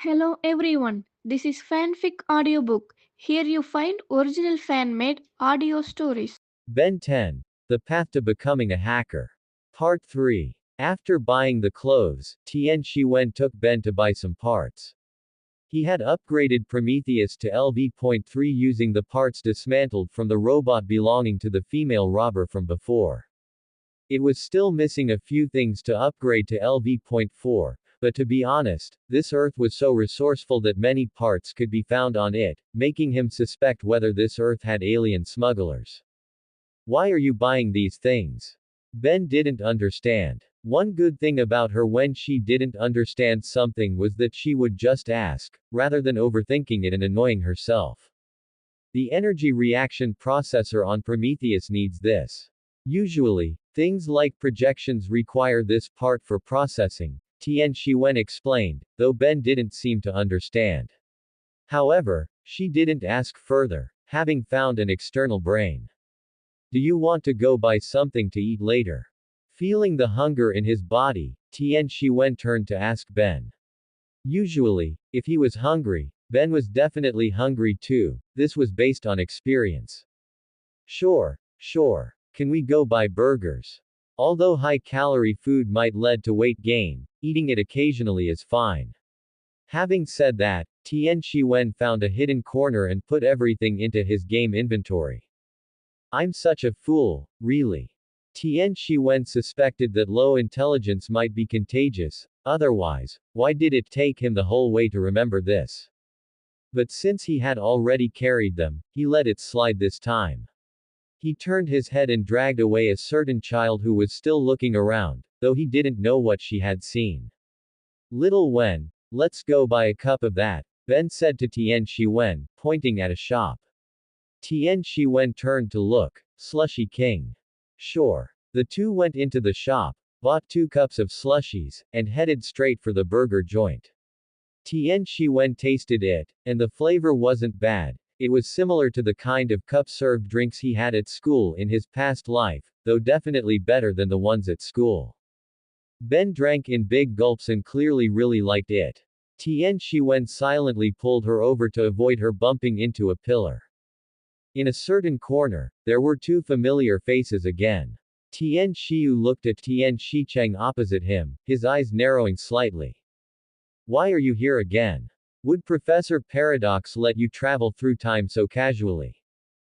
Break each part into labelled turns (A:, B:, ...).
A: Hello everyone, this is Fanfic Audiobook. Here you find original fan made audio stories.
B: Ben 10. The Path to Becoming a Hacker. Part 3. After buying the clothes, Tian Shiwen took Ben to buy some parts. He had upgraded Prometheus to LV.3 using the parts dismantled from the robot belonging to the female robber from before. It was still missing a few things to upgrade to LV.4, but to be honest, this Earth was so resourceful that many parts could be found on it, making him suspect whether this Earth had alien smugglers. Why are you buying these things? Ben didn't understand. One good thing about her when she didn't understand something was that she would just ask, rather than overthinking it and annoying herself. The energy reaction processor on Prometheus needs this. Usually, things like projections require this part for processing, Tian Shiwen explained, though Ben didn't seem to understand. However, she didn't ask further, having found an external brain. Do you want to go buy something to eat later? Feeling the hunger in his body, Tian Shiwen turned to ask Ben. Usually, if he was hungry, Ben was definitely hungry too, this was based on experience. Sure. Can we go buy burgers? Although high-calorie food might lead to weight gain, eating it occasionally is fine. Having said that, Tian Shiwen found a hidden corner and put everything into his game inventory. I'm such a fool, really. Tian Shiwen suspected that low intelligence might be contagious, otherwise, why did it take him the whole way to remember this? But since he had already carried them, he let it slide this time. He turned his head and dragged away a certain child who was still looking around, though he didn't know what she had seen. Little Wen, let's go buy a cup of that, Ben said to Tian Shiwen, pointing at a shop. Tian Shiwen turned to look. Slushy King. Sure. The two went into the shop, bought 2 cups of slushies, and headed straight for the burger joint. Tian Shiwen tasted it, and the flavor wasn't bad. It was similar to the kind of cup-served drinks he had at school in his past life, though definitely better than the ones at school. Ben drank in big gulps and clearly really liked it. Tian Shiwen silently pulled her over to avoid her bumping into a pillar. In a certain corner, there were 2 familiar faces again. Tian Xiu looked at Tian Shicheng opposite him, his eyes narrowing slightly. Why are you here again? Would Professor Paradox let you travel through time so casually?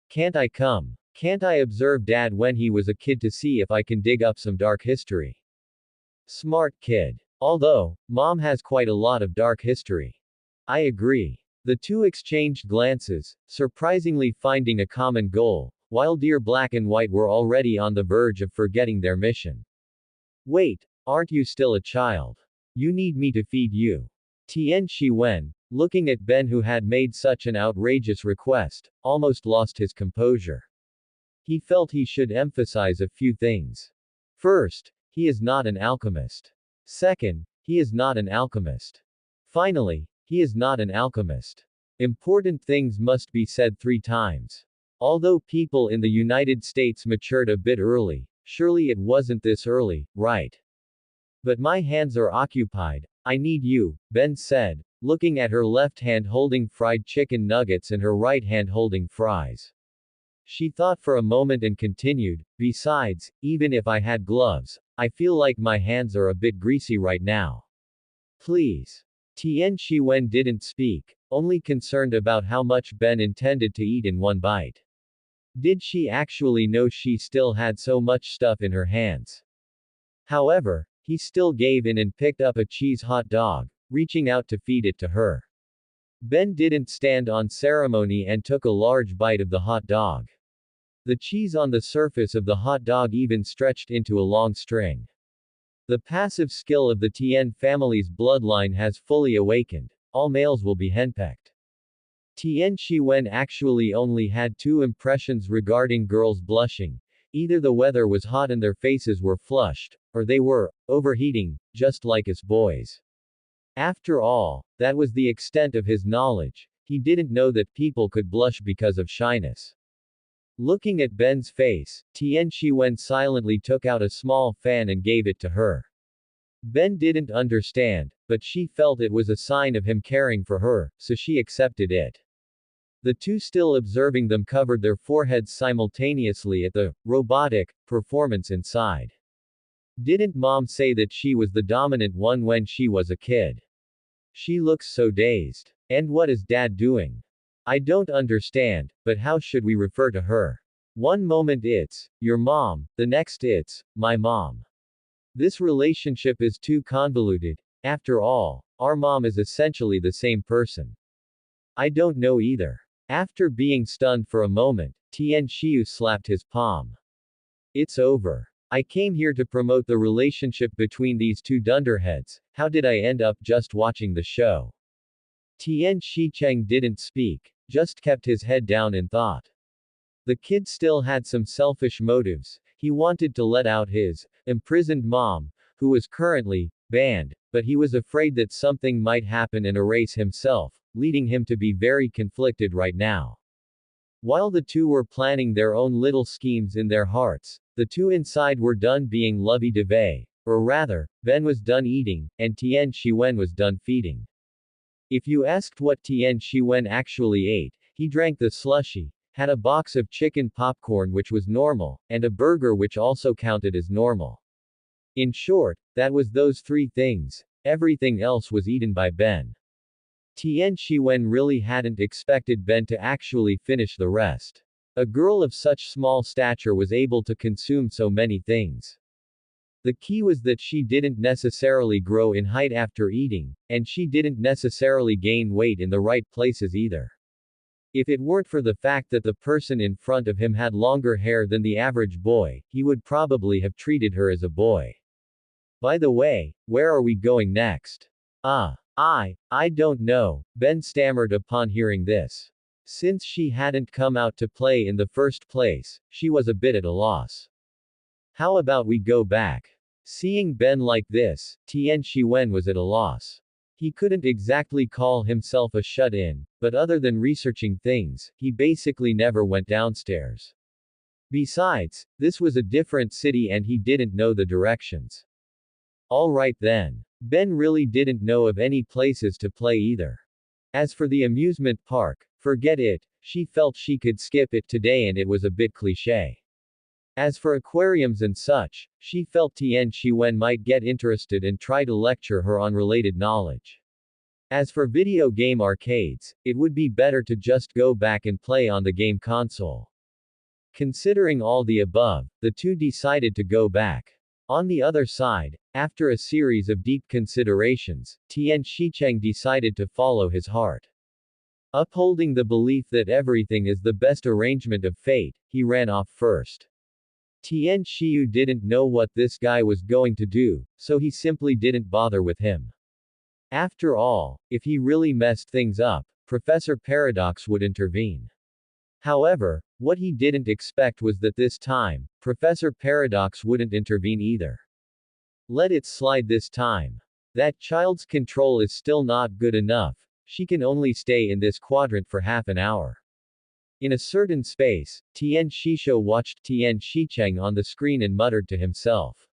B: Can't I come? Can't I observe Dad when he was a kid to see if I can dig up some dark history? Smart kid. Although, Mom has quite a lot of dark history. I agree. The two exchanged glances, surprisingly finding a common goal, while Dear Black and White were already on the verge of forgetting their mission. Wait, aren't you still a child? You need me to feed you. Tian Shiwen, looking at Ben who had made such an outrageous request, almost lost his composure. He felt he should emphasize a few things. First, he is not an alchemist. Second, he is not an alchemist. Finally, he is not an alchemist. Important things must be said 3 times. Although people in the United States matured a bit early, surely it wasn't this early, right? But my hands are occupied. I need you, Ben said, looking at her left hand holding fried chicken nuggets and her right hand holding fries. She thought for a moment and continued, besides, even if I had gloves, I feel like my hands are a bit greasy right now. Please. Tian Shiwen didn't speak, only concerned about how much Ben intended to eat in one bite. Did she actually know she still had so much stuff in her hands? However, he still gave in and picked up a cheese hot dog, reaching out to feed it to her. Ben didn't stand on ceremony and took a large bite of the hot dog. The cheese on the surface of the hot dog even stretched into a long string. The passive skill of the Tian family's bloodline has fully awakened. All males will be henpecked. Tian Shiwen actually only had 2 impressions regarding girls blushing. Either the weather was hot and their faces were flushed, or they were overheating, just like us boys. After all, that was the extent of his knowledge. He didn't know that people could blush because of shyness. Looking at Ben's face, Tian Shiwen silently took out a small fan and gave it to her. Ben didn't understand, but she felt it was a sign of him caring for her, so she accepted it. The two still observing them covered their foreheads simultaneously at the robotic performance inside. Didn't Mom say that she was the dominant one when she was a kid? She looks so dazed. And what is Dad doing? I don't understand, but how should we refer to her? One moment it's your mom, the next it's my mom. This relationship is too convoluted. After all, our mom is essentially the same person. I don't know either. After being stunned for a moment, Tian Xiu slapped his palm. It's over. I came here to promote the relationship between these two dunderheads. How did I end up just watching the show? Tian Shicheng didn't speak, just kept his head down in thought. The kid still had some selfish motives. He wanted to let out his imprisoned mom, who was currently banned, but he was afraid that something might happen and erase himself, leading him to be very conflicted right now. While the two were planning their own little schemes in their hearts, the two inside were done being lovey-dovey, or rather, Ben was done eating, and Tian Shiwen was done feeding. If you asked what Tian Shiwen actually ate, he drank the slushy, had a box of chicken popcorn which was normal, and a burger which also counted as normal. In short, that was those three things. Everything else was eaten by Ben. Tian Shiwen really hadn't expected Ben to actually finish the rest. A girl of such small stature was able to consume so many things. The key was that she didn't necessarily grow in height after eating, and she didn't necessarily gain weight in the right places either. If it weren't for the fact that the person in front of him had longer hair than the average boy, he would probably have treated her as a boy. By the way, where are we going next? I don't know, Ben stammered upon hearing this. Since she hadn't come out to play in the first place, she was a bit at a loss. How about we go back? Seeing Ben like this, Tian Shiwen was at a loss. He couldn't exactly call himself a shut-in, but other than researching things, he basically never went downstairs. Besides, this was a different city and he didn't know the directions. Alright then. Ben really didn't know of any places to play either. As for the amusement park, forget it, she felt she could skip it today and it was a bit cliché. As for aquariums and such, she felt Tian Shiwen might get interested and try to lecture her on related knowledge. As for video game arcades, it would be better to just go back and play on the game console. Considering all the above, the two decided to go back. On the other side, after a series of deep considerations, Tian Shicheng decided to follow his heart. Upholding the belief that everything is the best arrangement of fate, he ran off first. Tian Xiu didn't know what this guy was going to do, so he simply didn't bother with him. After all, if he really messed things up, Professor Paradox would intervene. However, what he didn't expect was that this time, Professor Paradox wouldn't intervene either. Let it slide this time. That child's control is still not good enough, she can only stay in this quadrant for half an hour. In a certain space, Tian Shisho watched Tian Shicheng on the screen and muttered to himself.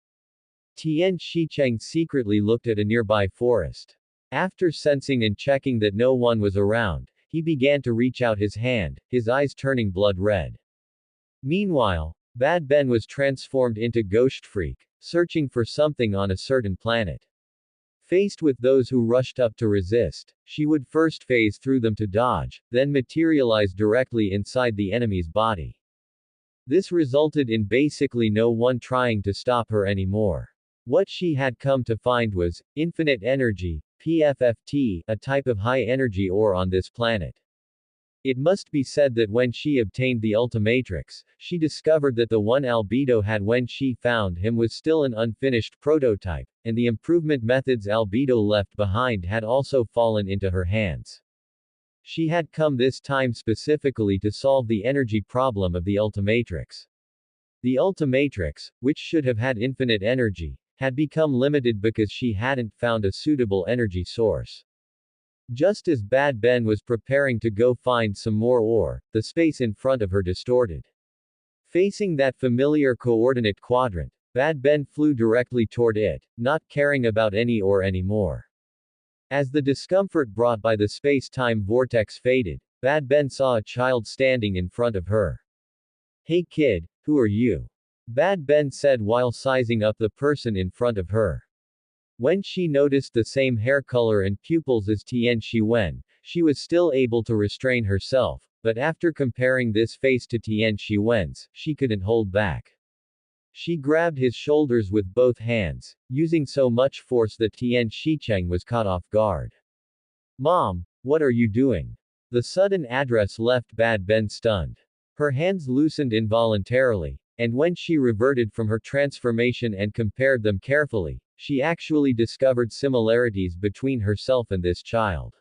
B: Tian Shicheng secretly looked at a nearby forest. After sensing and checking that no one was around, he began to reach out his hand, his eyes turning blood red. Meanwhile, Bad Ben was transformed into Ghost Freak, searching for something on a certain planet. Faced with those who rushed up to resist, she would first phase through them to dodge, then materialize directly inside the enemy's body. This resulted in basically no one trying to stop her anymore. What she had come to find was infinite energy, PFFT, a type of high-energy ore on this planet. It must be said that when she obtained the Ultimatrix, she discovered that the one Albedo had when she found him was still an unfinished prototype, and the improvement methods Albedo left behind had also fallen into her hands. She had come this time specifically to solve the energy problem of the Ultimatrix. The Ultimatrix, which should have had infinite energy, had become limited because she hadn't found a suitable energy source. Just as Bad Ben was preparing to go find some more ore, the space in front of her distorted. Facing that familiar coordinate quadrant, Bad Ben flew directly toward it, not caring about anymore. As the discomfort brought by the space-time vortex faded, Bad Ben saw a child standing in front of her. Hey kid, who are you? Bad Ben said while sizing up the person in front of her. When she noticed the same hair color and pupils as Tian Shiwen, she was still able to restrain herself, but after comparing this face to Tian Shiwen's, she couldn't hold back. She grabbed his shoulders with both hands, using so much force that Tian Shicheng was caught off guard. Mom, what are you doing? The sudden address left Bad Ben stunned. Her hands loosened involuntarily, and when she reverted from her transformation and compared them carefully, she actually discovered similarities between herself and this child.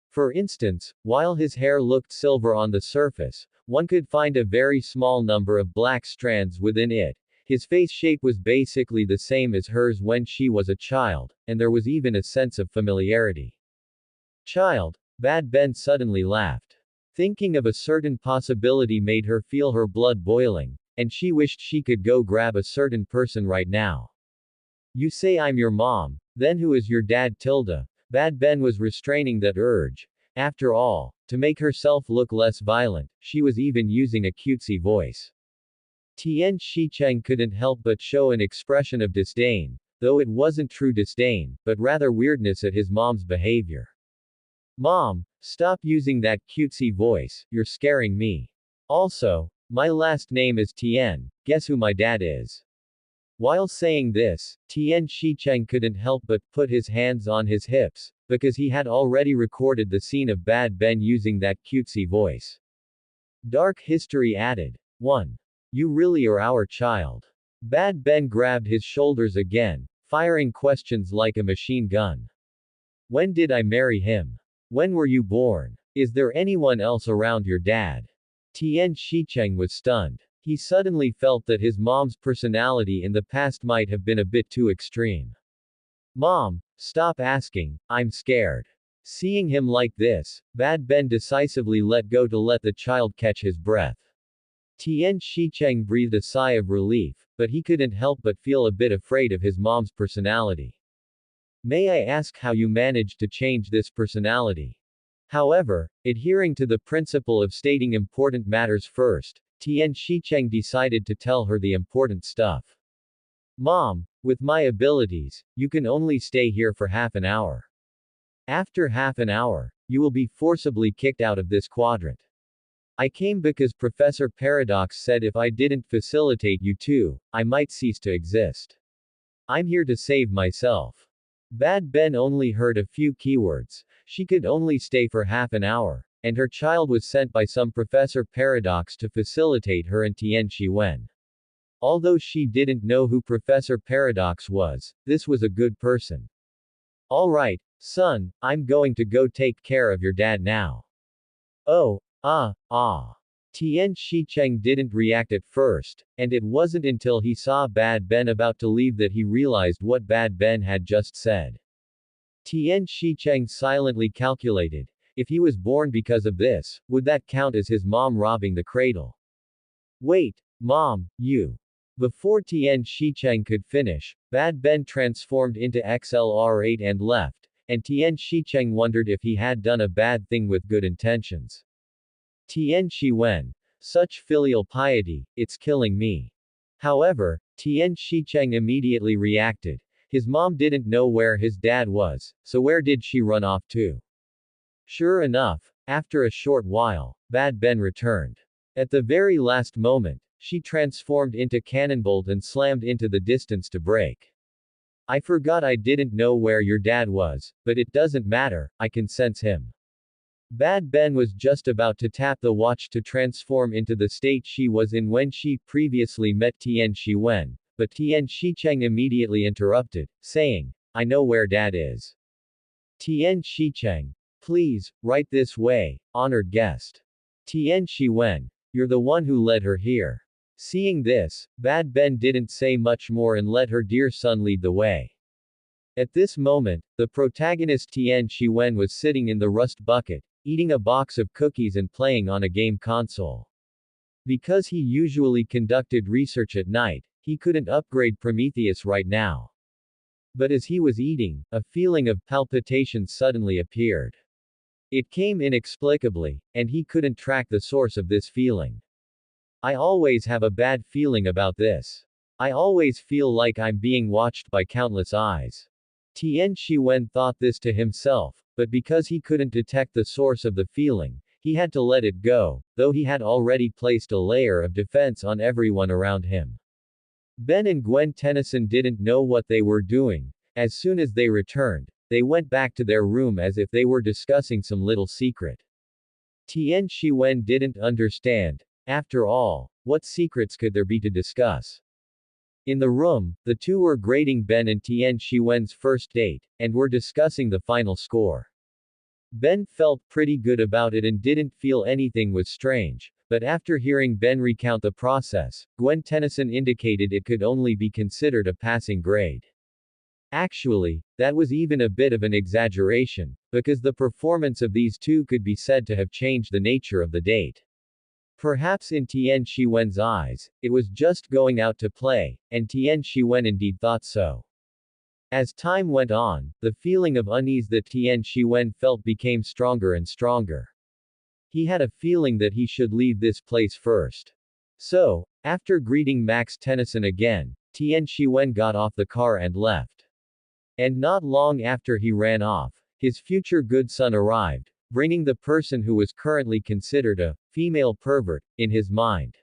B: For instance, while his hair looked silver on the surface, one could find a very small number of black strands within it. His face shape was basically the same as hers when she was a child, and there was even a sense of familiarity. Child, Bad Ben suddenly laughed. Thinking of a certain possibility made her feel her blood boiling, and she wished she could go grab a certain person right now. You say I'm your mom, then who is your dad? Bad Ben was restraining that urge. After all, to make herself look less violent, she was even using a cutesy voice. Tian Shicheng couldn't help but show an expression of disdain, though it wasn't true disdain, but rather weirdness at his mom's behavior. Mom, stop using that cutesy voice, you're scaring me. Also, my last name is Tian, guess who my dad is? While saying this, Tian Shicheng couldn't help but put his hands on his hips, because he had already recorded the scene of Bad Ben using that cutesy voice. Dark history added. 1. You really are our child. Bad Ben grabbed his shoulders again, firing questions like a machine gun. When did I marry him? When were you born? Is there anyone else around your dad? Tian Shicheng was stunned. He suddenly felt that his mom's personality in the past might have been a bit too extreme. Mom, stop asking, I'm scared. Seeing him like this, Bad Ben decisively let go to let the child catch his breath. Tian Shicheng breathed a sigh of relief, but he couldn't help but feel a bit afraid of his mom's personality. May I ask how you managed to change this personality? However, adhering to the principle of stating important matters first, Tian Shicheng decided to tell her the important stuff. Mom, with my abilities, you can only stay here for half an hour. After half an hour, you will be forcibly kicked out of this quadrant. I came because Professor Paradox said if I didn't facilitate you too, I might cease to exist. I'm here to save myself. Bad Ben only heard a few keywords. She could only stay for half an hour, and her child was sent by some Professor Paradox to facilitate her and Tian Shiwen. Although she didn't know who Professor Paradox was, this was a good person. Alright, son, I'm going to go take care of your dad now. Oh, Tian Shicheng didn't react at first, and it wasn't until he saw Bad Ben about to leave that he realized what Bad Ben had just said. Tian Shicheng silently calculated, if he was born because of this, would that count as his mom robbing the cradle? Wait, Mom, you. Before Tian Shicheng could finish, Bad Ben transformed into XLR8 and left, and Tian Shicheng wondered if he had done a bad thing with good intentions. Tian Shiwen. Such filial piety, it's killing me. However, Tian Shicheng immediately reacted. His mom didn't know where his dad was, so where did she run off to? Sure enough, after a short while, Bad Ben returned. At the very last moment, she transformed into Cannonbolt and slammed into the distance to break. I forgot I didn't know where your dad was, but it doesn't matter, I can sense him. Bad Ben was just about to tap the watch to transform into the state she was in when she previously met Tian Shiwen, but Tian Shicheng immediately interrupted, saying, I know where dad is. Tian Shicheng. Please, right this way, honored guest. Tian Shiwen. You're the one who led her here. Seeing this, Bad Ben didn't say much more and let her dear son lead the way. At this moment, the protagonist Tian Shiwen was sitting in the rust bucket, eating a box of cookies and playing on a game console. Because he usually conducted research at night, he couldn't upgrade Prometheus right now. But as he was eating, a feeling of palpitation suddenly appeared. It came inexplicably, and he couldn't track the source of this feeling. I always have a bad feeling about this. I always feel like I'm being watched by countless eyes. Tian Shiwen thought this to himself, but because he couldn't detect the source of the feeling, he had to let it go, though he had already placed a layer of defense on everyone around him. Ben and Gwen Tennyson didn't know what they were doing. As soon as they returned, they went back to their room as if they were discussing some little secret. Tian Shiwen didn't understand. After all, what secrets could there be to discuss? In the room, the two were grading Ben and Tian Shiwen's first date, and were discussing the final score. Ben felt pretty good about it and didn't feel anything was strange, but after hearing Ben recount the process, Gwen Tennyson indicated it could only be considered a passing grade. Actually, that was even a bit of an exaggeration, because the performance of these two could be said to have changed the nature of the date. Perhaps in Tian Shiwen's eyes, it was just going out to play, and Tian Shiwen indeed thought so. As time went on, the feeling of unease that Tian Shiwen felt became stronger and stronger. He had a feeling that he should leave this place first. So, after greeting Max Tennyson again, Tian Shiwen got off the car and left. And not long after he ran off, his future good son arrived, bringing the person who was currently considered a female pervert in his mind.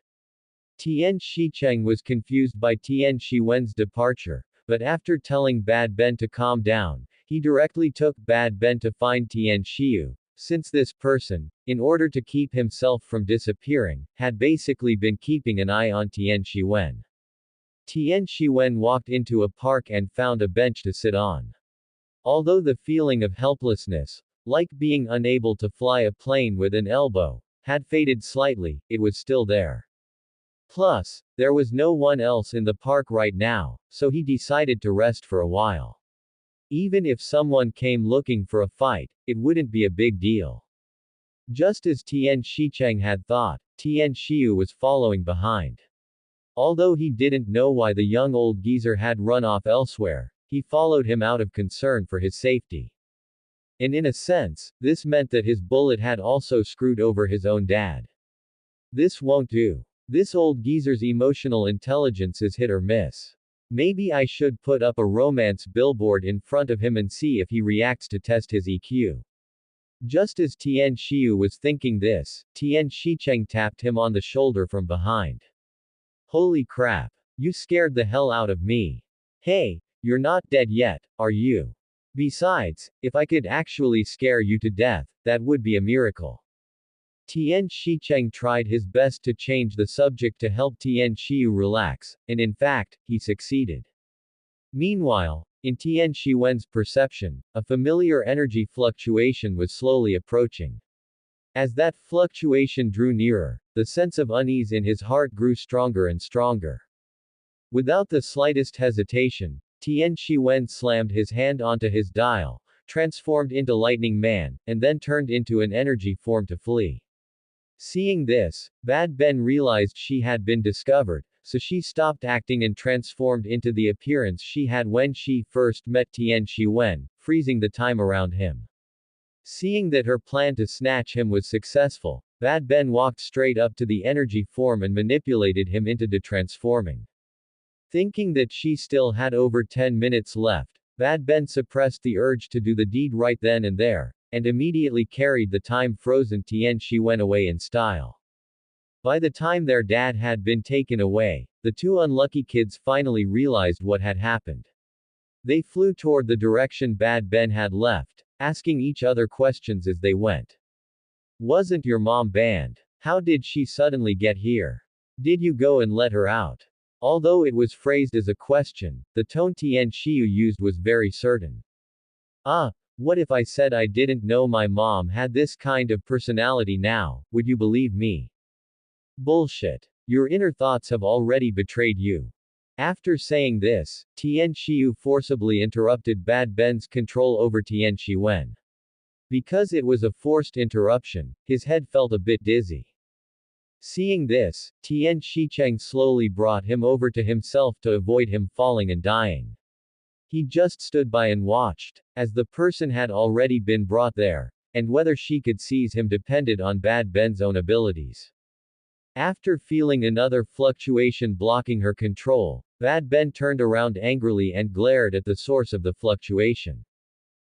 B: Tian Shicheng was confused by Tian Shiwen's departure, but after telling Bad Ben to calm down, he directly took Bad Ben to find Tian Shiu, since this person, in order to keep himself from disappearing, had basically been keeping an eye on Tian Shiwen. Tian Shiwen walked into a park and found a bench to sit on. Although the feeling of helplessness, like being unable to fly a plane with an elbow, had faded slightly, it was still there. Plus, there was no one else in the park right now, so he decided to rest for a while. Even if someone came looking for a fight, it wouldn't be a big deal. Just as Tian Shicheng had thought, Tian Shiu was following behind. Although he didn't know why the young old geezer had run off elsewhere, he followed him out of concern for his safety. And in a sense, this meant that his bullet had also screwed over his own dad. This won't do. This old geezer's emotional intelligence is hit or miss. Maybe I should put up a romance billboard in front of him and see if he reacts to test his EQ. Just as Tian Shiu was thinking this, Tian Shicheng tapped him on the shoulder from behind. Holy crap. You scared the hell out of me. Hey, you're not dead yet, are you? Besides, if I could actually scare you to death, that would be a miracle. Tian Shicheng tried his best to change the subject to help Tian Shiu relax, and in fact, he succeeded. Meanwhile, in Tian Shiwen's perception, a familiar energy fluctuation was slowly approaching. As that fluctuation drew nearer, the sense of unease in his heart grew stronger and stronger. Without the slightest hesitation, Tian Shiwen slammed his hand onto his dial, transformed into Lightning Man, and then turned into an energy form to flee. Seeing this, Bad Ben realized she had been discovered, so she stopped acting and transformed into the appearance she had when she first met Tian Shiwen, freezing the time around him. Seeing that her plan to snatch him was successful, Bad Ben walked straight up to the energy form and manipulated him into detransforming. Thinking that she still had over 10 minutes left, Bad Ben suppressed the urge to do the deed right then and there, and immediately carried the time-frozen Tian Shiwen away in style. By the time their dad had been taken away, the two unlucky kids finally realized what had happened. They flew toward the direction Bad Ben had left, asking each other questions as they went. Wasn't your mom banned? How did she suddenly get here? Did you go and let her out? Although it was phrased as a question, the tone Tian Shiu used was very certain. What if I said I didn't know my mom had this kind of personality now, would you believe me? Bullshit. Your inner thoughts have already betrayed you. After saying this, Tian Shiu forcibly interrupted Bad Ben's control over Tian Shiwen. Because it was a forced interruption, his head felt a bit dizzy. Seeing this, Tian Shicheng slowly brought him over to himself to avoid him falling and dying. He just stood by and watched, as the person had already been brought there, and whether she could seize him depended on Bad Ben's own abilities. After feeling another fluctuation blocking her control, Bad Ben turned around angrily and glared at the source of the fluctuation.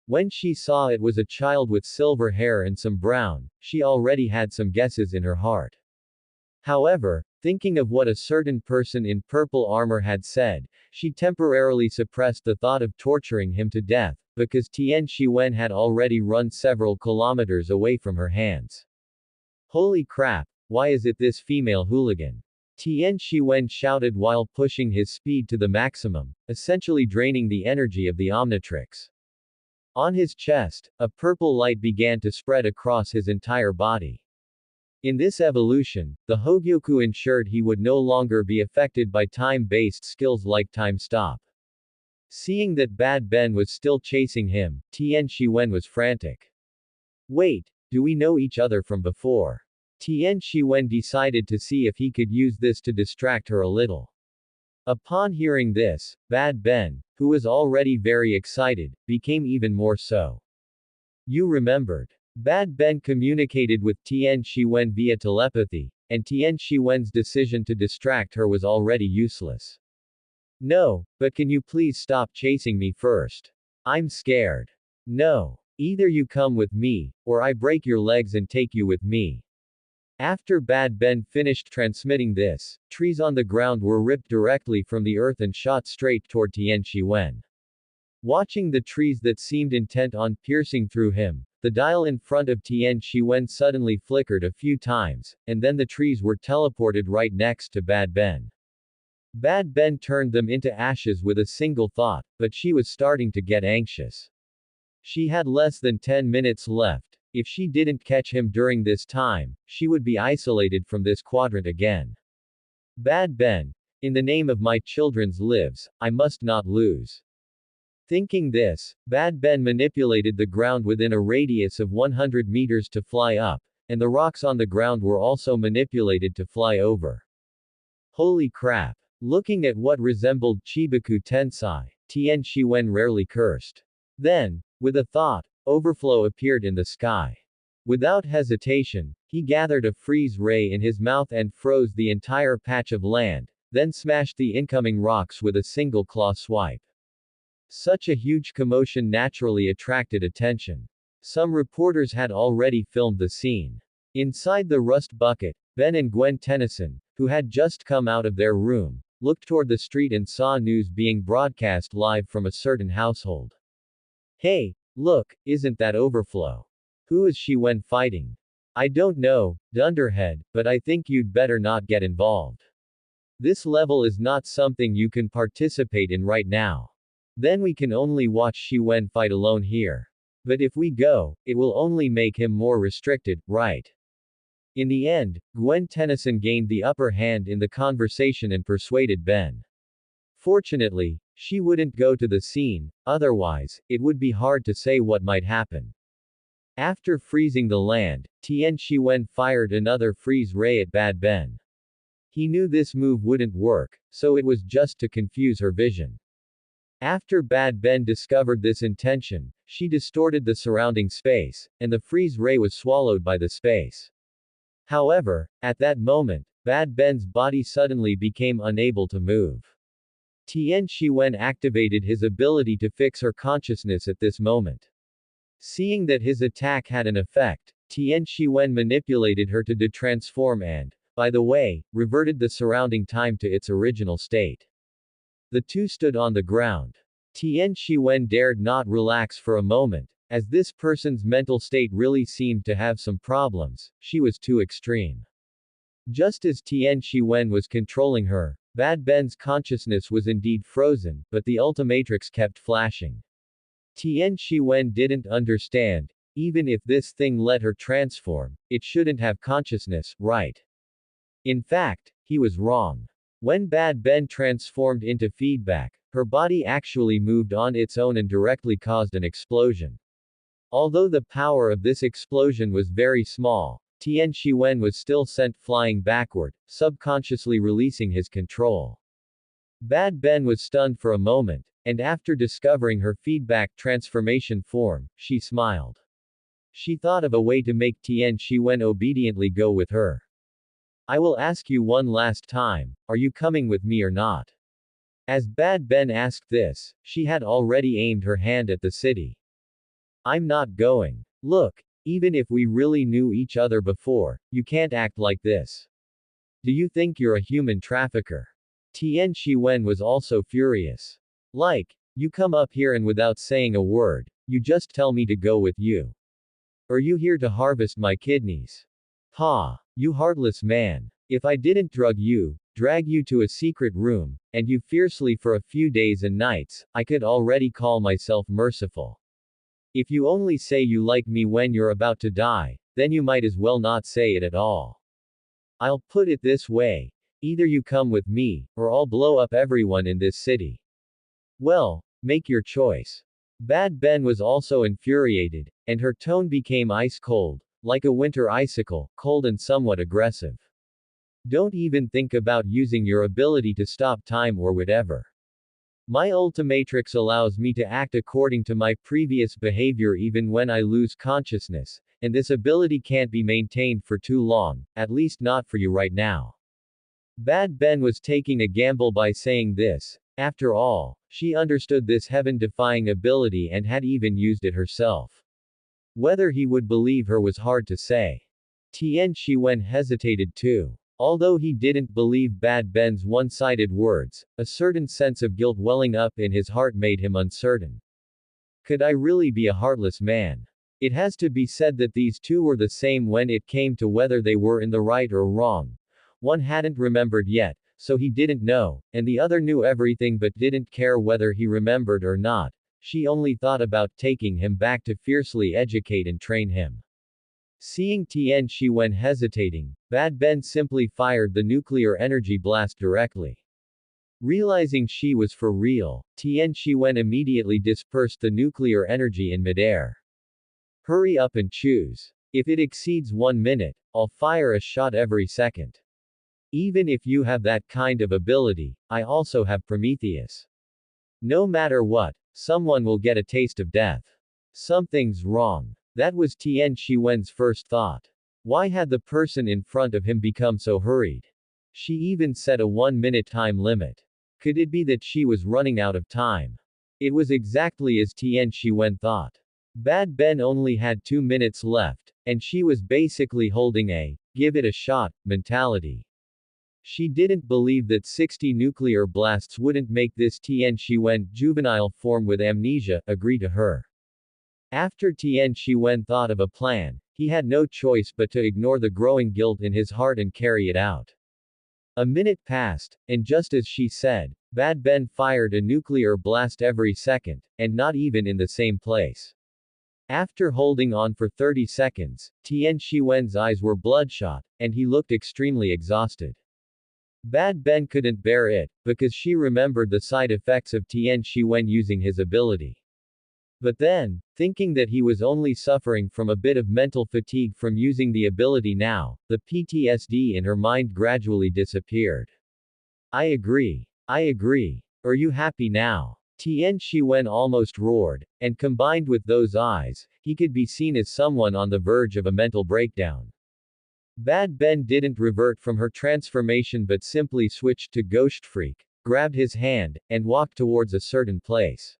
B: When she saw it was a child with silver hair and some brown, she already had some guesses in her heart. However, thinking of what a certain person in purple armor had said, she temporarily suppressed the thought of torturing him to death, because Tian Shiwen had already run several kilometers away from her hands. Holy crap, why is it this female hooligan? Tian Shiwen shouted while pushing his speed to the maximum, essentially draining the energy of the Omnitrix. On his chest, a purple light began to spread across his entire body. In this evolution, the Hogyoku ensured he would no longer be affected by time-based skills like time stop. Seeing that Bad Ben was still chasing him, Tian Shiwen was frantic. Wait, do we know each other from before? Tian Shiwen decided to see if he could use this to distract her a little. Upon hearing this, Bad Ben, who was already very excited, became even more so. You remembered. Bad Ben communicated with Tian Shiwen via telepathy, and Tian Shiwen's decision to distract her was already useless. No, but can you please stop chasing me first? I'm scared. No. Either you come with me, or I break your legs and take you with me. After Bad Ben finished transmitting this, trees on the ground were ripped directly from the earth and shot straight toward Tian Shiwen. Watching the trees that seemed intent on piercing through him, the dial in front of Tian Shiwen suddenly flickered a few times, and then the trees were teleported right next to Bad Ben. Bad Ben turned them into ashes with a single thought, but she was starting to get anxious. She had less than 10 minutes left. If she didn't catch him during this time, she would be isolated from this quadrant again. Bad Ben, in the name of my children's lives, I must not lose. Thinking this, Bad Ben manipulated the ground within a radius of 100 meters to fly up, and the rocks on the ground were also manipulated to fly over. Holy crap! Looking at what resembled Chibaku Tensai, Tian Shiwen rarely cursed. Then, with a thought, overflow appeared in the sky. Without hesitation, he gathered a freeze ray in his mouth and froze the entire patch of land, then smashed the incoming rocks with a single claw swipe. Such a huge commotion naturally attracted attention. Some reporters had already filmed the scene. Inside the rust bucket, Ben and Gwen Tennyson, who had just come out of their room, looked toward the street and saw news being broadcast live from a certain household. Hey, look, isn't that Overflow? Who is she when fighting? I don't know, Dunderhead, but I think you'd better not get involved. This level is not something you can participate in right now. Then we can only watch Shiwen fight alone here. But if we go, it will only make him more restricted, right? In the end, Gwen Tennyson gained the upper hand in the conversation and persuaded Ben. Fortunately, she wouldn't go to the scene, otherwise, it would be hard to say what might happen. After freezing the land, Tian Shiwen fired another freeze ray at Bad Ben. He knew this move wouldn't work, so it was just to confuse her vision. After Bad Ben discovered this intention, she distorted the surrounding space, and the freeze ray was swallowed by the space. However, at that moment, Bad Ben's body suddenly became unable to move. Tian Shiwen activated his ability to fix her consciousness at this moment. Seeing that his attack had an effect, Tian Shiwen manipulated her to detransform and, by the way, reverted the surrounding time to its original state. The two stood on the ground. Tian Shiwen dared not relax for a moment, as this person's mental state really seemed to have some problems. She was too extreme. Just as Tian Shiwen was controlling her, Bad Ben's consciousness was indeed frozen, but the Ultimatrix kept flashing. Tian Shiwen didn't understand. Even if this thing let her transform, it shouldn't have consciousness, right? In fact, he was wrong. When Bad Ben transformed into feedback, her body actually moved on its own and directly caused an explosion. Although the power of this explosion was very small, Tian Shiwen was still sent flying backward, subconsciously releasing his control. Bad Ben was stunned for a moment, and after discovering her feedback transformation form, she smiled. She thought of a way to make Tian Shiwen obediently go with her. I will ask you one last time, are you coming with me or not? As Bad Ben asked this, she had already aimed her hand at the city. I'm not going. Look, even if we really knew each other before, you can't act like this. Do you think you're a human trafficker? Tian Shiwen was also furious. Like, you come up here and without saying a word, you just tell me to go with you. Are you here to harvest my kidneys? Ha! You heartless man. If I didn't drag you to a secret room, and you fiercely for a few days and nights, I could already call myself merciful. If you only say you like me when you're about to die, then you might as well not say it at all. I'll put it this way. Either you come with me, or I'll blow up everyone in this city. Well, make your choice. Bad Ben was also infuriated, and her tone became ice cold, like a winter icicle, cold and somewhat aggressive. Don't even think about using your ability to stop time or whatever. My Ultimatrix allows me to act according to my previous behavior even when I lose consciousness, and this ability can't be maintained for too long, at least not for you right now. Bad Ben was taking a gamble by saying this. After all, she understood this heaven-defying ability and had even used it herself. Whether he would believe her was hard to say. Tian Shiwen hesitated too. Although he didn't believe Bad Ben's one-sided words, a certain sense of guilt welling up in his heart made him uncertain. Could I really be a heartless man? It has to be said that these two were the same when it came to whether they were in the right or wrong. One hadn't remembered yet, so he didn't know, and the other knew everything but didn't care whether he remembered or not. She only thought about taking him back to fiercely educate and train him. Seeing Tian Shiwen hesitating, Bad Ben simply fired the nuclear energy blast directly. Realizing she was for real, Tian Shiwen immediately dispersed the nuclear energy in midair. Hurry up and choose. If it exceeds 1 minute, I'll fire a shot every second. Even if you have that kind of ability, I also have Prometheus. No matter what, someone will get a taste of death. Something's wrong. That was Tian Shiwen's first thought. Why had the person in front of him become so hurried? She even set a 1-minute time limit. Could it be that she was running out of time? It was exactly as Tian Shiwen thought. Bad Ben only had 2 minutes left, and she was basically holding a give it a shot mentality. She didn't believe that 60 nuclear blasts wouldn't make this Tian Shiwen juvenile form with amnesia agree to her. After Tian Shiwen thought of a plan, he had no choice but to ignore the growing guilt in his heart and carry it out. A minute passed, and just as she said, Bad Ben fired a nuclear blast every second, and not even in the same place. After holding on for 30 seconds, Tian Shiwen's eyes were bloodshot, and he looked extremely exhausted. Bad Ben couldn't bear it, because she remembered the side effects of Tian Shiwen using his ability. But then, thinking that he was only suffering from a bit of mental fatigue from using the ability now, the PTSD in her mind gradually disappeared. I agree. I agree. Are you happy now? Tian Shiwen almost roared, and combined with those eyes, he could be seen as someone on the verge of a mental breakdown. Bad Ben didn't revert from her transformation but simply switched to Ghost Freak, grabbed his hand, and walked towards a certain place.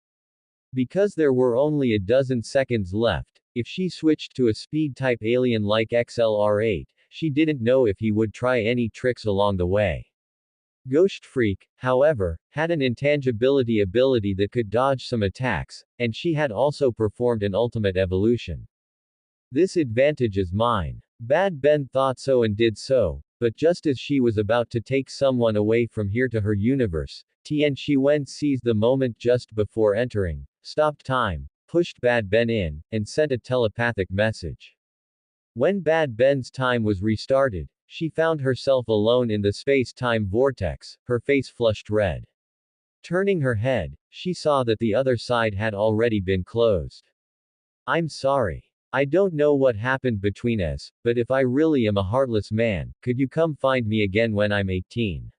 B: Because there were only a dozen seconds left, if she switched to a speed-type alien like XLR-8, she didn't know if he would try any tricks along the way. Ghost Freak, however, had an intangibility ability that could dodge some attacks, and she had also performed an ultimate evolution. This advantage is mine. Bad Ben thought so and did so, but just as she was about to take someone away from here to her universe, Tian Shiwen seized the moment just before entering, stopped time, pushed Bad Ben in, and sent a telepathic message. When Bad Ben's time was restarted, she found herself alone in the space-time vortex, her face flushed red. Turning her head, she saw that the other side had already been closed. I'm sorry. I don't know what happened between us, but if I really am a heartless man, could you come find me again when I'm 18?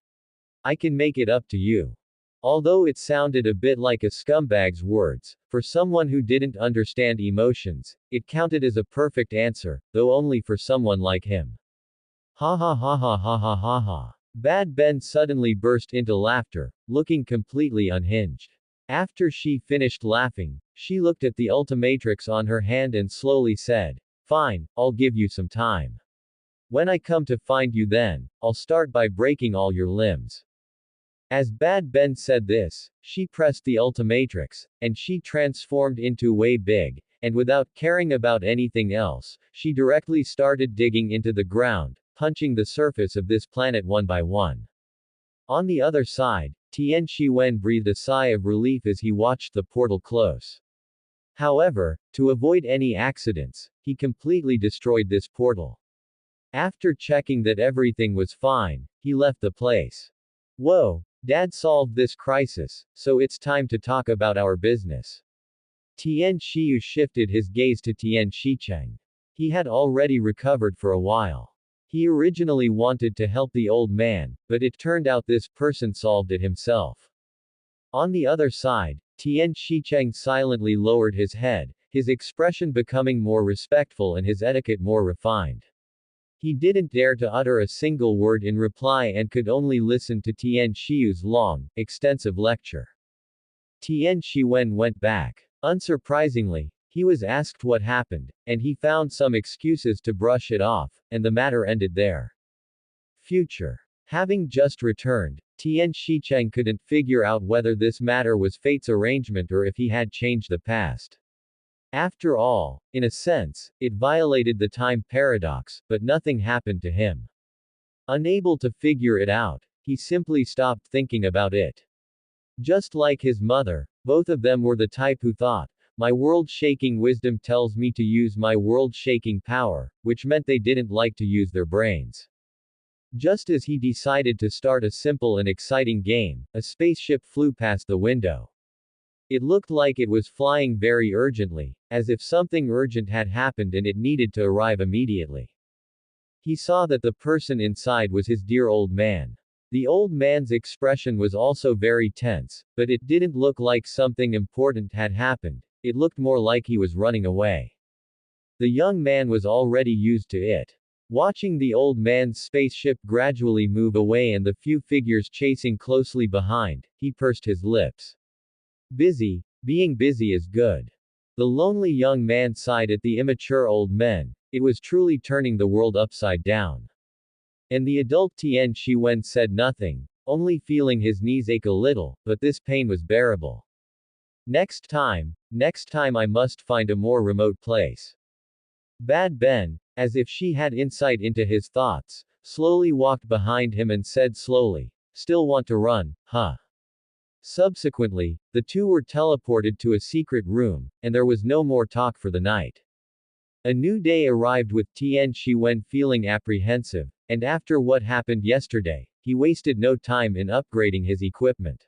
B: I can make it up to you. Although it sounded a bit like a scumbag's words, for someone who didn't understand emotions, it counted as a perfect answer, though only for someone like him. Ha ha ha ha ha ha ha ha. Bad Ben suddenly burst into laughter, looking completely unhinged. After she finished laughing, she looked at the ultimatrix on her hand and slowly said, "Fine, I'll give you some time. When I come to find you then, I'll start by breaking all your limbs." As Bad Ben said this, she pressed the ultimatrix, and she transformed into way big, and without caring about anything else, she directly started digging into the ground, punching the surface of this planet one by one. On the other side, Tian Shiwen breathed a sigh of relief as he watched the portal close. However, to avoid any accidents, he completely destroyed this portal. After checking that everything was fine, he left the place. Whoa, Dad solved this crisis, so it's time to talk about our business. Tian Shiyu shifted his gaze to Tian Shicheng. He had already recovered for a while. He originally wanted to help the old man, but it turned out this person solved it himself. On the other side, Tian Shicheng silently lowered his head, his expression becoming more respectful and his etiquette more refined. He didn't dare to utter a single word in reply and could only listen to Tian Shiyu's long, extensive lecture. Tian Shiwen went back. Unsurprisingly, he was asked what happened, and he found some excuses to brush it off, and the matter ended there. Future. Having just returned, Tian Shicheng couldn't figure out whether this matter was fate's arrangement or if he had changed the past. After all, in a sense, it violated the time paradox, but nothing happened to him. Unable to figure it out, he simply stopped thinking about it. Just like his mother, both of them were the type who thought, "My world-shaking wisdom tells me to use my world-shaking power," which meant they didn't like to use their brains. Just as he decided to start a simple and exciting game, a spaceship flew past the window. It looked like it was flying very urgently, as if something urgent had happened and it needed to arrive immediately. He saw that the person inside was his dear old man. The old man's expression was also very tense, but it didn't look like something important had happened, it looked more like he was running away. The young man was already used to it. Watching the old man's spaceship gradually move away and the few figures chasing closely behind, he pursed his lips. Being busy is good. The lonely young man sighed at the immature old men, it was truly turning the world upside down. And the adult Tian Shiwen said nothing, only feeling his knees ache a little, but this pain was bearable. Next time I must find a more remote place. Bad Ben, as if she had insight into his thoughts, slowly walked behind him and said slowly, "Still want to run, huh?" Subsequently, the two were teleported to a secret room, and there was no more talk for the night. A new day arrived with Tian Shiwen feeling apprehensive, and after what happened yesterday, he wasted no time in upgrading his equipment.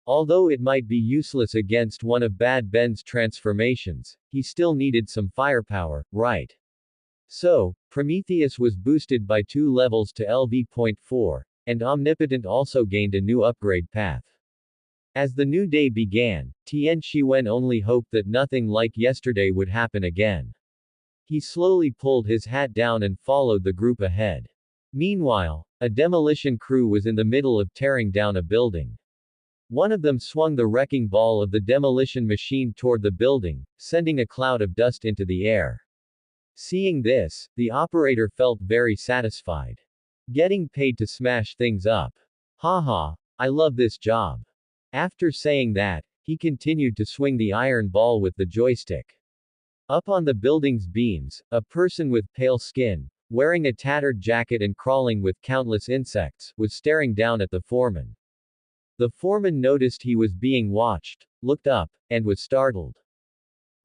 B: Although it might be useless against one of Bad Ben's transformations, he still needed some firepower, right? So, Prometheus was boosted by 2 levels to LV.4, and Omnipotent also gained a new upgrade path. As the new day began, Tian Shiwen only hoped that nothing like yesterday would happen again. He slowly pulled his hat down and followed the group ahead. Meanwhile, a demolition crew was in the middle of tearing down a building. One of them swung the wrecking ball of the demolition machine toward the building, sending a cloud of dust into the air. Seeing this, the operator felt very satisfied. Getting paid to smash things up. Haha, I love this job. After saying that, he continued to swing the iron ball with the joystick. Up on the building's beams, a person with pale skin, wearing a tattered jacket and crawling with countless insects, was staring down at the foreman. The foreman noticed he was being watched, looked up, and was startled.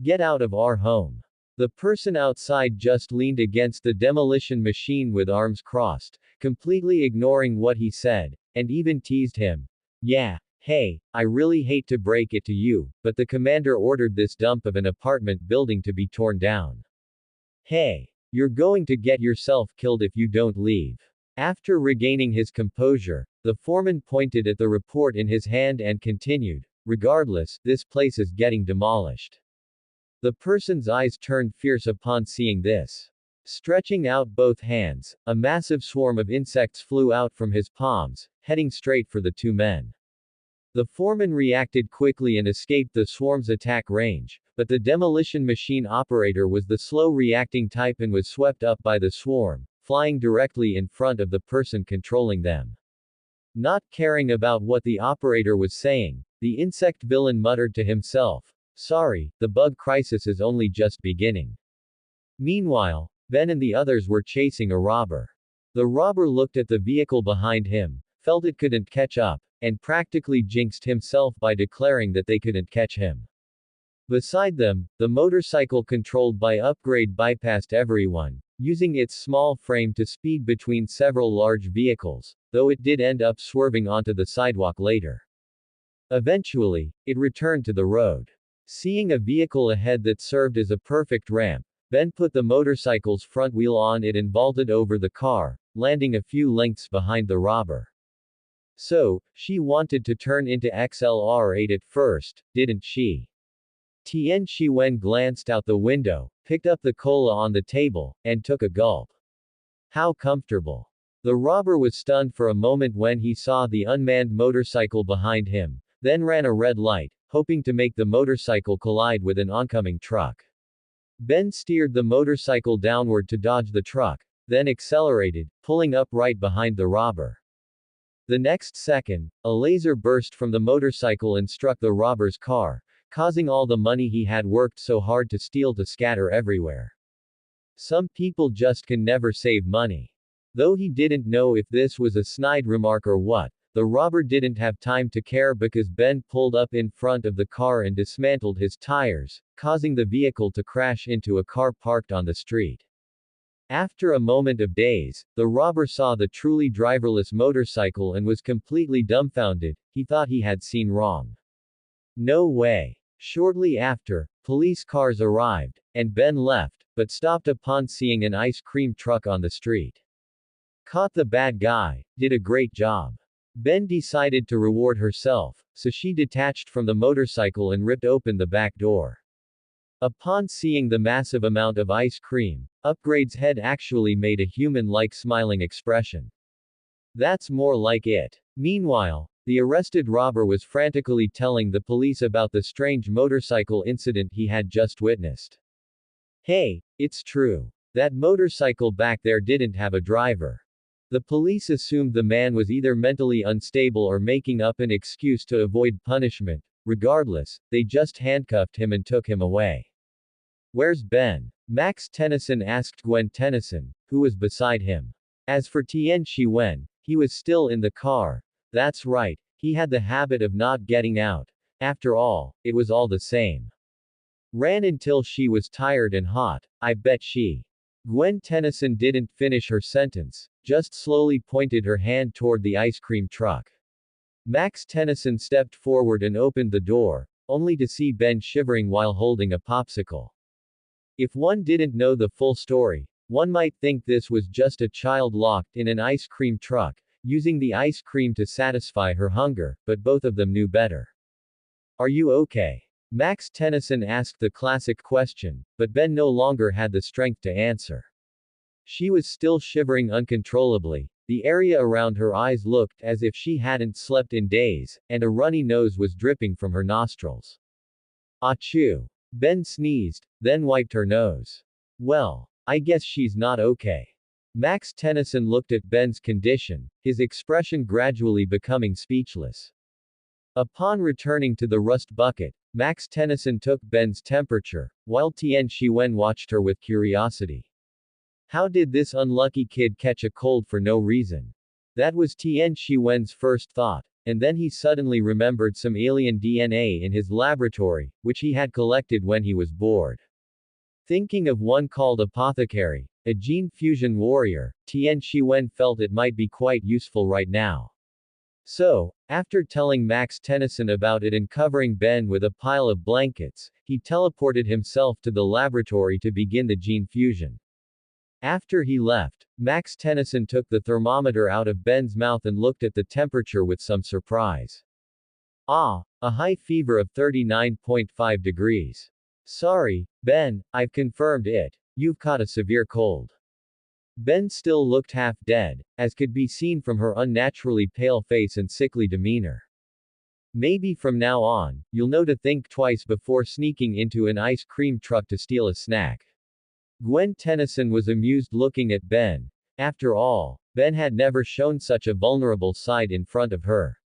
B: "Get out of our home." The person outside just leaned against the demolition machine with arms crossed, completely ignoring what he said, and even teased him. "Yeah, hey, I really hate to break it to you, but the commander ordered this dump of an apartment building to be torn down. Hey, you're going to get yourself killed if you don't leave. After regaining his composure, the foreman pointed at the report in his hand and continued, regardless, this place is getting demolished. The person's eyes turned fierce upon seeing this. Stretching out both hands, a massive swarm of insects flew out from his palms, heading straight for the two men. The foreman reacted quickly and escaped the swarm's attack range, but the demolition machine operator was the slow-reacting type and was swept up by the swarm, flying directly in front of the person controlling them. Not caring about what the operator was saying, the insect villain muttered to himself, "Sorry, the bug crisis is only just beginning." Meanwhile, Ben and the others were chasing a robber. The robber looked at the vehicle behind him, felt it couldn't catch up, and practically jinxed himself by declaring that they couldn't catch him. Beside them, the motorcycle controlled by Upgrade bypassed everyone, using its small frame to speed between several large vehicles, though it did end up swerving onto the sidewalk later. Eventually, it returned to the road. Seeing a vehicle ahead that served as a perfect ramp, Ben put the motorcycle's front wheel on it and vaulted over the car, landing a few lengths behind the robber. So, she wanted to turn into XLR8 at first, didn't she? Tian Shiwen glanced out the window, picked up the cola on the table, and took a gulp. How comfortable. The robber was stunned for a moment when he saw the unmanned motorcycle behind him, then ran a red light, hoping to make the motorcycle collide with an oncoming truck. Ben steered the motorcycle downward to dodge the truck, then accelerated, pulling up right behind the robber. The next second, a laser burst from the motorcycle and struck the robber's car, causing all the money he had worked so hard to steal to scatter everywhere. Some people just can never save money. Though he didn't know if this was a snide remark or what, the robber didn't have time to care because Ben pulled up in front of the car and dismantled his tires, causing the vehicle to crash into a car parked on the street. After a moment of daze, the robber saw the truly driverless motorcycle and was completely dumbfounded. He thought he had seen wrong. No way. Shortly after, police cars arrived, and Ben left, but stopped upon seeing an ice cream truck on the street. Caught the bad guy, did a great job. Ben decided to reward herself, so she detached from the motorcycle and ripped open the back door. Upon seeing the massive amount of ice cream, Upgrade's head actually made a human-like smiling expression. That's more like it. Meanwhile, the arrested robber was frantically telling the police about the strange motorcycle incident he had just witnessed. Hey, it's true. That motorcycle back there didn't have a driver. The police assumed the man was either mentally unstable or making up an excuse to avoid punishment. Regardless, they just handcuffed him and took him away. Where's Ben? Max Tennyson asked Gwen Tennyson, who was beside him. As for Tian Shiwen, he was still in the car. That's right, he had the habit of not getting out. After all, it was all the same. Ran until she was tired and hot, I bet she. Gwen Tennyson didn't finish her sentence, just slowly pointed her hand toward the ice cream truck. Max Tennyson stepped forward and opened the door, only to see Ben shivering while holding a popsicle. If one didn't know the full story, one might think this was just a child locked in an ice cream truck, using the ice cream to satisfy her hunger, but both of them knew better. Are you okay? Max Tennyson asked the classic question, but Ben no longer had the strength to answer. She was still shivering uncontrollably, the area around her eyes looked as if she hadn't slept in days, and a runny nose was dripping from her nostrils. Achoo! Ben sneezed, then wiped her nose. Well, I guess she's not okay. Max Tennyson looked at Ben's condition, his expression gradually becoming speechless. Upon returning to the rust bucket, Max Tennyson took Ben's temperature, while Tian Shiwen watched her with curiosity. How did this unlucky kid catch a cold for no reason? That was Tian Shiwen's first thought, and then he suddenly remembered some alien DNA in his laboratory, which he had collected when he was bored. Thinking of one called Apothecary, a gene fusion warrior, Tian Shiwen felt it might be quite useful right now. So, after telling Max Tennyson about it and covering Ben with a pile of blankets, he teleported himself to the laboratory to begin the gene fusion. After he left, Max Tennyson took the thermometer out of Ben's mouth and looked at the temperature with some surprise. Ah, a high fever of 39.5 degrees. Sorry, Ben, I've confirmed it. You've caught a severe cold. Ben still looked half dead, as could be seen from her unnaturally pale face and sickly demeanor. Maybe from now on, you'll know to think twice before sneaking into an ice cream truck to steal a snack. Gwen Tennyson was amused looking at Ben. After all, Ben had never shown such a vulnerable side in front of her.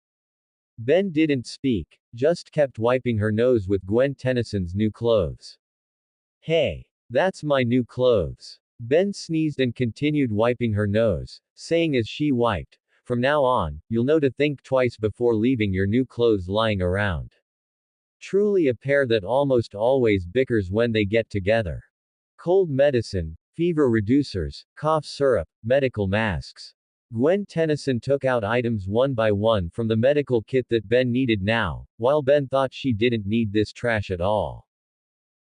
B: Ben didn't speak, just kept wiping her nose with Gwen Tennyson's new clothes. Hey, that's my new clothes. Ben sneezed and continued wiping her nose, saying as she wiped, "From now on, you'll know to think twice before leaving your new clothes lying around." Truly a pair that almost always bickers when they get together. Cold medicine, fever reducers, cough syrup, medical masks. Gwen Tennyson took out items one by one from the medical kit that Ben needed now, while Ben thought she didn't need this trash at all.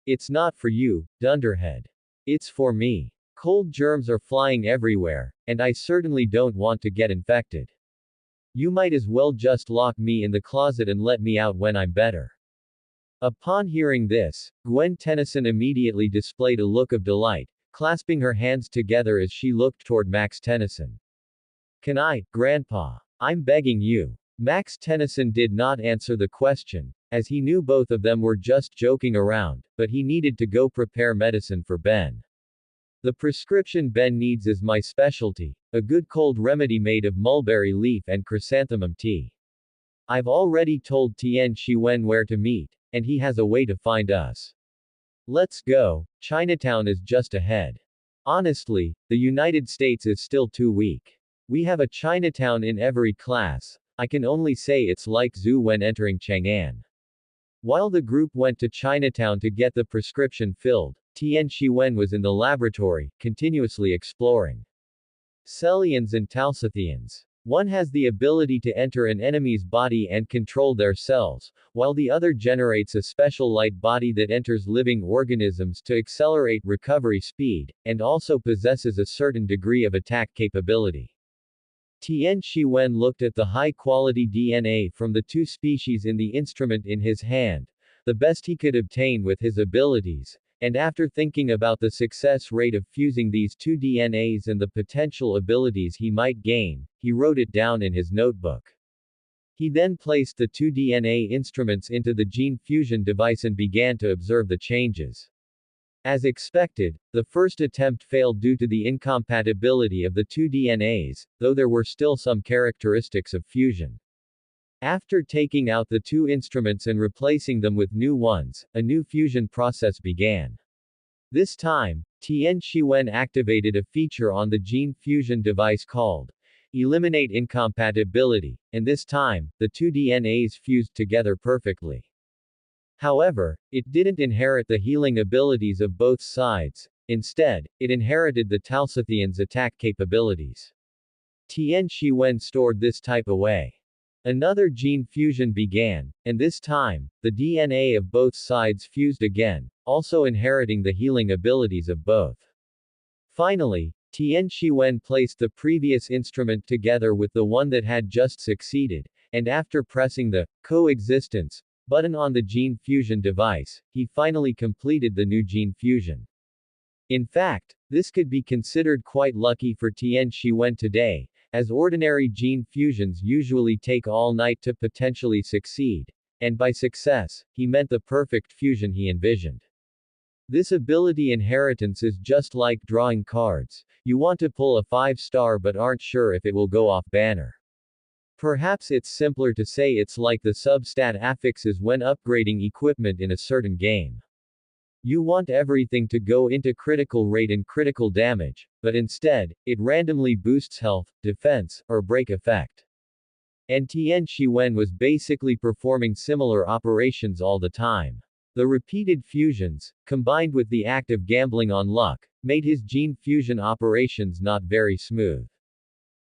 B: It's not for you, dunderhead. It's for me. Cold germs are flying everywhere, and I certainly don't want to get infected. You might as well just lock me in the closet and let me out when I'm better. Upon hearing this, Gwen Tennyson immediately displayed a look of delight, clasping her hands together as she looked toward Max Tennyson. Can I, Grandpa? I'm begging you. Max Tennyson did not answer the question, as he knew both of them were just joking around, but he needed to go prepare medicine for Ben. The prescription Ben needs is my specialty, a good cold remedy made of mulberry leaf and chrysanthemum tea. I've already told Tian Shiwen where to meet, and he has a way to find us. Let's go, Chinatown is just ahead. Honestly, the United States is still too weak. We have a Chinatown in every class. I can only say it's like zoo when entering Chang'an. While the group went to Chinatown to get the prescription filled, Tian Shiwen was in the laboratory, continuously exploring. Celians and Talsithians. One has the ability to enter an enemy's body and control their cells, while the other generates a special light body that enters living organisms to accelerate recovery speed, and also possesses a certain degree of attack capability. Tian Shiwen looked at the high-quality DNA from the two species in the instrument in his hand, the best he could obtain with his abilities, and after thinking about the success rate of fusing these two DNAs and the potential abilities he might gain, he wrote it down in his notebook. He then placed the two DNA instruments into the gene fusion device and began to observe the changes. As expected, the first attempt failed due to the incompatibility of the two DNAs, though there were still some characteristics of fusion. After taking out the two instruments and replacing them with new ones, a new fusion process began. This time, Tian Shiwen activated a feature on the gene fusion device called Eliminate Incompatibility, and this time, the two DNAs fused together perfectly. However, it didn't inherit the healing abilities of both sides. Instead, it inherited the Talsithians' attack capabilities. Tian Shiwen stored this type away. Another gene fusion began, and this time, the DNA of both sides fused again, also inheriting the healing abilities of both. Finally, Tian Shiwen placed the previous instrument together with the one that had just succeeded, and after pressing the coexistence button on the gene fusion device, he finally completed the new gene fusion. In fact, this could be considered quite lucky for Tian Shiwen today, as ordinary gene fusions usually take all night to potentially succeed, and by success, he meant the perfect fusion he envisioned. This ability inheritance is just like drawing cards. You want to pull a 5-star but aren't sure if it will go off banner. Perhaps it's simpler to say it's like the substat affixes when upgrading equipment in a certain game. You want everything to go into critical rate and critical damage, but instead, it randomly boosts health, defense, or break effect. And Tian Shiwen was basically performing similar operations all the time. The repeated fusions, combined with the act of gambling on luck, made his gene fusion operations not very smooth.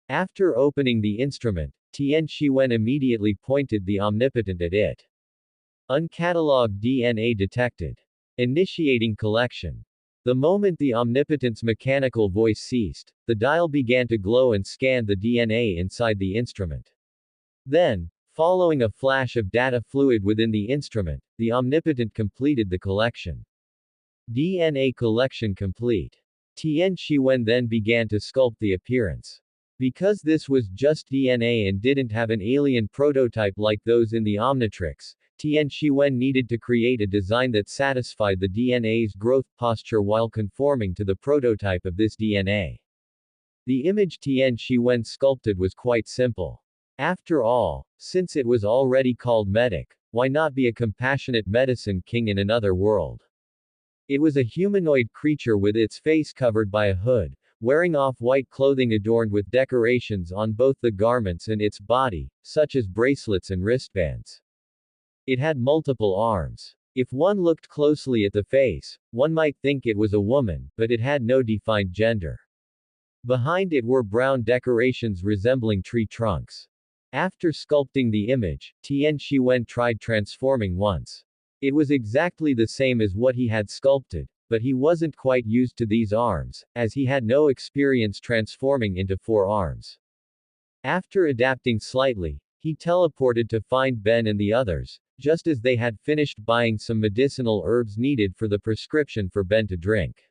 B: After opening the instrument, Tian Shiwen immediately pointed the omnipotent at it. Uncatalogued DNA detected. Initiating collection. The moment the omnipotent's mechanical voice ceased, the dial began to glow and scan the DNA inside the instrument. Then, following a flash of data fluid within the instrument, the omnipotent completed the collection. DNA collection complete. Tian Shiwen then began to sculpt the appearance. Because this was just DNA and didn't have an alien prototype like those in the Omnitrix, Tian Shiwen needed to create a design that satisfied the DNA's growth posture while conforming to the prototype of this DNA. The image Tian Shiwen sculpted was quite simple. After all, since it was already called medic, why not be a compassionate medicine king in another world? It was a humanoid creature with its face covered by a hood, wearing off-white clothing adorned with decorations on both the garments and its body, such as bracelets and wristbands. It had multiple arms. If one looked closely at the face, one might think it was a woman, but it had no defined gender. Behind it were brown decorations resembling tree trunks. After sculpting the image, Tian Shiwen tried transforming once. It was exactly the same as what he had sculpted, but he wasn't quite used to these arms, as he had no experience transforming into 4 arms. After adapting slightly, he teleported to find Ben and the others, just as they had finished buying some medicinal herbs needed for the prescription for Ben to drink.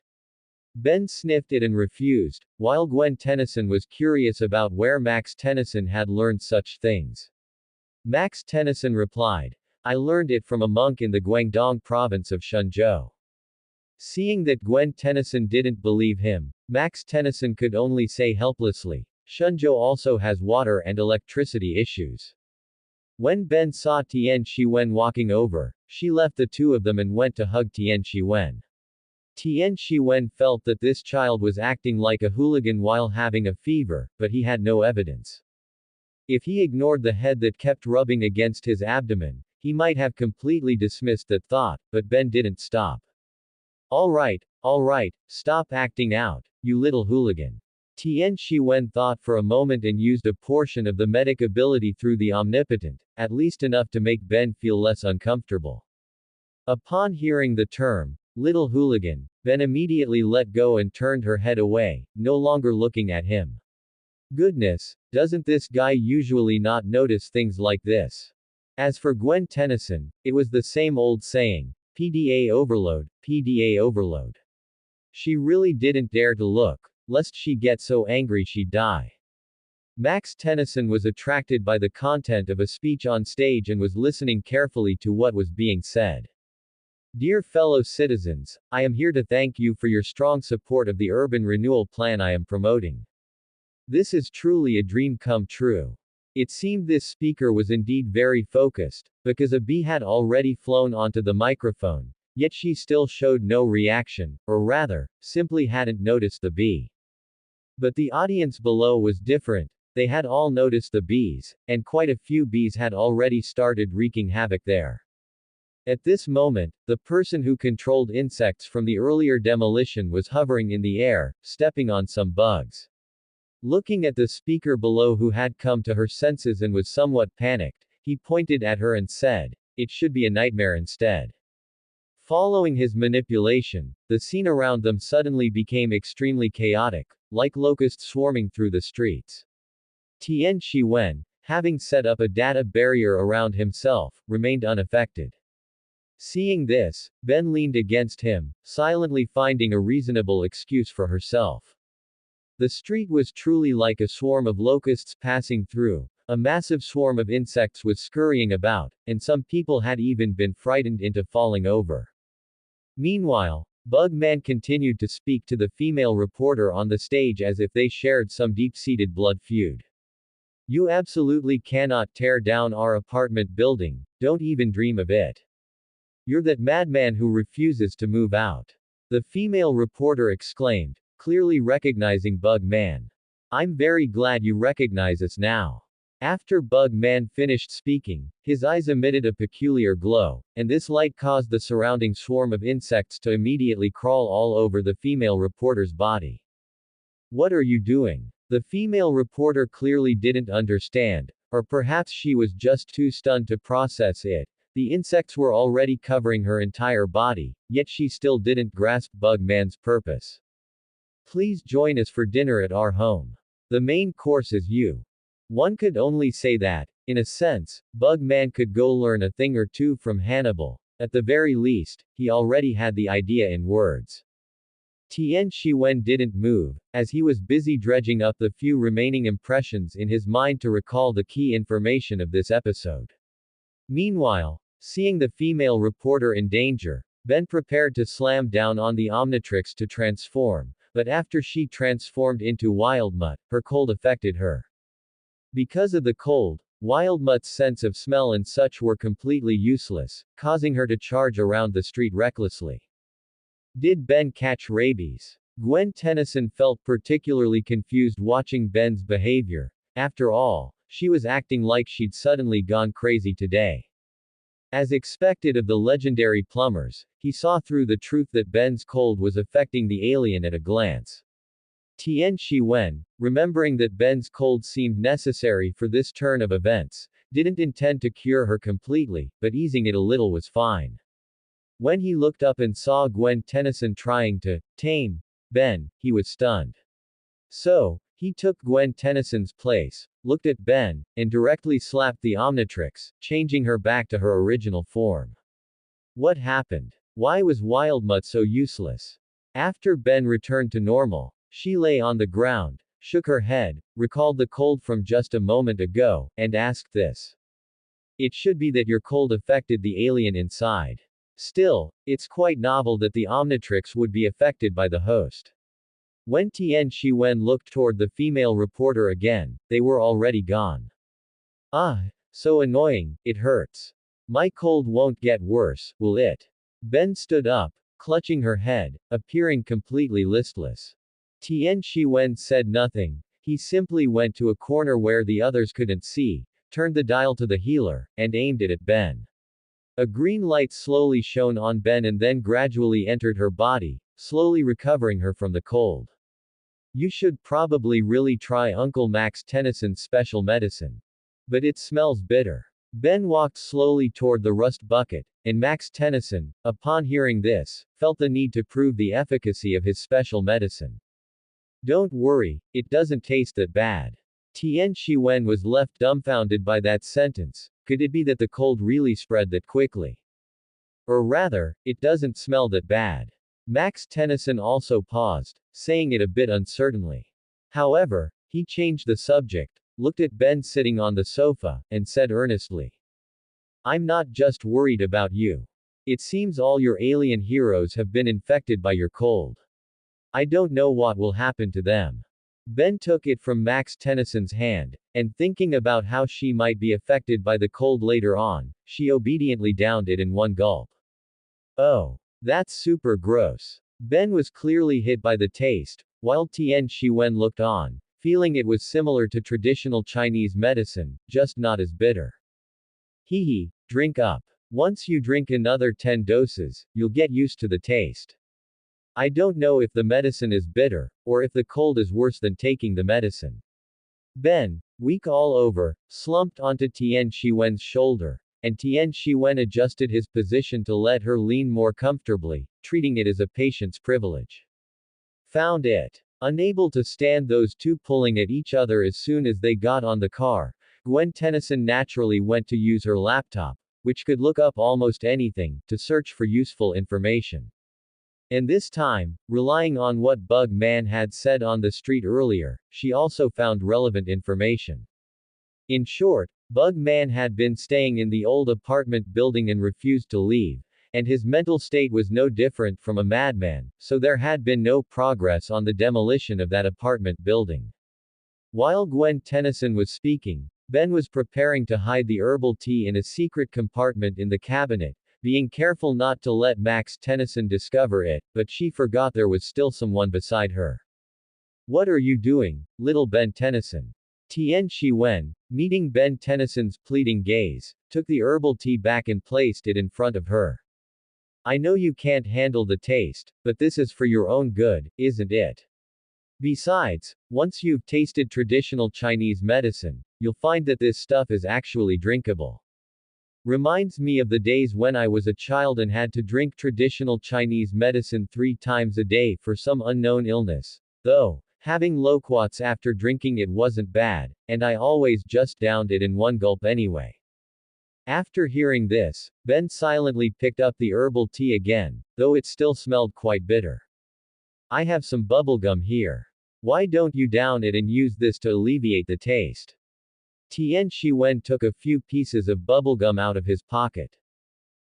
B: Ben sniffed it and refused, while Gwen Tennyson was curious about where Max Tennyson had learned such things. Max Tennyson replied, "I learned it from a monk in the Guangdong province of Shenzhou." Seeing that Gwen Tennyson didn't believe him, Max Tennyson could only say helplessly, "Shenzhou also has water and electricity issues." When Ben saw Tian Shiwen walking over, she left the two of them and went to hug Tian Shiwen. Tian Shiwen felt that this child was acting like a hooligan while having a fever, but he had no evidence. If he ignored the head that kept rubbing against his abdomen, he might have completely dismissed that thought, but Ben didn't stop. All right, stop acting out, you little hooligan. Tian Shiwen thought for a moment and used a portion of the medic ability through the omnipotent, at least enough to make Ben feel less uncomfortable. Upon hearing the term, little hooligan, Ben immediately let go and turned her head away, no longer looking at him. Goodness, doesn't this guy usually not notice things like this? As for Gwen Tennyson, it was the same old saying, PDA overload, PDA overload. She really didn't dare to look, lest she get so angry she'd die. Max Tennyson was attracted by the content of a speech on stage and was listening carefully to what was being said. Dear fellow citizens, I am here to thank you for your strong support of the urban renewal plan I am promoting. This is truly a dream come true. It seemed this speaker was indeed very focused, because a bee had already flown onto the microphone, yet she still showed no reaction, or rather, simply hadn't noticed the bee. But the audience below was different, they had all noticed the bees, and quite a few bees had already started wreaking havoc there. At this moment, the person who controlled insects from the earlier demolition was hovering in the air, stepping on some bugs. Looking at the speaker below who had come to her senses and was somewhat panicked, he pointed at her and said, "It should be a nightmare instead." Following his manipulation, the scene around them suddenly became extremely chaotic, like locusts swarming through the streets. Tian Shiwen, having set up a data barrier around himself, remained unaffected. Seeing this, Ben leaned against him, silently finding a reasonable excuse for herself. The street was truly like a swarm of locusts passing through, a massive swarm of insects was scurrying about, and some people had even been frightened into falling over. Meanwhile, Bugman continued to speak to the female reporter on the stage as if they shared some deep-seated blood feud. "You absolutely cannot tear down our apartment building, don't even dream of it. You're that madman who refuses to move out," the female reporter exclaimed, clearly recognizing Bugman. "I'm very glad you recognize us now." After Bugman finished speaking, his eyes emitted a peculiar glow, and this light caused the surrounding swarm of insects to immediately crawl all over the female reporter's body. "What are you doing?" The female reporter clearly didn't understand, or perhaps she was just too stunned to process it, The insects were already covering her entire body, yet she still didn't grasp Bug Man's purpose. Please join us for dinner at our home. The main course is you. One could only say that, in a sense, Bug Man could go learn a thing or two from Hannibal. At the very least, he already had the idea in words. Tian Shiwen didn't move, as he was busy dredging up the few remaining impressions in his mind to recall the key information of this episode. Meanwhile, seeing the female reporter in danger, Ben prepared to slam down on the Omnitrix to transform, but after she transformed into Wildmutt, her cold affected her. Because of the cold, Wildmutt's sense of smell and such were completely useless, causing her to charge around the street recklessly. Did Ben catch rabies? Gwen Tennyson felt particularly confused watching Ben's behavior. After all, she was acting like she'd suddenly gone crazy today. As expected of the legendary plumbers, he saw through the truth that Ben's cold was affecting the alien at a glance. Tian Shiwen, remembering that Ben's cold seemed necessary for this turn of events, didn't intend to cure her completely, but easing it a little was fine. When he looked up and saw Gwen Tennyson trying to tame Ben, he was stunned. So, he took Gwen Tennyson's place, looked at Ben, and directly slapped the Omnitrix, changing her back to her original form. What happened? Why was Wildmutt so useless? After Ben returned to normal, she lay on the ground, shook her head, recalled the cold from just a moment ago, and asked this. It should be that your cold affected the alien inside. Still, it's quite novel that the Omnitrix would be affected by the host. When Tian Shiwen looked toward the female reporter again, they were already gone. Ah, so annoying, it hurts. My cold won't get worse, will it? Ben stood up, clutching her head, appearing completely listless. Tian Shiwen said nothing, he simply went to a corner where the others couldn't see, turned the dial to the healer, and aimed it at Ben. A green light slowly shone on Ben and then gradually entered her body, slowly recovering her from the cold. You should probably really try Uncle Max Tennyson's special medicine. But it smells bitter. Ben walked slowly toward the rust bucket, and Max Tennyson, upon hearing this, felt the need to prove the efficacy of his special medicine. Don't worry, it doesn't taste that bad. Tian Shiwen was left dumbfounded by that sentence. Could it be that the cold really spread that quickly? Or rather, it doesn't smell that bad. Max Tennyson also paused, saying it a bit uncertainly. However, he changed the subject, looked at Ben sitting on the sofa, and said earnestly. I'm not just worried about you. It seems all your alien heroes have been infected by your cold. I don't know what will happen to them. Ben took it from Max Tennyson's hand, and thinking about how she might be affected by the cold later on, she obediently downed it in one gulp. Oh. That's super gross. Ben was clearly hit by the taste, while Tian Shiwen looked on, feeling it was similar to traditional Chinese medicine, just not as bitter. Hee hee, drink up. Once you drink another 10 doses, you'll get used to the taste. I don't know if the medicine is bitter, or if the cold is worse than taking the medicine. Ben, weak all over, slumped onto Tian Shiwen's shoulder, and Tian Shiwen adjusted his position to let her lean more comfortably, treating it as a patient's privilege. Found it. Unable to stand those two pulling at each other as soon as they got on the car, Gwen Tennyson naturally went to use her laptop, which could look up almost anything, to search for useful information. And this time, relying on what Bug Man had said on the street earlier, she also found relevant information. In short, Bug Man had been staying in the old apartment building and refused to leave, and his mental state was no different from a madman, so there had been no progress on the demolition of that apartment building. While Gwen Tennyson was speaking, Ben was preparing to hide the herbal tea in a secret compartment in the cabinet, being careful not to let Max Tennyson discover it, but she forgot there was still someone beside her. What are you doing, little Ben Tennyson? Tian Shiwen, meeting Ben Tennyson's pleading gaze, took the herbal tea back and placed it in front of her. I know you can't handle the taste, but this is for your own good, isn't it? Besides, once you've tasted traditional Chinese medicine, you'll find that this stuff is actually drinkable. Reminds me of the days when I was a child and had to drink traditional Chinese medicine 3 times a day for some unknown illness. Though, having loquats after drinking it wasn't bad, and I always just downed it in one gulp anyway. After hearing this, Ben silently picked up the herbal tea again, though it still smelled quite bitter. I have some bubblegum here. Why don't you down it and use this to alleviate the taste? Tian Shiwen took a few pieces of bubblegum out of his pocket.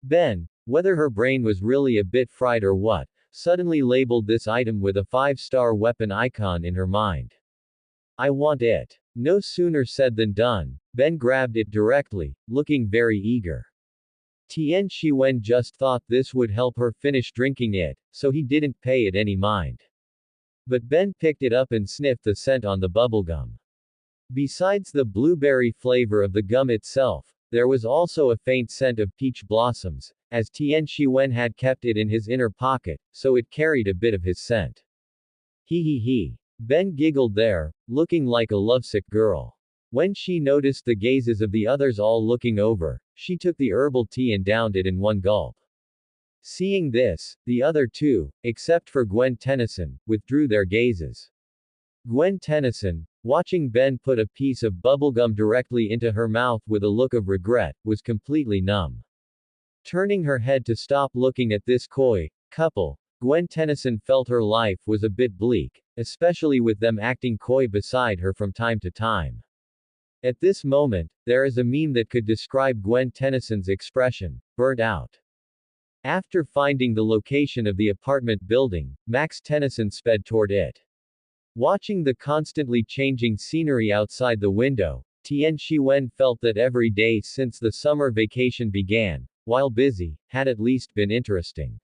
B: Ben, whether her brain was really a bit fried or what, suddenly labeled this item with a 5-star weapon icon in her mind. I want it. No sooner said than done, Ben grabbed it directly, looking very eager. Tian Shiwen just thought this would help her finish drinking it, so he didn't pay it any mind. But Ben picked it up and sniffed the scent on the bubblegum. Besides the blueberry flavor of the gum itself, there was also a faint scent of peach blossoms, as Tian Shiwen had kept it in his inner pocket, so it carried a bit of his scent. He. Ben giggled there, looking like a lovesick girl. When she noticed the gazes of the others all looking over, she took the herbal tea and downed it in one gulp. Seeing this, the other two, except for Gwen Tennyson, withdrew their gazes. Gwen Tennyson, watching Ben put a piece of bubblegum directly into her mouth with a look of regret, was completely numb. Turning her head to stop looking at this coy couple, Gwen Tennyson felt her life was a bit bleak, especially with them acting coy beside her from time to time. At this moment, there is a meme that could describe Gwen Tennyson's expression, burnt out. After finding the location of the apartment building, Max Tennyson sped toward it. Watching the constantly changing scenery outside the window, Tian Shiwen felt that every day since the summer vacation began, while busy, had at least been interesting.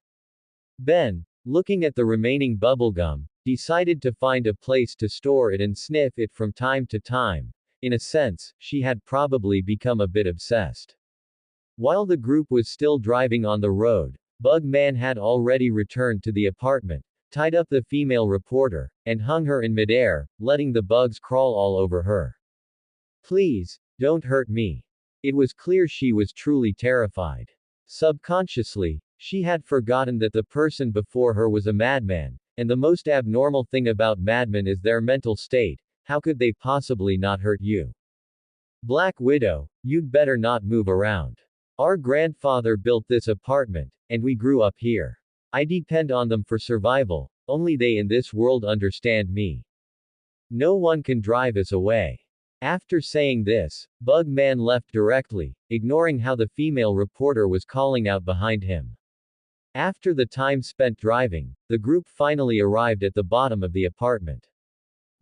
B: Ben, looking at the remaining bubblegum, decided to find a place to store it and sniff it from time to time. In a sense, she had probably become a bit obsessed. While the group was still driving on the road, Bug Man had already returned to the apartment, tied up the female reporter, and hung her in midair, letting the bugs crawl all over her. Please, don't hurt me. It was clear she was truly terrified. Subconsciously, she had forgotten that the person before her was a madman, and the most abnormal thing about madmen is their mental state. How could they possibly not hurt you? Black Widow, you'd better not move around. Our grandfather built this apartment, and we grew up here. I depend on them for survival, only they in this world understand me. No one can drive us away. After saying this, Bug Man left directly, ignoring how the female reporter was calling out behind him. After the time spent driving, the group finally arrived at the bottom of the apartment.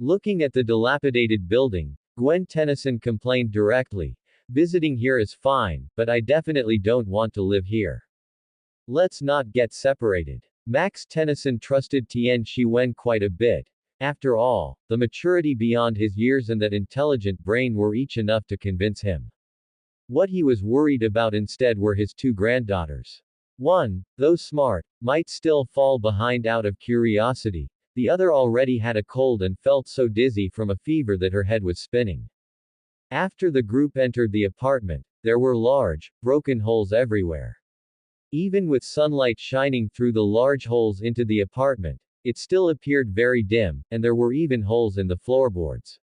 B: Looking at the dilapidated building, Gwen Tennyson complained directly, visiting here is fine, but I definitely don't want to live here. Let's not get separated. Max Tennyson trusted Tian Shiwen quite a bit. After all, the maturity beyond his years and that intelligent brain were each enough to convince him. What he was worried about instead were his two granddaughters. One, though smart, might still fall behind out of curiosity. The other already had a cold and felt so dizzy from a fever that her head was spinning. After the group entered the apartment, there were large, broken holes everywhere. Even with sunlight shining through the large holes into the apartment, it still appeared very dim, and there were even holes in the floorboards.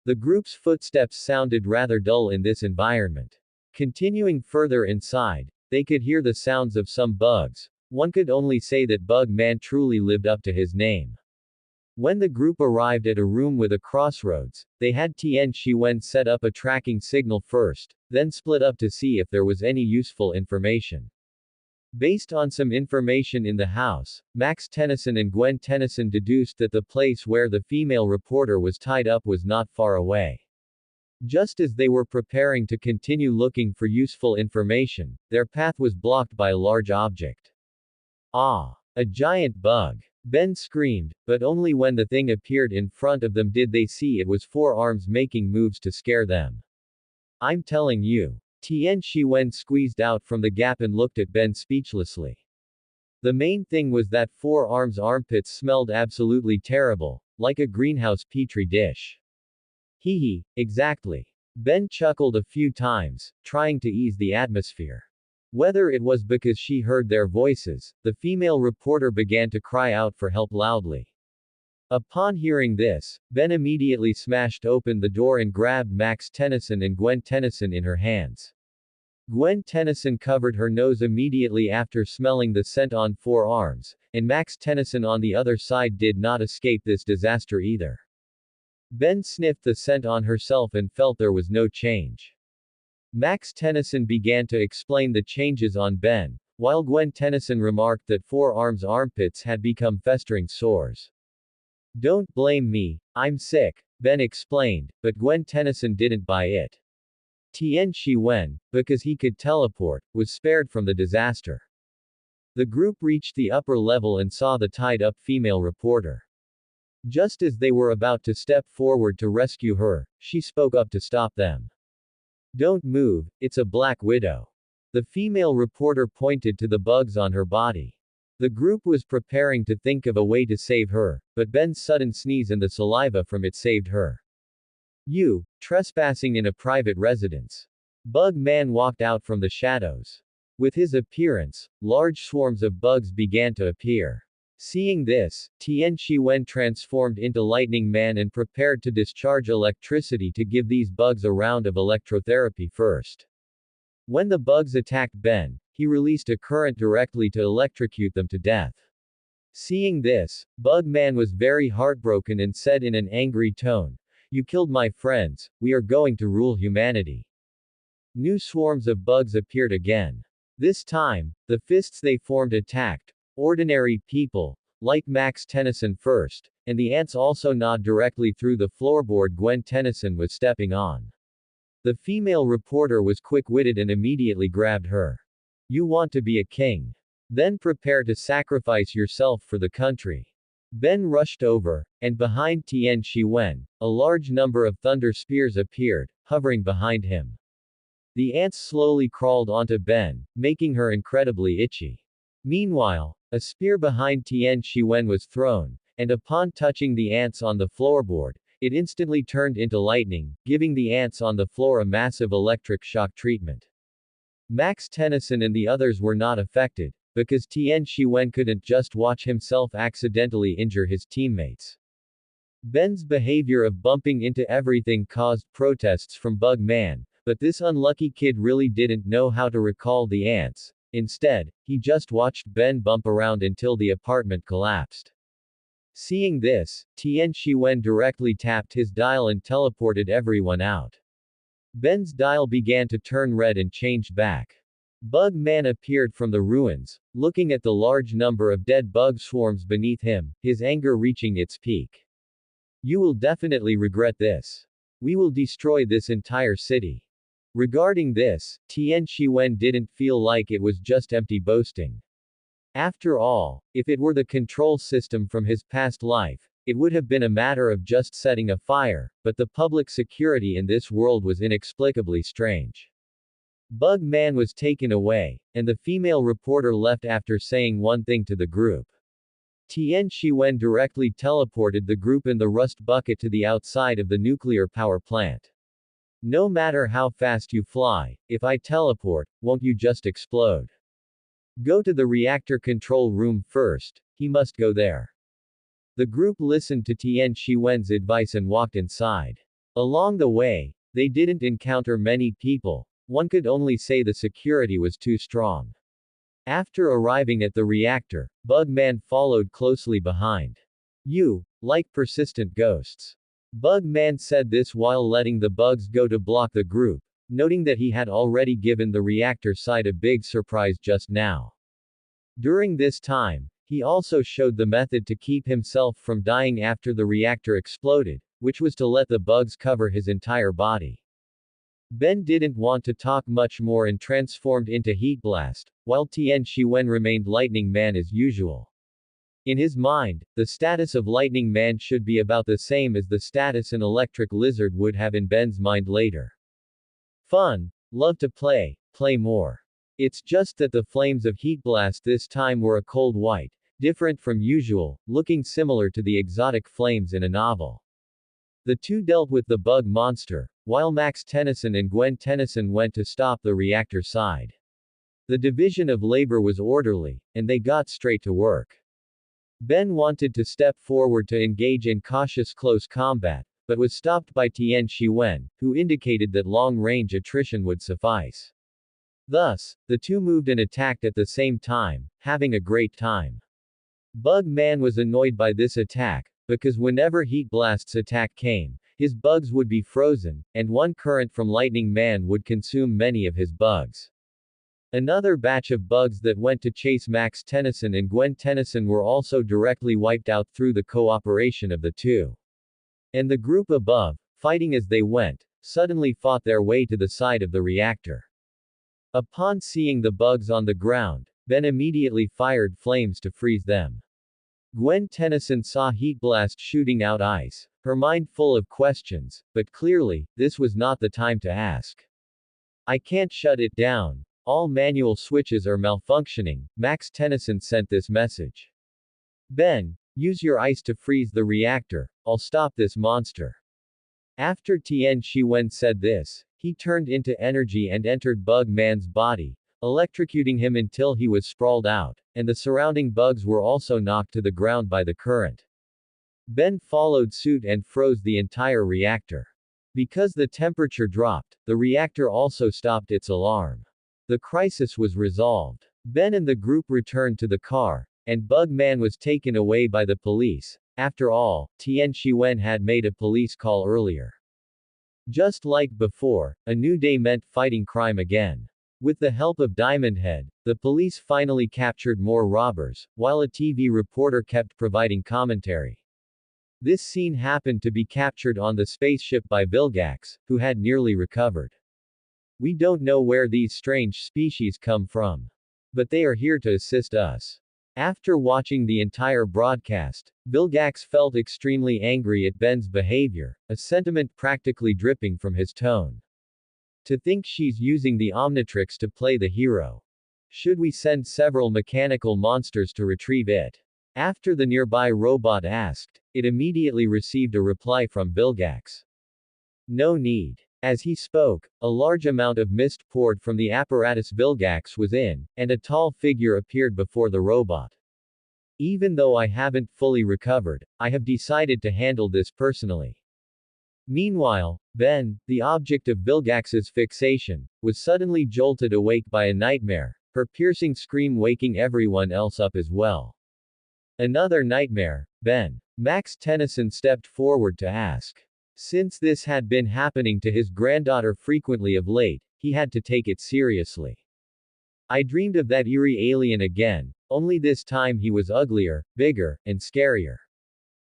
B: The group's footsteps sounded rather dull in this environment. Continuing further inside, they could hear the sounds of some bugs. One could only say that Bug Man truly lived up to his name. When the group arrived at a room with a crossroads, they had Tian Shiwen set up a tracking signal first, then split up to see if there was any useful information. Based on some information in the house, Max Tennyson and Gwen Tennyson deduced that the place where the female reporter was tied up was not far away. Just as they were preparing to continue looking for useful information, their path was blocked by a large object. Ah! A giant bug! Ben screamed, but only when the thing appeared in front of them did they see it was 4 arms making moves to scare them. I'm telling you. Tian Shiwen squeezed out from the gap and looked at Ben speechlessly. The main thing was that 4 arms' armpits smelled absolutely terrible, like a greenhouse petri dish. Exactly. Ben chuckled a few times, trying to ease the atmosphere. Whether it was because she heard their voices, the female reporter began to cry out for help loudly. Upon hearing this, Ben immediately smashed open the door and grabbed Max Tennyson and Gwen Tennyson in her hands. Gwen Tennyson covered her nose immediately after smelling the scent on 4 arms, and Max Tennyson on the other side did not escape this disaster either. Ben sniffed the scent on herself and felt there was no change. Max Tennyson began to explain the changes on Ben, while Gwen Tennyson remarked that 4 arms' armpits had become festering sores. Don't blame me, I'm sick, Ben explained, but Gwen Tennyson didn't buy it. Tian Shi-wen, because he could teleport, was spared from the disaster. The group reached the upper level and saw the tied-up female reporter. Just as they were about to step forward to rescue her, she spoke up to stop them. Don't move, it's a Black Widow. The female reporter pointed to the bugs on her body. The group was preparing to think of a way to save her, but Ben's sudden sneeze and the saliva from it saved her. You, trespassing in a private residence. Bug Man walked out from the shadows. With his appearance, large swarms of bugs began to appear. Seeing this, Tian Shi-wen transformed into Lightning Man and prepared to discharge electricity to give these bugs a round of electrotherapy first. When the bugs attacked Ben, he released a current directly to electrocute them to death. Seeing this, Bug Man was very heartbroken and said in an angry tone, "You killed my friends, we are going to rule humanity." New swarms of bugs appeared again. This time, the fists they formed attacked ordinary people, like Max Tennyson first, and the ants also gnawed directly through the floorboard Gwen Tennyson was stepping on. The female reporter was quick-witted and immediately grabbed her. You want to be a king? Then prepare to sacrifice yourself for the country. Ben rushed over, and behind Tian Shi-wen, a large number of thunder spears appeared, hovering behind him. The ants slowly crawled onto Ben, making her incredibly itchy. Meanwhile, a spear behind Tian Shi-wen was thrown, and upon touching the ants on the floorboard, it instantly turned into lightning, giving the ants on the floor a massive electric shock treatment. Max Tennyson and the others were not affected, because Tian Shi-wen couldn't just watch himself accidentally injure his teammates. Ben's behavior of bumping into everything caused protests from Bug Man, but this unlucky kid really didn't know how to recall the ants. Instead, he just watched Ben bump around until the apartment collapsed. Seeing this, Tian Shi-wen directly tapped his dial and teleported everyone out. Ben's dial began to turn red and changed back. Bug Man appeared from the ruins, looking at the large number of dead bug swarms beneath him, his anger reaching its peak. You will definitely regret this. We will destroy this entire city. Regarding this, Tian Shi-wen didn't feel like it was just empty boasting. After all, if it were the control system from his past life, it would have been a matter of just setting a fire, but the public security in this world was inexplicably strange. Bug Man was taken away, and the female reporter left after saying one thing to the group. Tian Shi-wen directly teleported the group in the rust bucket to the outside of the nuclear power plant. No matter how fast you fly, if I teleport, won't you just explode? Go to the reactor control room first, he must go there. The group listened to Tian Shi-wen's advice and walked inside. Along the way, they didn't encounter many people, one could only say the security was too strong. After arriving at the reactor, Bug Man followed closely behind. You, like persistent ghosts. Bug Man said this while letting the bugs go to block the group, noting that he had already given the reactor side a big surprise just now. During this time, he also showed the method to keep himself from dying after the reactor exploded, which was to let the bugs cover his entire body. Ben didn't want to talk much more and transformed into Heat Blast, while Tian Shi-wen remained Lightning Man as usual. In his mind, the status of Lightning Man should be about the same as the status an Electric Lizard would have in Ben's mind later. Fun, love to play, play more. It's just that the flames of Heat Blast this time were a cold white, different from usual, looking similar to the exotic flames in a novel. The two dealt with the bug monster, while Max Tennyson and Gwen Tennyson went to stop the reactor side. The division of labor was orderly, and they got straight to work. Ben wanted to step forward to engage in cautious close combat, but was stopped by Tian Shiwen, who indicated that long-range attrition would suffice. Thus, the two moved and attacked at the same time, having a great time. Bug Man was annoyed by this attack, because whenever Heat Blast's attack came, his bugs would be frozen, and one current from Lightning Man would consume many of his bugs. Another batch of bugs that went to chase Max Tennyson and Gwen Tennyson were also directly wiped out through the cooperation of the two. And the group above, fighting as they went, suddenly fought their way to the side of the reactor. Upon seeing the bugs on the ground, Ben immediately fired flames to freeze them. Gwen Tennyson saw Heat Blast shooting out ice, her mind full of questions, but clearly, this was not the time to ask. "I can't shut it down. All manual switches are malfunctioning," Max Tennyson sent this message. "Ben, use your ice to freeze the reactor. I'll stop this monster." After Tian Shiwen said this, he turned into energy and entered Bug Man's body, electrocuting him until he was sprawled out, and the surrounding bugs were also knocked to the ground by the current. Ben followed suit and froze the entire reactor. Because the temperature dropped, the reactor also stopped its alarm. The crisis was resolved. Ben and the group returned to the car, and Bug Man was taken away by the police. After all, Tian Shiwen had made a police call earlier. Just like before, a new day meant fighting crime again. With the help of Diamond Head, the police finally captured more robbers, while a TV reporter kept providing commentary. This scene happened to be captured on the spaceship by Vilgax, who had nearly recovered. "We don't know where these strange species come from. But they are here to assist us." After watching the entire broadcast, Vilgax felt extremely angry at Ben's behavior, a sentiment practically dripping from his tone. "To think she's using the Omnitrix to play the hero. Should we send several mechanical monsters to retrieve it?" After the nearby robot asked, it immediately received a reply from Vilgax. "No need." As he spoke, a large amount of mist poured from the apparatus Vilgax was in, and a tall figure appeared before the robot. "Even though I haven't fully recovered, I have decided to handle this personally." Meanwhile, Ben, the object of Vilgax's fixation, was suddenly jolted awake by a nightmare, her piercing scream waking everyone else up as well. "Another nightmare, Ben?" Max Tennyson stepped forward to ask. Since this had been happening to his granddaughter frequently of late, he had to take it seriously. "I dreamed of that eerie alien again, only this time he was uglier, bigger, and scarier."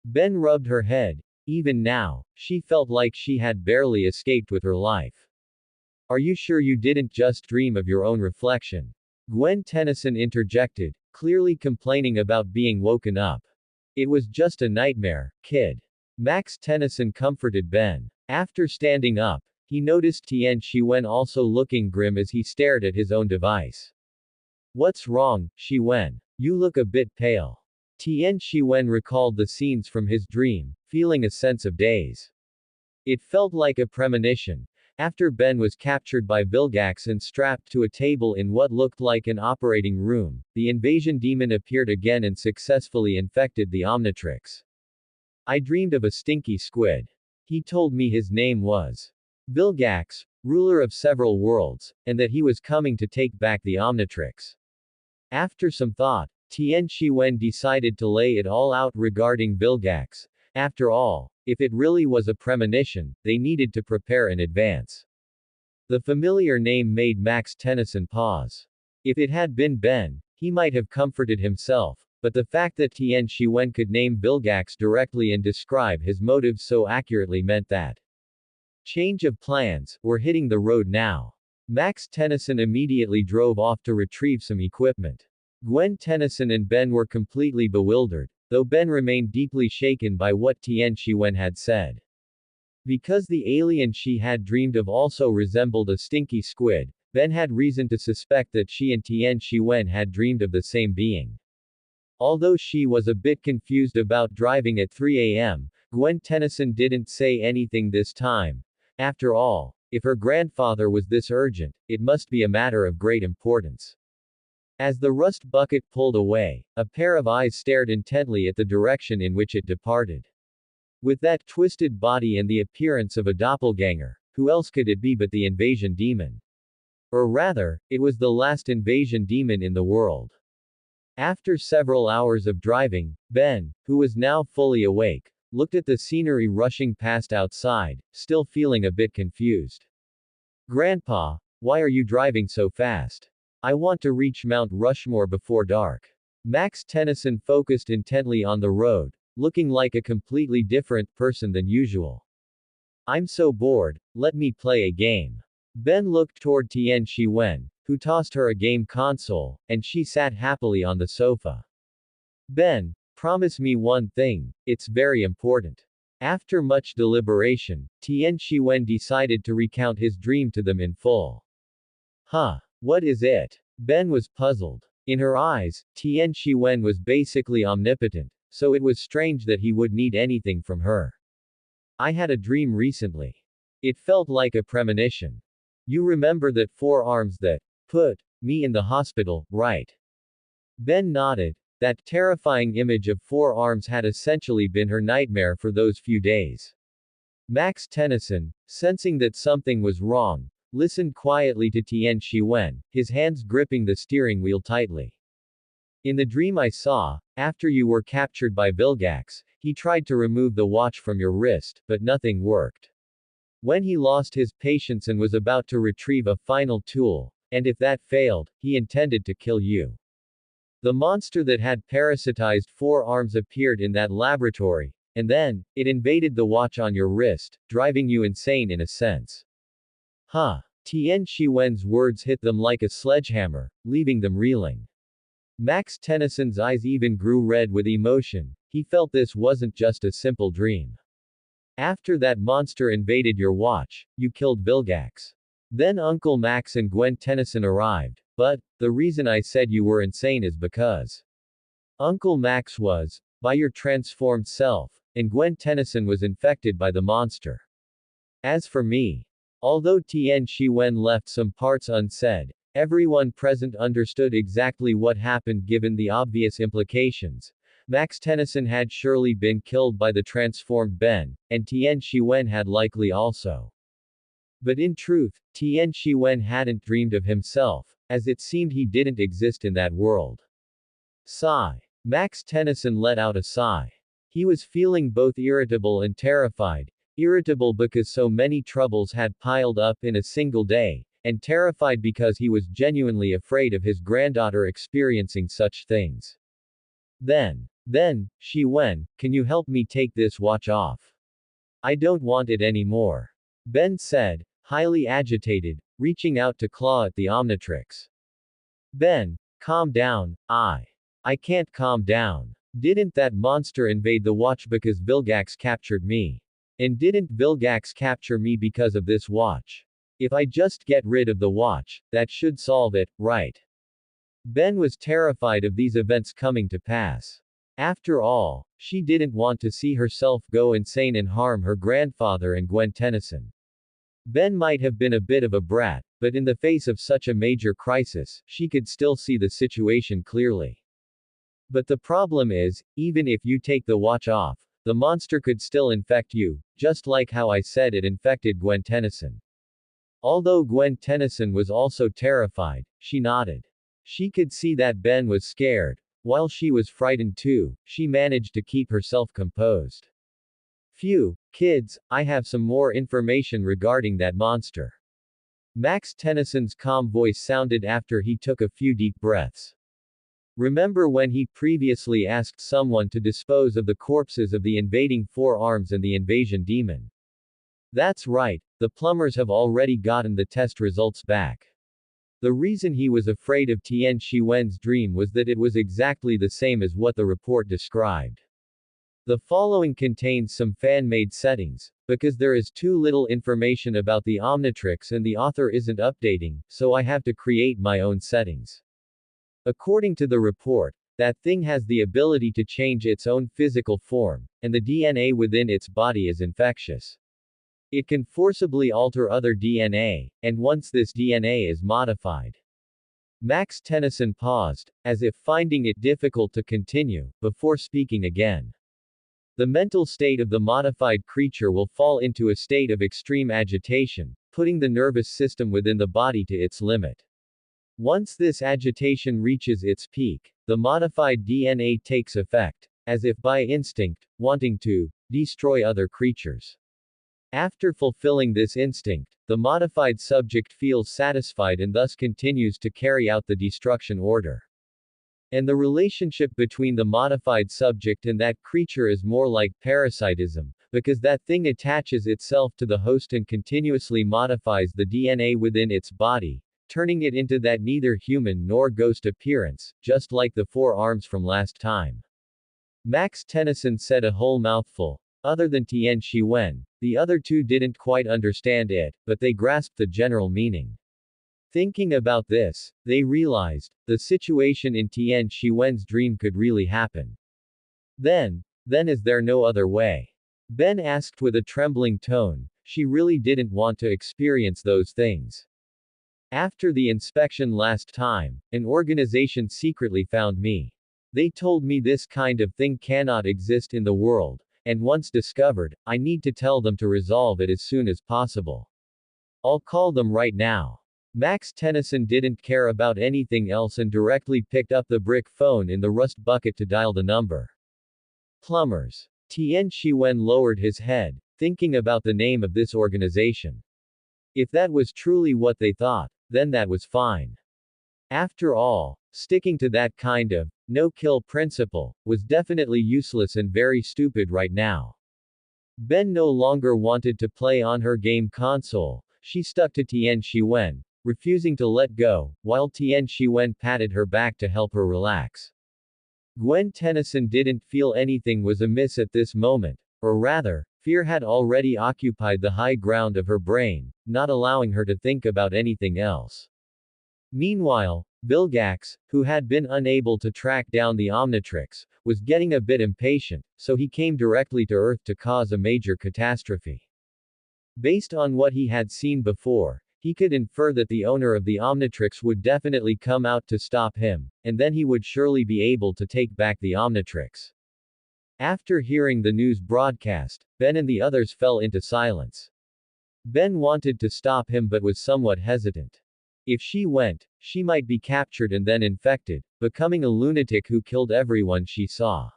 B: Ben rubbed her head. Even now, she felt like she had barely escaped with her life. "Are you sure you didn't just dream of your own reflection?" Gwen Tennyson interjected, clearly complaining about being woken up. "It was just a nightmare, kid." Max Tennyson comforted Ben. After standing up, he noticed Tian Shiwen also looking grim as he stared at his own device. "What's wrong, Shiwen? You look a bit pale." Tian Shiwen recalled the scenes from his dream, feeling a sense of daze. It felt like a premonition. After Ben was captured by Vilgax and strapped to a table in what looked like an operating room, the invasion demon appeared again and successfully infected the Omnitrix. "I dreamed of a stinky squid. He told me his name was Vilgax, ruler of several worlds, and that he was coming to take back the Omnitrix." After some thought, Tian Shiwen decided to lay it all out regarding Vilgax. After all, if it really was a premonition, they needed to prepare in advance. The familiar name made Max Tennyson pause. If it had been Ben, he might have comforted himself, but the fact that Tian Shiwen could name Vilgax directly and describe his motives so accurately meant that change of plans, we're hitting the road now. Max Tennyson immediately drove off to retrieve some equipment. Gwen Tennyson and Ben were completely bewildered, though Ben remained deeply shaken by what Tian Shiwen had said. Because the alien she had dreamed of also resembled a stinky squid, Ben had reason to suspect that she and Tian Shiwen had dreamed of the same being. Although she was a bit confused about driving at 3 a.m., Gwen Tennyson didn't say anything this time. After all, if her grandfather was this urgent, it must be a matter of great importance. As the rust bucket pulled away, a pair of eyes stared intently at the direction in which it departed. With that twisted body and the appearance of a doppelganger, who else could it be but the invasion demon? Or rather, it was the last invasion demon in the world. After several hours of driving, Ben, who was now fully awake, looked at the scenery rushing past outside, still feeling a bit confused. Grandpa, why are you driving so fast? I want to reach Mount Rushmore before dark. Max Tennyson focused intently on the road, looking like a completely different person than usual. I'm so bored, let me play a game. Ben looked toward Tian Shi-wen, who tossed her a game console, and she sat happily on the sofa. Ben, promise me one thing, it's very important. After much deliberation, Tian Shi-wen decided to recount his dream to them in full. Huh, what is it? Ben was puzzled. In her eyes, Tian Shi-wen was basically omnipotent, so it was strange that he would need anything from her. I had a dream recently. It felt like a premonition. You remember that 4 arms that put me in the hospital, right? Ben nodded. That terrifying image of 4 arms had essentially been her nightmare for those few days. Max Tennyson, sensing that something was wrong, listened quietly to Tian Shi-wen, his hands gripping the steering wheel tightly. In the dream I saw, after you were captured by Vilgax, he tried to remove the watch from your wrist, but nothing worked. When he lost his patience and was about to retrieve a final tool, and if that failed, he intended to kill you. The monster that had parasitized 4 arms appeared in that laboratory, and then, it invaded the watch on your wrist, driving you insane in a sense. Huh. Tian Shi-wen's words hit them like a sledgehammer, leaving them reeling. Max Tennyson's eyes even grew red with emotion. He felt this wasn't just a simple dream. After that monster invaded your watch, you killed Vilgax. Then Uncle Max and Gwen Tennyson arrived, but, the reason I said you were insane is because Uncle Max was, by your transformed self, and Gwen Tennyson was infected by the monster. As for me, although Tian Shi-wen left some parts unsaid, everyone present understood exactly what happened given the obvious implications. Max Tennyson had surely been killed by the transformed Ben, and Tian Shi-wen had likely also. But in truth, Tian Shi-wen hadn't dreamed of himself, as it seemed he didn't exist in that world. Sigh. Max Tennyson let out a sigh. He was feeling both irritable and terrified. Irritable because so many troubles had piled up in a single day, and terrified because he was genuinely afraid of his granddaughter experiencing such things. Then, Shi-wen, can you help me take this watch off? I don't want it anymore. Ben said, highly agitated, reaching out to claw at the Omnitrix. Ben, calm down, I can't calm down. Didn't that monster invade the watch because Vilgax captured me? And didn't Vilgax capture me because of this watch? If I just get rid of the watch, that should solve it, right? Ben was terrified of these events coming to pass. After all, she didn't want to see herself go insane and harm her grandfather and Gwen Tennyson. Ben might have been a bit of a brat, but in the face of such a major crisis, she could still see the situation clearly. But the problem is, even if you take the watch off, the monster could still infect you, just like how I said it infected Gwen Tennyson. Although Gwen Tennyson was also terrified, she nodded. She could see that Ben was scared. While she was frightened too, she managed to keep herself composed. Phew, kids, I have some more information regarding that monster. Max Tennyson's calm voice sounded after he took a few deep breaths. Remember when he previously asked someone to dispose of the corpses of the invading 4 arms and the invasion demon? That's right, the plumbers have already gotten the test results back. The reason he was afraid of Tian Shi-wen's dream was that it was exactly the same as what the report described. The following contains some fan-made settings, because there is too little information about the Omnitrix and the author isn't updating, so I have to create my own settings. According to the report, that thing has the ability to change its own physical form, and the DNA within its body is infectious. It can forcibly alter other DNA, and once this DNA is modified. Max Tennyson paused, as if finding it difficult to continue, before speaking again. The mental state of the modified creature will fall into a state of extreme agitation, putting the nervous system within the body to its limit. Once this agitation reaches its peak, the modified DNA takes effect, as if by instinct, wanting to destroy other creatures. After fulfilling this instinct, the modified subject feels satisfied and thus continues to carry out the destruction order. And the relationship between the modified subject and that creature is more like parasitism, because that thing attaches itself to the host and continuously modifies the DNA within its body, turning it into that neither human nor ghost appearance, just like the 4 arms from last time. Max Tennyson said a whole mouthful. Other than Tian Shiwen, the other 2 didn't quite understand it, but they grasped the general meaning. Thinking about this, they realized, the situation in Tian Shiwen's dream could really happen. Then is there no other way? Ben asked with a trembling tone. She really didn't want to experience those things. After the inspection last time, an organization secretly found me. They told me this kind of thing cannot exist in the world, and once discovered, I need to tell them to resolve it as soon as possible. I'll call them right now. Max Tennyson didn't care about anything else and directly picked up the brick phone in the rust bucket to dial the number. Plumbers. Tian Shiwen lowered his head, thinking about the name of this organization. If that was truly what they thought, then that was fine. After all, sticking to that kind of no-kill principle was definitely useless and very stupid right now. Ben no longer wanted to play on her game console. She stuck to Tian Shiwen, refusing to let go, while Tian Shiwen patted her back to help her relax. Gwen Tennyson didn't feel anything was amiss at this moment, or rather, fear had already occupied the high ground of her brain, not allowing her to think about anything else. Meanwhile, Vilgax, who had been unable to track down the Omnitrix, was getting a bit impatient, so he came directly to Earth to cause a major catastrophe. Based on what he had seen before, he could infer that the owner of the Omnitrix would definitely come out to stop him, and then he would surely be able to take back the Omnitrix. After hearing the news broadcast, Ben and the others fell into silence. Ben wanted to stop him but was somewhat hesitant. If she went, she might be captured and then infected, becoming a lunatic who killed everyone she saw.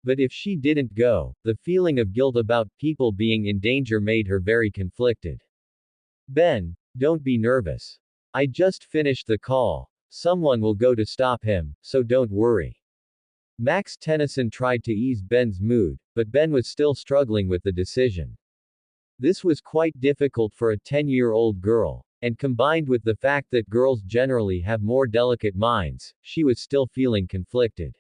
B: But if she didn't go, the feeling of guilt about people being in danger made her very conflicted. Ben, don't be nervous. I just finished the call. Someone will go to stop him, so don't worry. Max Tennyson tried to ease Ben's mood, but Ben was still struggling with the decision. This was quite difficult for a 10-year-old girl, and combined with the fact that girls generally have more delicate minds, she was still feeling conflicted.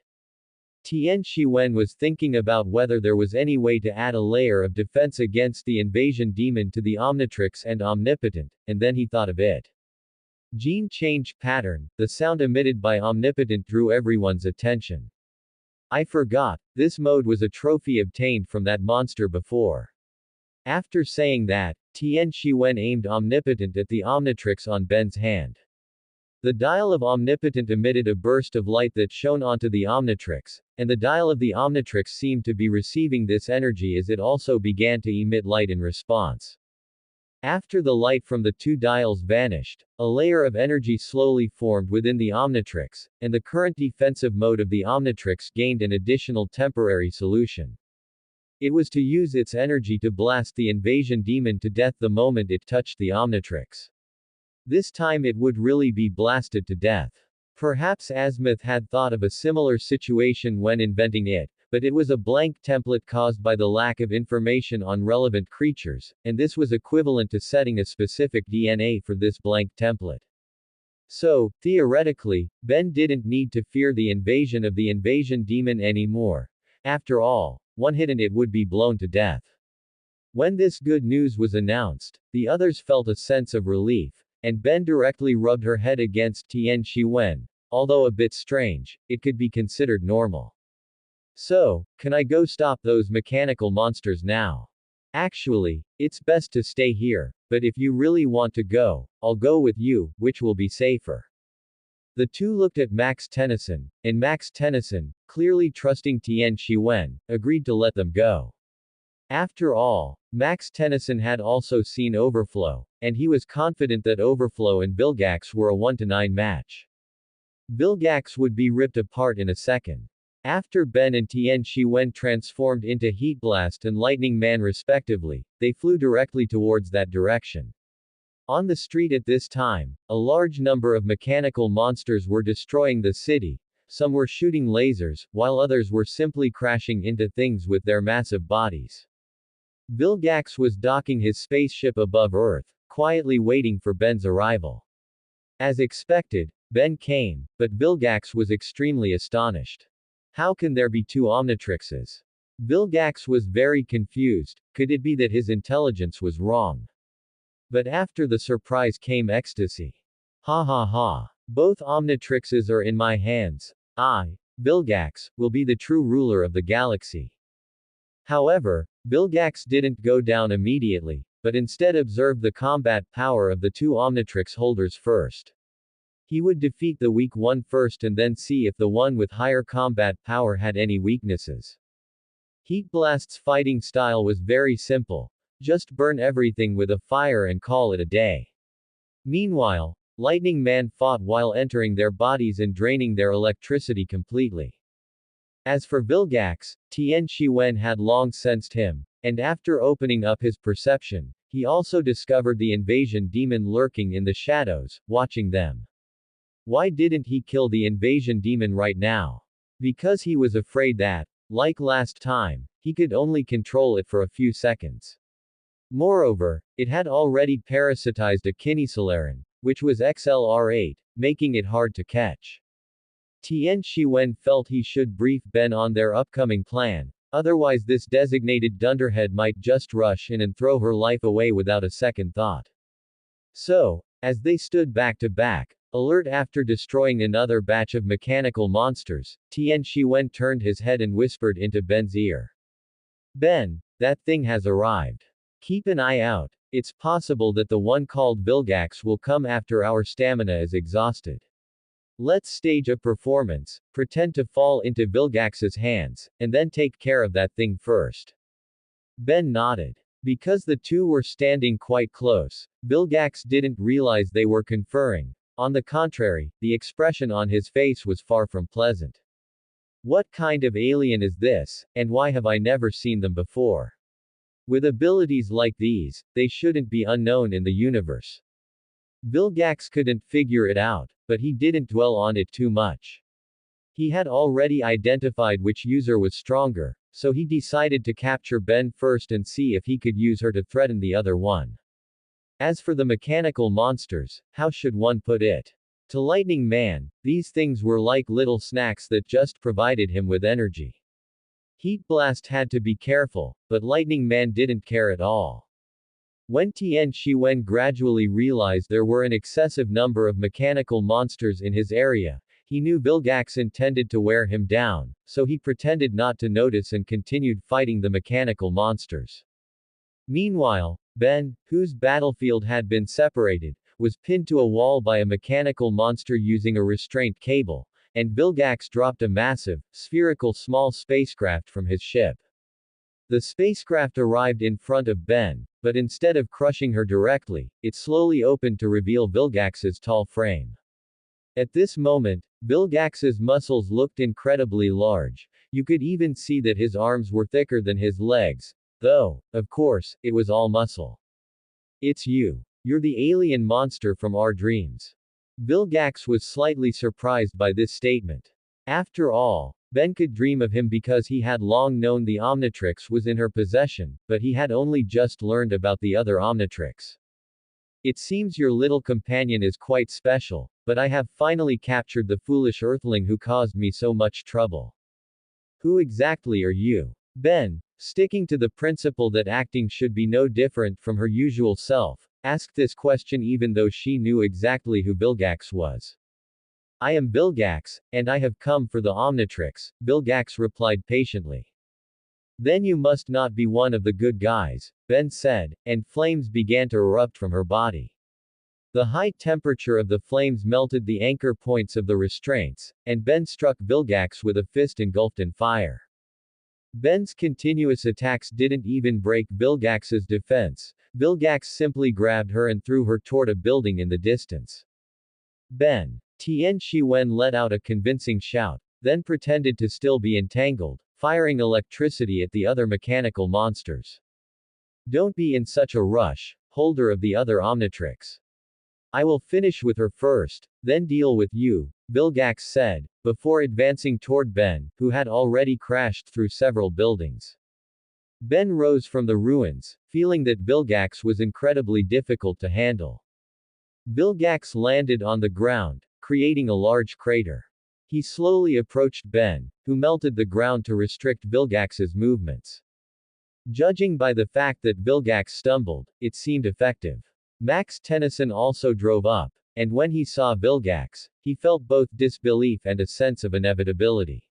B: Tian Shiwen was thinking about whether there was any way to add a layer of defense against the invasion demon to the Omnitrix and Omnipotent, and then he thought of it. Gene change pattern, the sound emitted by Omnipotent drew everyone's attention. I forgot, this mode was a trophy obtained from that monster before. After saying that, Tian Shiwen aimed Omnipotent at the Omnitrix on Ben's hand. The dial of Omnipotent emitted a burst of light that shone onto the Omnitrix, and the dial of the Omnitrix seemed to be receiving this energy as it also began to emit light in response. After the light from the 2 dials vanished, a layer of energy slowly formed within the Omnitrix, and the current defensive mode of the Omnitrix gained an additional temporary solution. It was to use its energy to blast the invasion demon to death the moment it touched the Omnitrix. This time it would really be blasted to death. Perhaps Azimuth had thought of a similar situation when inventing it, but it was a blank template caused by the lack of information on relevant creatures, and this was equivalent to setting a specific DNA for this blank template. So, theoretically, Ben didn't need to fear the invasion of the invasion demon anymore. After all, one hit and it would be blown to death. When this good news was announced, the others felt a sense of relief, and Ben directly rubbed her head against Tian Shiwen. Although a bit strange, it could be considered normal. So, can I go stop those mechanical monsters now? Actually, it's best to stay here, but if you really want to go, I'll go with you, which will be safer. The two looked at Max Tennyson, and Max Tennyson, clearly trusting Tian Shiwen, agreed to let them go. After all, Max Tennyson had also seen Overflow, and he was confident that Overflow and Vilgax were a 1-9 match. Vilgax would be ripped apart in a second. After Ben and Tian Shiwen transformed into Heat Blast and Lightning Man respectively, they flew directly towards that direction. On the street at this time, a large number of mechanical monsters were destroying the city. Some were shooting lasers, while others were simply crashing into things with their massive bodies. Vilgax was docking his spaceship above Earth, quietly waiting for Ben's arrival. As expected, Ben came, but Vilgax was extremely astonished. How can there be two Omnitrixes? Vilgax was very confused. Could it be that his intelligence was wrong? But after the surprise came ecstasy. Ha ha ha. Both Omnitrixes are in my hands. I, Vilgax, will be the true ruler of the galaxy. However, Vilgax didn't go down immediately, but instead observed the combat power of the two Omnitrix holders first. He would defeat the weak one first and then see if the one with higher combat power had any weaknesses. Heat Blast's fighting style was very simple. Just burn everything with a fire and call it a day. Meanwhile, Lightning Man fought while entering their bodies and draining their electricity completely. As for Vilgax, Tian Shiwen had long sensed him, and after opening up his perception, he also discovered the invasion demon lurking in the shadows, watching them. Why didn't he kill the invasion demon right now? Because he was afraid that, like last time, he could only control it for a few seconds. Moreover, it had already parasitized a Kinesolaran, which was XLR8, making it hard to catch. Tian Shiwen felt he should brief Ben on their upcoming plan, otherwise this designated dunderhead might just rush in and throw her life away without a second thought. So, as they stood back to back, alert after destroying another batch of mechanical monsters, Tian Shiwen turned his head and whispered into Ben's ear. Ben, that thing has arrived. Keep an eye out. It's possible that the one called Vilgax will come after our stamina is exhausted. Let's stage a performance, pretend to fall into Vilgax's hands, and then take care of that thing first. Ben nodded. Because the two were standing quite close, Vilgax didn't realize they were conferring. On the contrary, the expression on his face was far from pleasant. What kind of alien is this, and why have I never seen them before? With abilities like these, they shouldn't be unknown in the universe. Vilgax couldn't figure it out, but he didn't dwell on it too much. He had already identified which user was stronger, so he decided to capture Ben first and see if he could use her to threaten the other one. As for the mechanical monsters, how should one put it? To Lightning Man, these things were like little snacks that just provided him with energy. Heat Blast had to be careful, but Lightning Man didn't care at all. When Tian Shiwen gradually realized there were an excessive number of mechanical monsters in his area, he knew Vilgax intended to wear him down, so he pretended not to notice and continued fighting the mechanical monsters. Meanwhile, Ben, whose battlefield had been separated, was pinned to a wall by a mechanical monster using a restraint cable, and Vilgax dropped a massive, spherical small spacecraft from his ship. The spacecraft arrived in front of Ben, but instead of crushing her directly, it slowly opened to reveal Vilgax's tall frame. At this moment, Vilgax's muscles looked incredibly large. You could even see that his arms were thicker than his legs, though, of course, it was all muscle. It's you. You're the alien monster from our dreams. Vilgax was slightly surprised by this statement. After all, Ben could dream of him because he had long known the Omnitrix was in her possession, but he had only just learned about the other Omnitrix. It seems your little companion is quite special, but I have finally captured the foolish Earthling who caused me so much trouble. Who exactly are you? Ben, sticking to the principle that acting should be no different from her usual self, asked this question even though she knew exactly who Vilgax was. I am Vilgax, and I have come for the Omnitrix, Vilgax replied patiently. Then you must not be one of the good guys, Ben said, and flames began to erupt from her body. The high temperature of the flames melted the anchor points of the restraints, and Ben struck Vilgax with a fist engulfed in fire. Ben's continuous attacks didn't even break Vilgax's defense. Vilgax simply grabbed her and threw her toward a building in the distance. Ben. Tian Shiwen let out a convincing shout, then pretended to still be entangled, firing electricity at the other mechanical monsters. Don't be in such a rush, holder of the other Omnitrix. I will finish with her first, then deal with you, Vilgax said, before advancing toward Ben, who had already crashed through several buildings. Ben rose from the ruins, feeling that Vilgax was incredibly difficult to handle. Vilgax landed on the ground, creating a large crater. He slowly approached Ben, who melted the ground to restrict Vilgax's movements. Judging by the fact that Vilgax stumbled, it seemed effective. Max Tennyson also drove up, and when he saw Vilgax, he felt both disbelief and a sense of inevitability.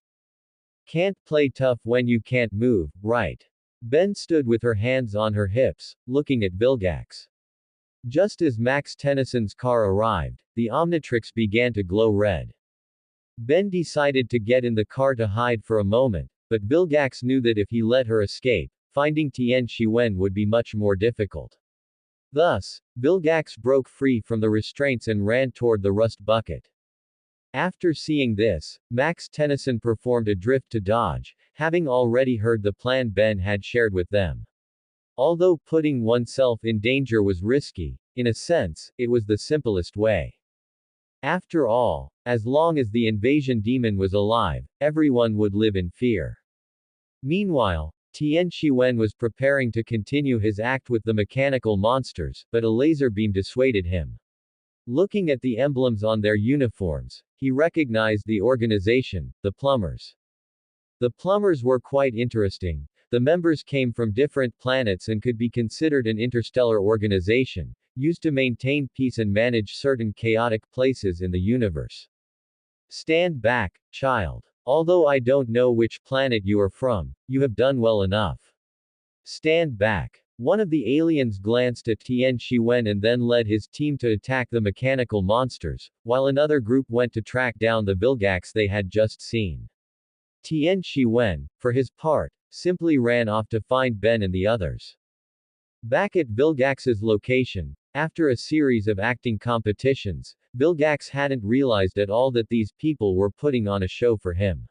B: Can't play tough when you can't move, right? Ben stood with her hands on her hips, looking at Vilgax. Just as Max Tennyson's car arrived, the Omnitrix began to glow red. Ben decided to get in the car to hide for a moment, but Vilgax knew that if he let her escape, finding Tian Shiwen would be much more difficult. Thus, Vilgax broke free from the restraints and ran toward the rust bucket. After seeing this, Max Tennyson performed a drift to dodge, having already heard the plan Ben had shared with them. Although putting oneself in danger was risky, in a sense, it was the simplest way. After all, as long as the invasion demon was alive, everyone would live in fear. Meanwhile, Tian Shiwen was preparing to continue his act with the mechanical monsters, but a laser beam dissuaded him. Looking at the emblems on their uniforms, he recognized the organization, the Plumbers. The Plumbers were quite interesting. The members came from different planets and could be considered an interstellar organization, used to maintain peace and manage certain chaotic places in the universe. Stand back, child. Although I don't know which planet you are from, you have done well enough. Stand back. One of the aliens glanced at Tian Shiwen and then led his team to attack the mechanical monsters, while another group went to track down the Vilgax they had just seen. Tian Shiwen, for his part, simply ran off to find Ben and the others. Back at Vilgax's location, after a series of acting competitions, Vilgax hadn't realized at all that these people were putting on a show for him.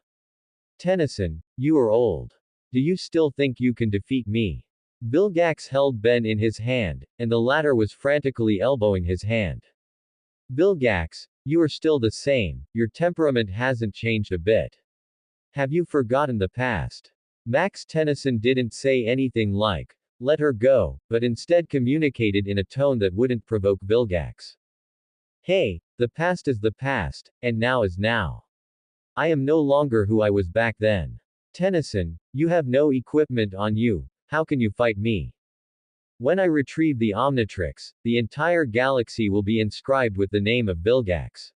B: Tennyson, you are old. Do you still think you can defeat me? Vilgax held Ben in his hand, and the latter was frantically elbowing his hand. Vilgax, you are still the same, your temperament hasn't changed a bit. Have you forgotten the past? Max Tennyson didn't say anything like, let her go, but instead communicated in a tone that wouldn't provoke Vilgax. Hey, the past is the past, and now is now. I am no longer who I was back then. Tennyson, you have no equipment on you, how can you fight me? When I retrieve the Omnitrix, the entire galaxy will be inscribed with the name of Vilgax.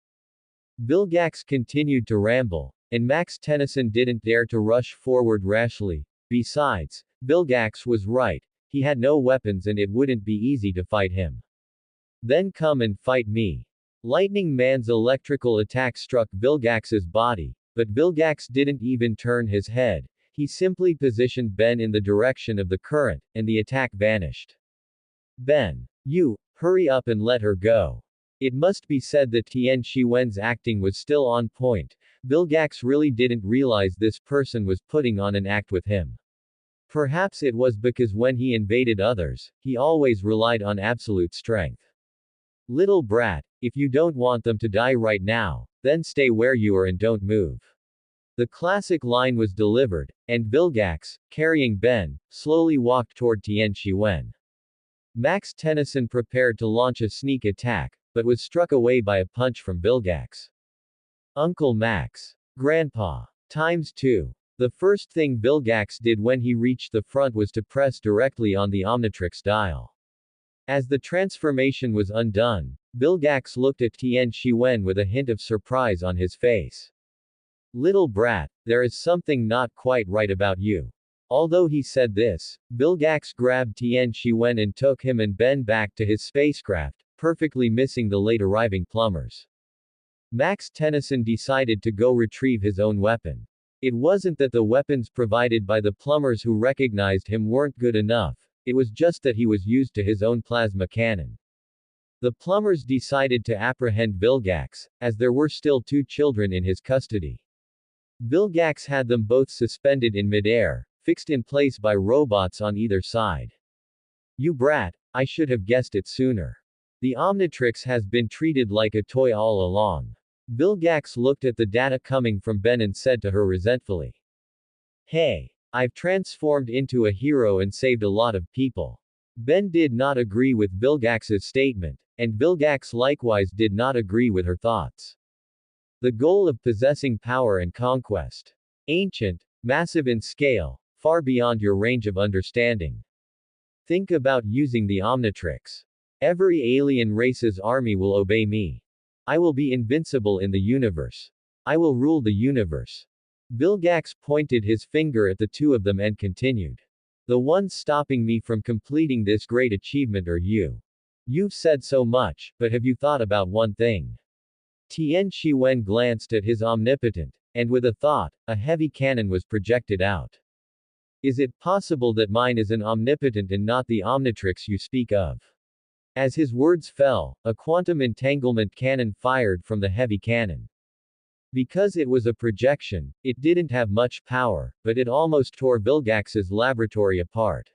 B: Vilgax continued to ramble, and Max Tennyson didn't dare to rush forward rashly. Besides, Vilgax was right, he had no weapons and it wouldn't be easy to fight him. Then come and fight me. Lightning Man's electrical attack struck Vilgax's body, but Vilgax didn't even turn his head, he simply positioned Ben in the direction of the current, and the attack vanished. Ben. You, hurry up and let her go. It must be said that Tian Shiwen's acting was still on point. Vilgax really didn't realize this person was putting on an act with him. Perhaps it was because when he invaded others, he always relied on absolute strength. Little brat, if you don't want them to die right now, then stay where you are and don't move. The classic line was delivered, and Vilgax, carrying Ben, slowly walked toward Tian Shiwen. Max Tennyson prepared to launch a sneak attack, but was struck away by a punch from Vilgax. Uncle Max. Grandpa. ×2. The first thing Vilgax did when he reached the front was to press directly on the Omnitrix dial. As the transformation was undone, Vilgax looked at Tian Shiwen with a hint of surprise on his face. Little brat, there is something not quite right about you. Although he said this, Vilgax grabbed Tien Shiwen and took him and Ben back to his spacecraft, perfectly missing the late arriving plumbers. Max Tennyson decided to go retrieve his own weapon. It wasn't that the weapons provided by the plumbers who recognized him weren't good enough, it was just that he was used to his own plasma cannon. The plumbers decided to apprehend Vilgax, as there were still 2 children in his custody. Vilgax had them both suspended in midair, fixed in place by robots on either side. You brat, I should have guessed it sooner. The Omnitrix has been treated like a toy all along. Vilgax looked at the data coming from Ben and said to her resentfully. Hey, I've transformed into a hero and saved a lot of people. Ben did not agree with Vilgax's statement, and Vilgax likewise did not agree with her thoughts. The goal of possessing power and conquest. Ancient, massive in scale, far beyond your range of understanding. Think about using the Omnitrix. Every alien race's army will obey me. I will be invincible in the universe. I will rule the universe. Vilgax pointed his finger at the 2 of them and continued. The ones stopping me from completing this great achievement are you. You've said so much, but have you thought about one thing? Tien Shiwen glanced at his omnipotent, and with a thought, a heavy cannon was projected out. Is it possible that mine is an omnipotent and not the Omnitrix you speak of? As his words fell, a quantum entanglement cannon fired from the heavy cannon. Because it was a projection, it didn't have much power, but it almost tore Vilgax's laboratory apart.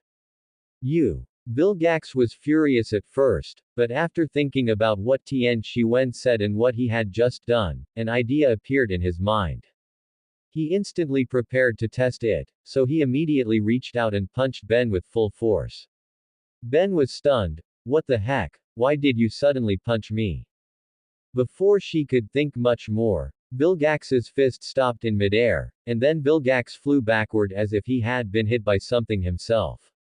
B: Vilgax was furious at first, but after thinking about what Tien Shiwen said and what he had just done, an idea appeared in his mind. He instantly prepared to test it, so he immediately reached out and punched Ben with full force. Ben was stunned. What the heck? Why did you suddenly punch me? Before she could think much more, Vilgax's fist stopped in midair, and then Vilgax flew backward as if he had been hit by something himself.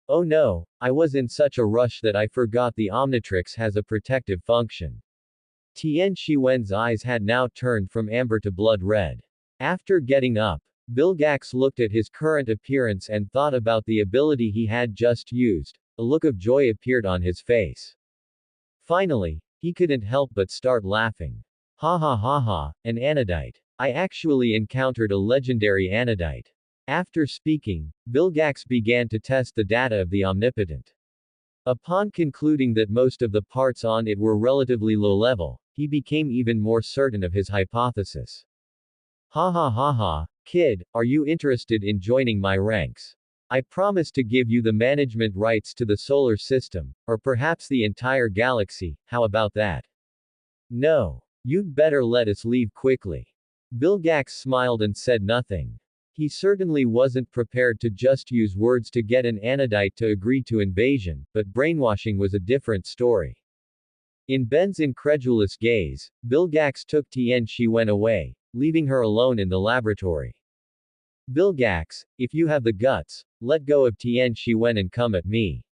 B: Oh no, I was in such a rush that I forgot the Omnitrix has a protective function. Tien Shiwen's eyes had now turned from amber to blood red. After getting up, Vilgax looked at his current appearance and thought about the ability he had just used. A look of joy appeared on his face. Finally, he couldn't help but start laughing. Ha ha ha ha, an anodite. I actually encountered a legendary anodite. After speaking, Vilgax began to test the data of the Omnipotent. Upon concluding that most of the parts on it were relatively low level, he became even more certain of his hypothesis. Ha ha ha ha, kid, are you interested in joining my ranks? I promise to give you the management rights to the solar system, or perhaps the entire galaxy, how about that? No. You'd better let us leave quickly. Vilgax smiled and said nothing. He certainly wasn't prepared to just use words to get an anodite to agree to invasion, but brainwashing was a different story. In Ben's incredulous gaze, Vilgax took Tien Shiwen away, leaving her alone in the laboratory. Vilgax, if you have the guts, let go of Tien Shiwen and come at me.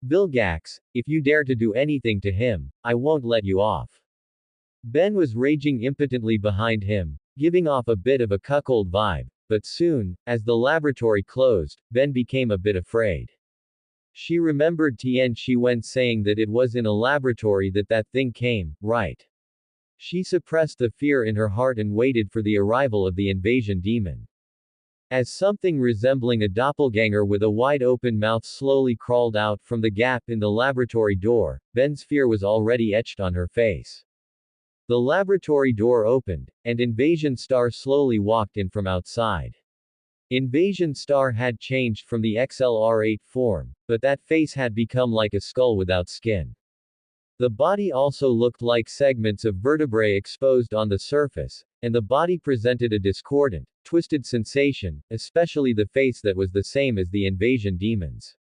B: Vilgax, if you dare to do anything to him, I won't let you off. Ben was raging impotently behind him, giving off a bit of a cuckold vibe, but soon, as the laboratory closed, Ben became a bit afraid. She remembered Tien Shiwen saying that it was in a laboratory that thing came, right? She suppressed the fear in her heart and waited for the arrival of the invasion demon. As something resembling a doppelganger with a wide-open mouth slowly crawled out from the gap in the laboratory door, Ben's fear was already etched on her face. The laboratory door opened, and Invasion Star slowly walked in from outside. Invasion Star had changed from the XLR8 form, but that face had become like a skull without skin. The body also looked like segments of vertebrae exposed on the surface, and the body presented a discordant, twisted sensation, especially the face that was the same as the invasion demons.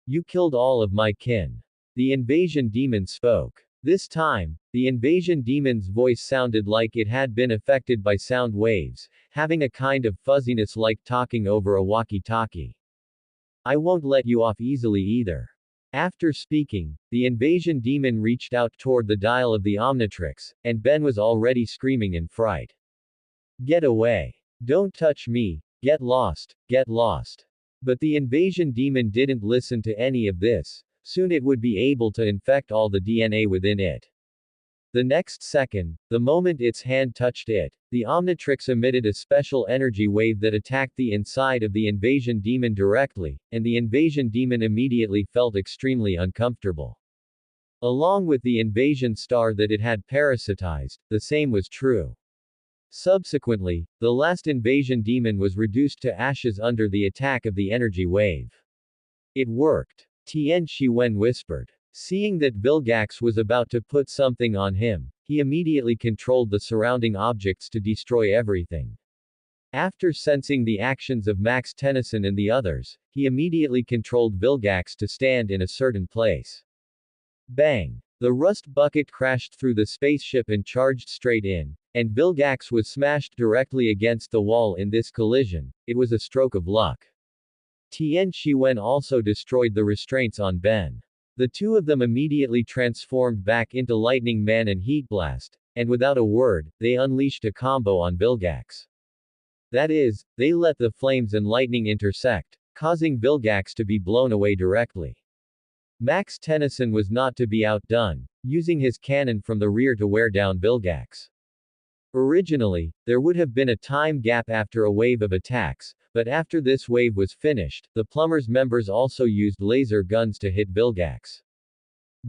B: You killed all of my kin. The invasion demon spoke. This time, the invasion demon's voice sounded like it had been affected by sound waves, having a kind of fuzziness like talking over a walkie-talkie. I won't let you off easily either. After speaking, the invasion demon reached out toward the dial of the Omnitrix, and Ben was already screaming in fright. Get away. Don't touch me, Get lost, get lost. But the invasion demon didn't listen to any of this. Soon it would be able to infect all the DNA within it. The next second, the moment its hand touched it, the Omnitrix emitted a special energy wave that attacked the inside of the invasion demon directly, and the invasion demon immediately felt extremely uncomfortable. Along with the invasion star that it had parasitized, the same was true. Subsequently, the last invasion demon was reduced to ashes under the attack of the energy wave. It worked. Tian Shiwen whispered. Seeing that Vilgax was about to put something on him, he immediately controlled the surrounding objects to destroy everything. After sensing the actions of Max Tennyson and the others, he immediately controlled Vilgax to stand in a certain place. Bang! The rust bucket crashed through the spaceship and charged straight in, and Vilgax was smashed directly against the wall in this collision. It was a stroke of luck. Tian Shiwen also destroyed the restraints on Ben. The two of them immediately transformed back into Lightning Man and Heat Blast, and without a word, they unleashed a combo on Vilgax. That is, they let the flames and lightning intersect, causing Vilgax to be blown away directly. Max Tennyson was not to be outdone, using his cannon from the rear to wear down Vilgax. Originally, there would have been a time gap after a wave of attacks, but after this wave was finished, the Plumbers members also used laser guns to hit Vilgax.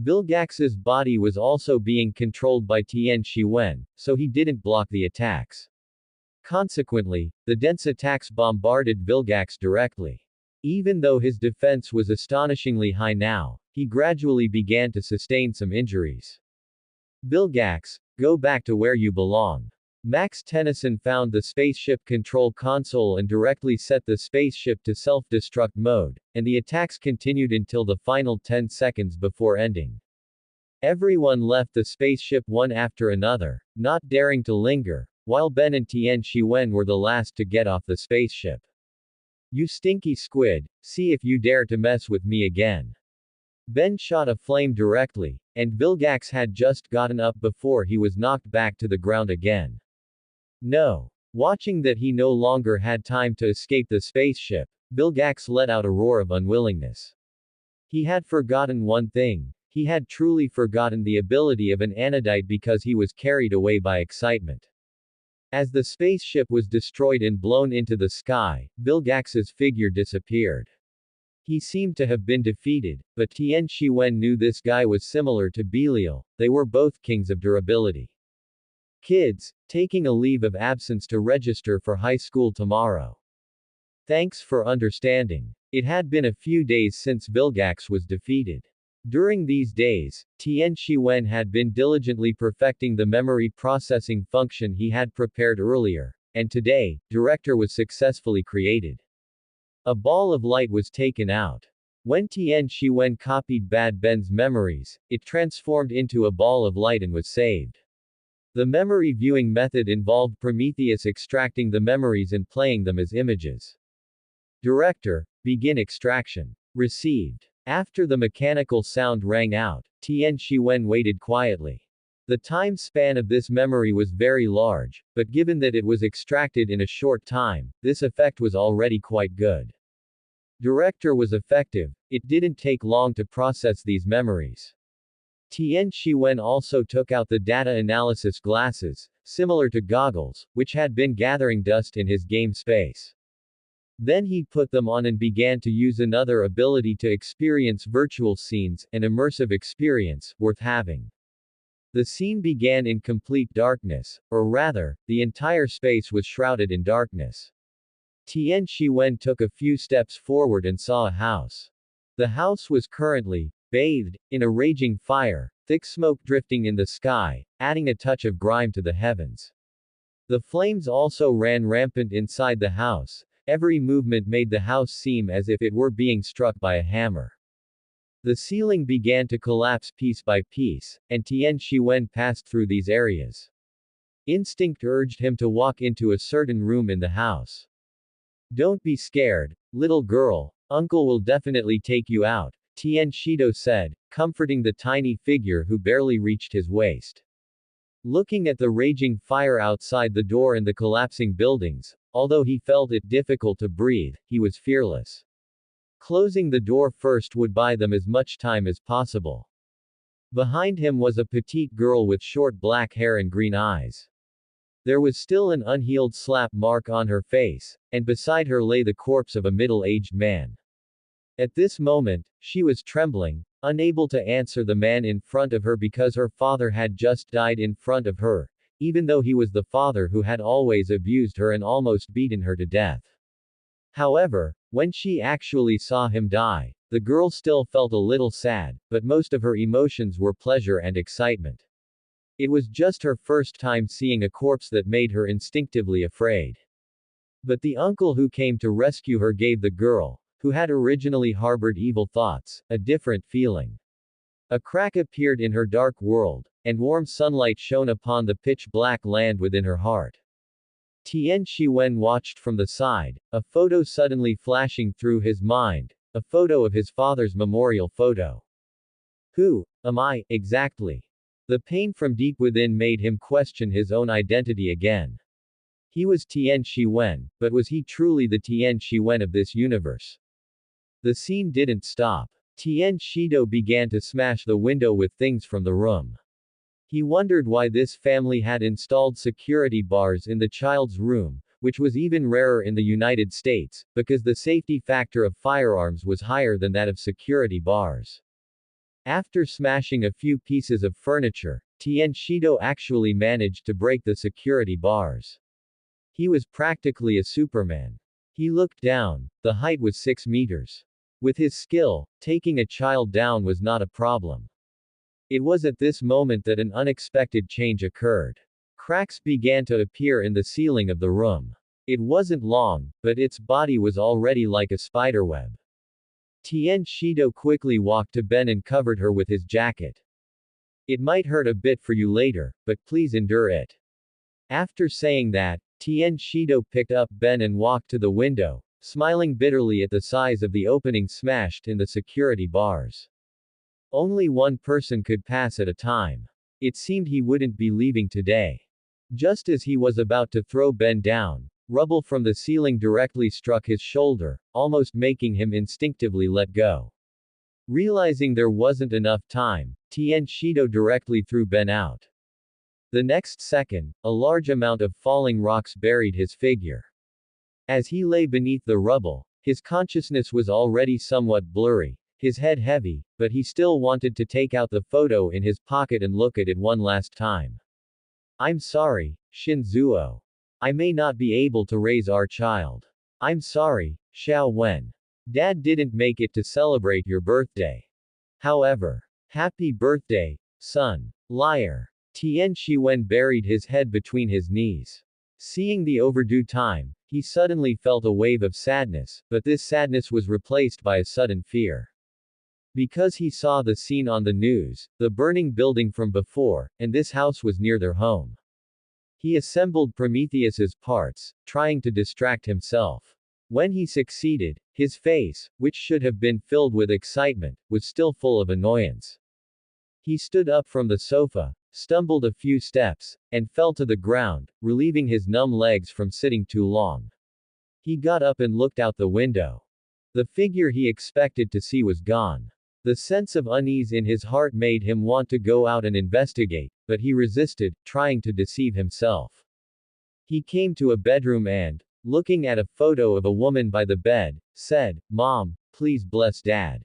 B: Vilgax's body was also being controlled by Tian Shiwen, so he didn't block the attacks. Consequently, the dense attacks bombarded Vilgax directly. Even though his defense was astonishingly high now, he gradually began to sustain some injuries. Vilgax, go back to where you belong. Max Tennyson found the spaceship control console and directly set the spaceship to self-destruct mode, and the attacks continued until the final 10 seconds before ending. Everyone left the spaceship one after another, not daring to linger, while Ben and Tian Shiwen were the last to get off the spaceship. You stinky squid, see if you dare to mess with me again. Ben shot a flame directly, and Vilgax had just gotten up before he was knocked back to the ground again. No. Watching that he no longer had time to escape the spaceship, Vilgax let out a roar of unwillingness. He had forgotten one thing. He had truly forgotten the ability of an anodite because he was carried away by excitement. As the spaceship was destroyed and blown into the sky, Vilgax's figure disappeared. He seemed to have been defeated, but Tian Shiwen knew this guy was similar to Belial. They were both kings of durability. Kids, taking a leave of absence to register for high school tomorrow. Thanks for understanding. It had been a few days since Vilgax was defeated. During these days, Tian Shiwen had been diligently perfecting the memory processing function he had prepared earlier, and today, Director was successfully created. A ball of light was taken out. When Tian Shiwen copied Bad Ben's memories, it transformed into a ball of light and was saved. The memory viewing method involved Prometheus extracting the memories and playing them as images. Director, begin extraction. Received. After the mechanical sound rang out, Tian Shiwen waited quietly. The time span of this memory was very large, but given that it was extracted in a short time, this effect was already quite good. Director was effective. It didn't take long to process these memories. Tian Shiwen also took out the data analysis glasses, similar to goggles, which had been gathering dust in his game space. Then he put them on and began to use another ability to experience virtual scenes, an immersive experience, worth having. The scene began in complete darkness, or rather, the entire space was shrouded in darkness. Tian Shiwen took a few steps forward and saw a house. The house was currently bathed in a raging fire, thick smoke drifting in the sky, adding a touch of grime to the heavens. The flames also ran rampant inside the house. Every movement made the house seem as if it were being struck by a hammer. The ceiling began to collapse piece by piece, and Tian Shiwen passed through these areas. Instinct urged him to walk into a certain room in the house. Don't be scared, little girl, uncle will definitely take you out, Tian Shido said, comforting the tiny figure who barely reached his waist. Looking at the raging fire outside the door and the collapsing buildings, Although he felt it difficult to breathe, he was fearless. Closing the door first would buy them as much time as possible. Behind him was a petite girl with short black hair and green eyes. There was still an unhealed slap mark on her face, and beside her lay the corpse of a middle-aged man. At this moment, she was trembling, unable to answer the man in front of her because her father had just died in front of her, even though he was the father who had always abused her and almost beaten her to death. However, when she actually saw him die, the girl still felt a little sad, but most of her emotions were pleasure and excitement. It was just her first time seeing a corpse that made her instinctively afraid. But the uncle who came to rescue her gave the girl, who had originally harbored evil thoughts, a different feeling. A crack appeared in her dark world, and warm sunlight shone upon the pitch-black land within her heart. Tian Shiwen watched from the side, a photo suddenly flashing through his mind, a photo of his father's memorial photo. Who am I, exactly? The pain from deep within made him question his own identity again. He was Tian Shiwen, but was he truly the Tian Shiwen of this universe? The scene didn't stop. Tian Shido began to smash the window with things from the room. He wondered why this family had installed security bars in the child's room, which was even rarer in the United States, because the safety factor of firearms was higher than that of security bars. After smashing a few pieces of furniture, Tian Shido actually managed to break the security bars. He was practically a Superman. He looked down, the height was 6 meters. With his skill, taking a child down was not a problem. It was at this moment that an unexpected change occurred. Cracks began to appear in the ceiling of the room. It wasn't long, but its body was already like a spiderweb. Tian Shido quickly walked to Ben and covered her with his jacket. It might hurt a bit for you later, but please endure it. After saying that, Tian Shido picked up Ben and walked to the window, smiling bitterly at the size of the opening smashed in the security bars. Only one person could pass at a time. It seemed he wouldn't be leaving today. Just as he was about to throw Ben down, rubble from the ceiling directly struck his shoulder, almost making him instinctively let go. Realizing there wasn't enough time, Tian Shido directly threw Ben out. The next second, a large amount of falling rocks buried his figure. As he lay beneath the rubble, his consciousness was already somewhat blurry, his head heavy, but he still wanted to take out the photo in his pocket and look at it one last time. I'm sorry, Shinzuo. I may not be able to raise our child. I'm sorry, Xiao Wen. Dad didn't make it to celebrate your birthday. However, happy birthday, son. Liar. Tian Shiwen buried his head between his knees. Seeing the overdue time, he suddenly felt a wave of sadness, but this sadness was replaced by a sudden fear. Because he saw the scene on the news, the burning building from before, and this house was near their home. He assembled Prometheus's parts, trying to distract himself. When he succeeded, his face, which should have been filled with excitement, was still full of annoyance. He stood up from the sofa, stumbled a few steps, and fell to the ground, relieving his numb legs from sitting too long. He got up and looked out the window. The figure he expected to see was gone. The sense of unease in his heart made him want to go out and investigate, but he resisted, trying to deceive himself. He came to a bedroom and, looking at a photo of a woman by the bed, said, "Mom, please bless Dad."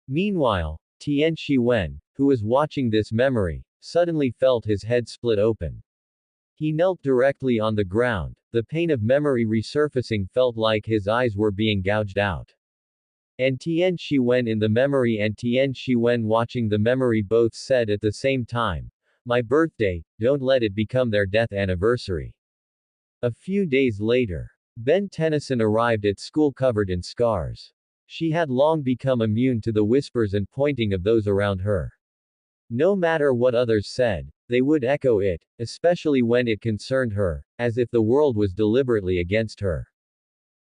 B: Meanwhile, Tian Shiwen, who was watching this memory, suddenly felt his head split open. He knelt directly on the ground, the pain of memory resurfacing felt like his eyes were being gouged out. And Tian Shiwen in the memory and Tian Shiwen watching the memory both said at the same time, "My birthday, don't let it become their death anniversary." A few days later, Ben Tennyson arrived at school covered in scars. She had long become immune to the whispers and pointing of those around her. No matter what others said, they would echo it, especially when it concerned her, as if the world was deliberately against her.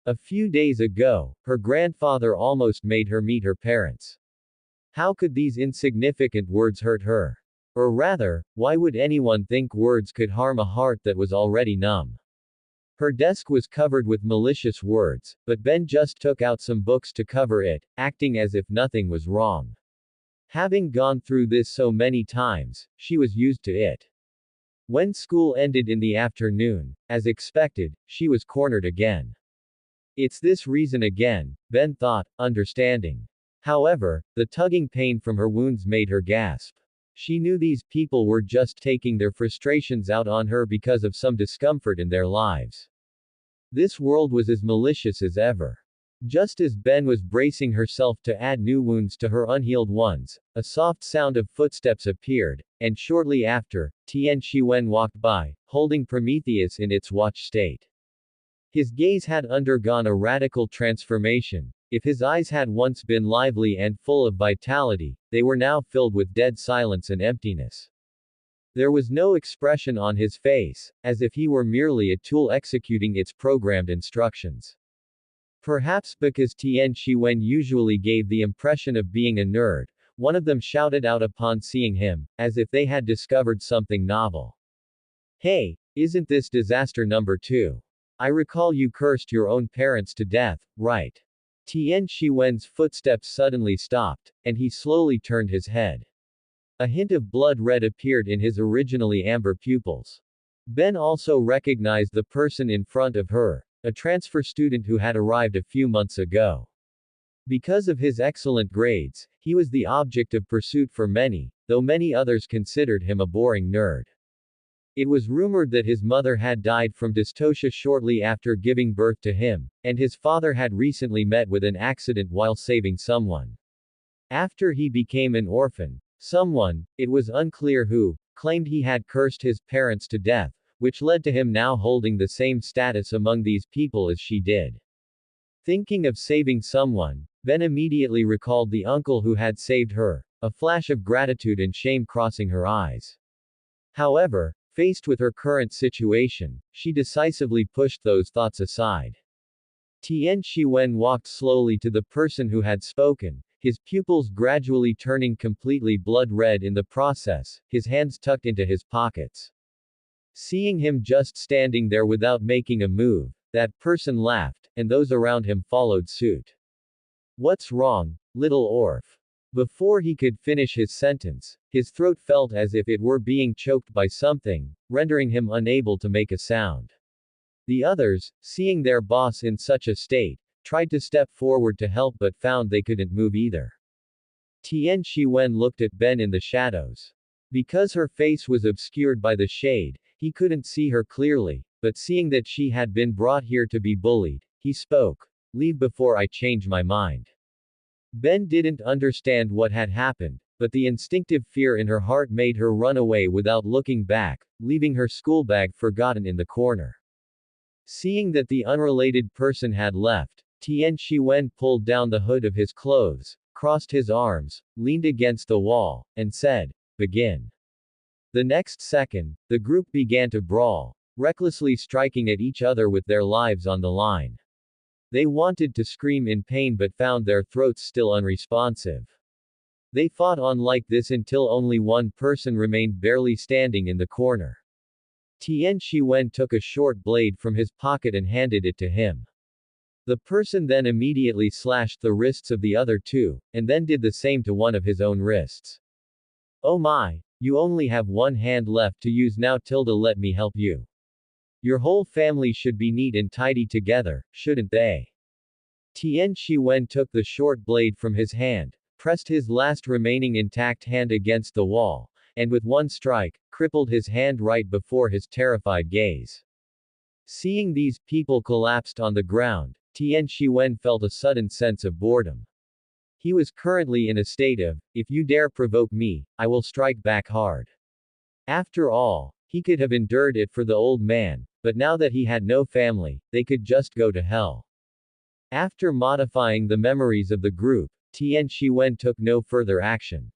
B: A few days ago, her grandfather almost made her meet her parents. How could these insignificant words hurt her? Or rather, why would anyone think words could harm a heart that was already numb? Her desk was covered with malicious words, but Ben just took out some books to cover it, acting as if nothing was wrong. Having gone through this so many times, she was used to it. When school ended in the afternoon, as expected, she was cornered again. It's this reason again, Ben thought, understanding. However, the tugging pain from her wounds made her gasp. She knew these people were just taking their frustrations out on her because of some discomfort in their lives. This world was as malicious as ever. Just as Ben was bracing herself to add new wounds to her unhealed ones, a soft sound of footsteps appeared, and shortly after, Tian Shiwen walked by, holding Prometheus in its watch state. His gaze had undergone a radical transformation. If his eyes had once been lively and full of vitality, they were now filled with dead silence and emptiness. There was no expression on his face, as if he were merely a tool executing its programmed instructions. Perhaps because Tian Shiwen usually gave the impression of being a nerd, one of them shouted out upon seeing him, as if they had discovered something novel. Hey, isn't this disaster number 2? I recall you cursed your own parents to death, right? Tian Shiwen's footsteps suddenly stopped, and he slowly turned his head. A hint of blood red appeared in his originally amber pupils. Ben also recognized the person in front of her, a transfer student who had arrived a few months ago. Because of his excellent grades, he was the object of pursuit for many, though many others considered him a boring nerd. It was rumored that his mother had died from dystocia shortly after giving birth to him, and his father had recently met with an accident while saving someone. After he became an orphan, someone, it was unclear who, claimed he had cursed his parents to death, which led to him now holding the same status among these people as she did. Thinking of saving someone, Ben immediately recalled the uncle who had saved her, a flash of gratitude and shame crossing her eyes. However, faced with her current situation, she decisively pushed those thoughts aside. Tian Shiwen walked slowly to the person who had spoken, his pupils gradually turning completely blood red in the process, his hands tucked into his pockets. Seeing him just standing there without making a move, that person laughed, and those around him followed suit. What's wrong, little orph? Before he could finish his sentence, his throat felt as if it were being choked by something, rendering him unable to make a sound. The others, seeing their boss in such a state, tried to step forward to help but found they couldn't move either. Tian Shiwen looked at Ben in the shadows. Because her face was obscured by the shade, he couldn't see her clearly, but seeing that she had been brought here to be bullied, he spoke. Leave before I change my mind. Ben didn't understand what had happened, but the instinctive fear in her heart made her run away without looking back, leaving her school bag forgotten in the corner. Seeing that the unrelated person had left, Tian Shiwen pulled down the hood of his clothes, crossed his arms, leaned against the wall, and said, "Begin." The next second, the group began to brawl, recklessly striking at each other with their lives on the line. They wanted to scream in pain but found their throats still unresponsive. They fought on like this until only one person remained barely standing in the corner. Tian Shiwen took a short blade from his pocket and handed it to him. The person then immediately slashed the wrists of the other two, and then did the same to one of his own wrists. Oh my, you only have one hand left to use now. Let me help you. Your whole family should be neat and tidy together, shouldn't they? Tian Shiwen took the short blade from his hand, pressed his last remaining intact hand against the wall, and with one strike, crippled his hand right before his terrified gaze. Seeing these people collapsed on the ground, Tian Shiwen felt a sudden sense of boredom. He was currently in a state of, if you dare provoke me, I will strike back hard. After all, he could have endured it for the old man, but now that he had no family, they could just go to hell. After modifying the memories of the group, Tian Shiwen took no further action.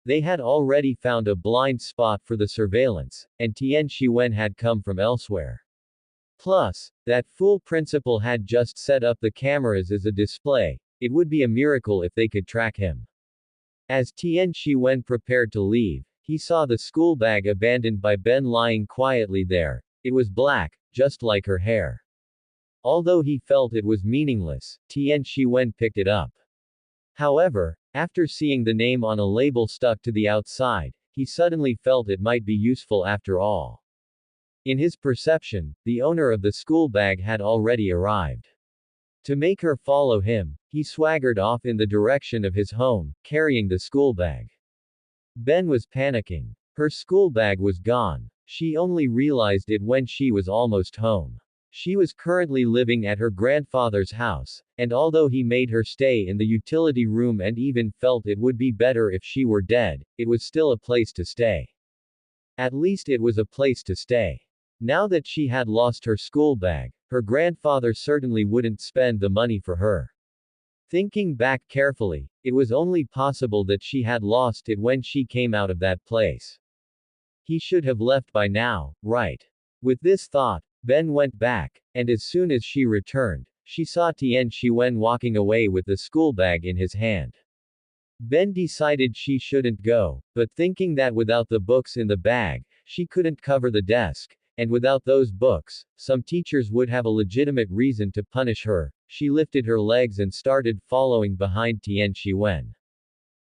B: They had already found a blind spot for the surveillance, and Tian Shiwen had come from elsewhere. Plus, that fool principal had just set up the cameras as a display. It would be a miracle if they could track him. As Tian Shiwen prepared to leave, he saw the school bag abandoned by Ben lying quietly there. It was black, just like her hair. Although he felt it was meaningless, Tian Shiwen picked it up. However, after seeing the name on a label stuck to the outside, he suddenly felt it might be useful after all. In his perception, the owner of the school bag had already arrived. To make her follow him, he swaggered off in the direction of his home, carrying the school bag. Ben was panicking. Her school bag was gone. She only realized it when she was almost home. She was currently living at her grandfather's house, and although he made her stay in the utility room and even felt it would be better if she were dead, it was still a place to stay. At least it was a place to stay. Now that she had lost her school bag, her grandfather certainly wouldn't spend the money for her. Thinking back carefully, it was only possible that she had lost it when she came out of that place. He should have left by now, right? With this thought, Ben went back, and as soon as she returned, she saw Tian Shiwen walking away with the school bag in his hand. Ben decided she shouldn't go, but thinking that without the books in the bag, she couldn't cover the desk, and without those books, some teachers would have a legitimate reason to punish her, she lifted her legs and started following behind Tian Shiwen.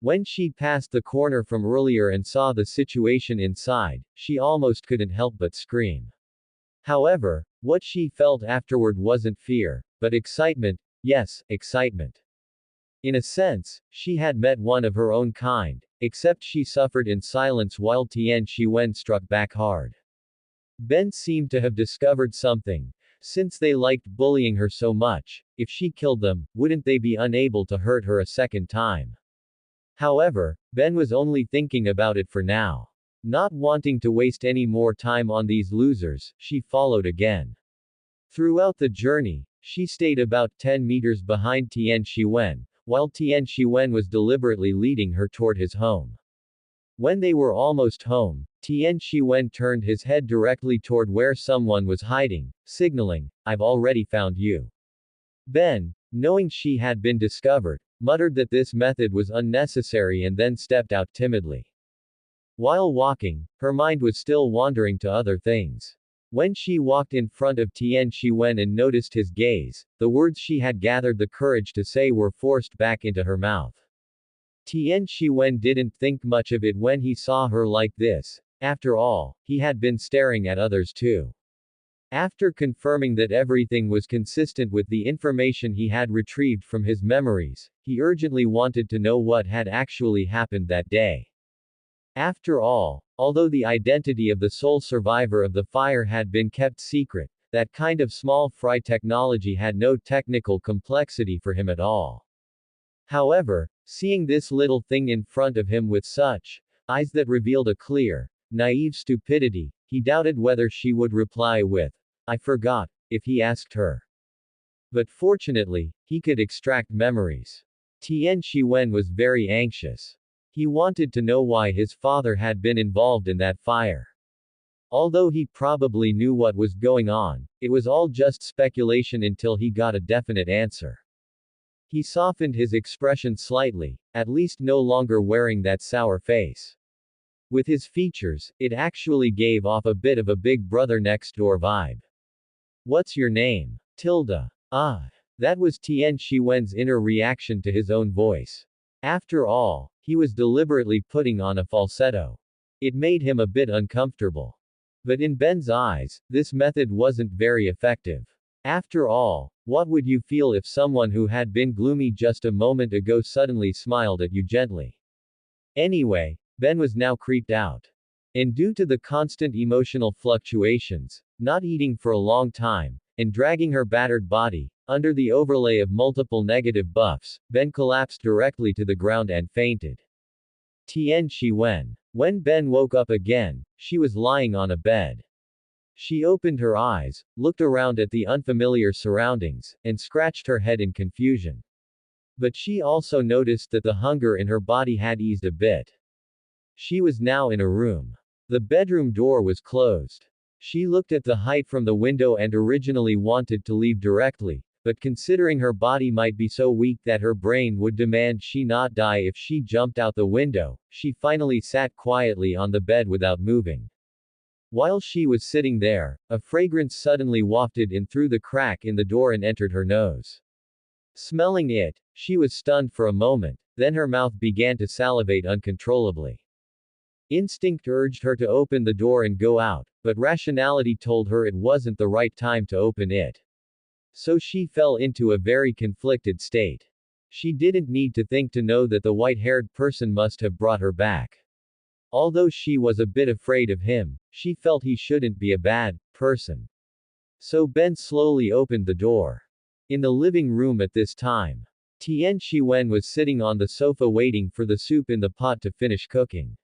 B: When she passed the corner from earlier and saw the situation inside, she almost couldn't help but scream. However, what she felt afterward wasn't fear, but excitement, yes, excitement. In a sense, she had met one of her own kind, except she suffered in silence while Tian Shiwen struck back hard. Ben seemed to have discovered something. Since they liked bullying her so much, if she killed them, wouldn't they be unable to hurt her a second time? However, Ben was only thinking about it for now. Not wanting to waste any more time on these losers, she followed again. Throughout the journey, she stayed about 10 meters behind Tian Shiwen, while Tian Shiwen was deliberately leading her toward his home. When they were almost home, Tian Shiwen turned his head directly toward where someone was hiding, signaling, "I've already found you." Ben, knowing she had been discovered, muttered that this method was unnecessary and then stepped out timidly. While walking, her mind was still wandering to other things. When she walked in front of Tian Shiwen and noticed his gaze, the words she had gathered the courage to say were forced back into her mouth. Tian Shiwen didn't think much of it when he saw her like this. After all, he had been staring at others too. After confirming that everything was consistent with the information he had retrieved from his memories, he urgently wanted to know what had actually happened that day. After all, although the identity of the sole survivor of the fire had been kept secret, that kind of small fry technology had no technical complexity for him at all. However, seeing this little thing in front of him with such eyes that revealed a clear, naive stupidity, he doubted whether she would reply with, "I forgot," if he asked her. But fortunately, he could extract memories. Tian Shiwen was very anxious. He wanted to know why his father had been involved in that fire. Although he probably knew what was going on, it was all just speculation until he got a definite answer. He softened his expression slightly, at least no longer wearing that sour face. With his features, it actually gave off a bit of a big brother next door vibe. "What's your name?" Tilda. Ah. That was Tian Shiwen's inner reaction to his own voice. After all, he was deliberately putting on a falsetto. It made him a bit uncomfortable. But in Ben's eyes, this method wasn't very effective. After all, what would you feel if someone who had been gloomy just a moment ago suddenly smiled at you gently? Anyway, Ben was now creeped out. And due to the constant emotional fluctuations, not eating for a long time, and dragging her battered body, under the overlay of multiple negative buffs, Ben collapsed directly to the ground and fainted. Tian Shiwen. When Ben woke up again, she was lying on a bed. She opened her eyes, looked around at the unfamiliar surroundings, and scratched her head in confusion. But she also noticed that the hunger in her body had eased a bit. She was now in a room. The bedroom door was closed. She looked at the height from the window and originally wanted to leave directly, but considering her body might be so weak that her brain would demand she not die if she jumped out the window, she finally sat quietly on the bed without moving. While she was sitting there, a fragrance suddenly wafted in through the crack in the door and entered her nose. Smelling it, she was stunned for a moment, then her mouth began to salivate uncontrollably. Instinct urged her to open the door and go out, but rationality told her it wasn't the right time to open it. So she fell into a very conflicted state. She didn't need to think to know that the white-haired person must have brought her back. Although she was a bit afraid of him, she felt he shouldn't be a bad person. So Ben slowly opened the door. In the living room at this time, Tian Shiwen was sitting on the sofa waiting for the soup in the pot to finish cooking.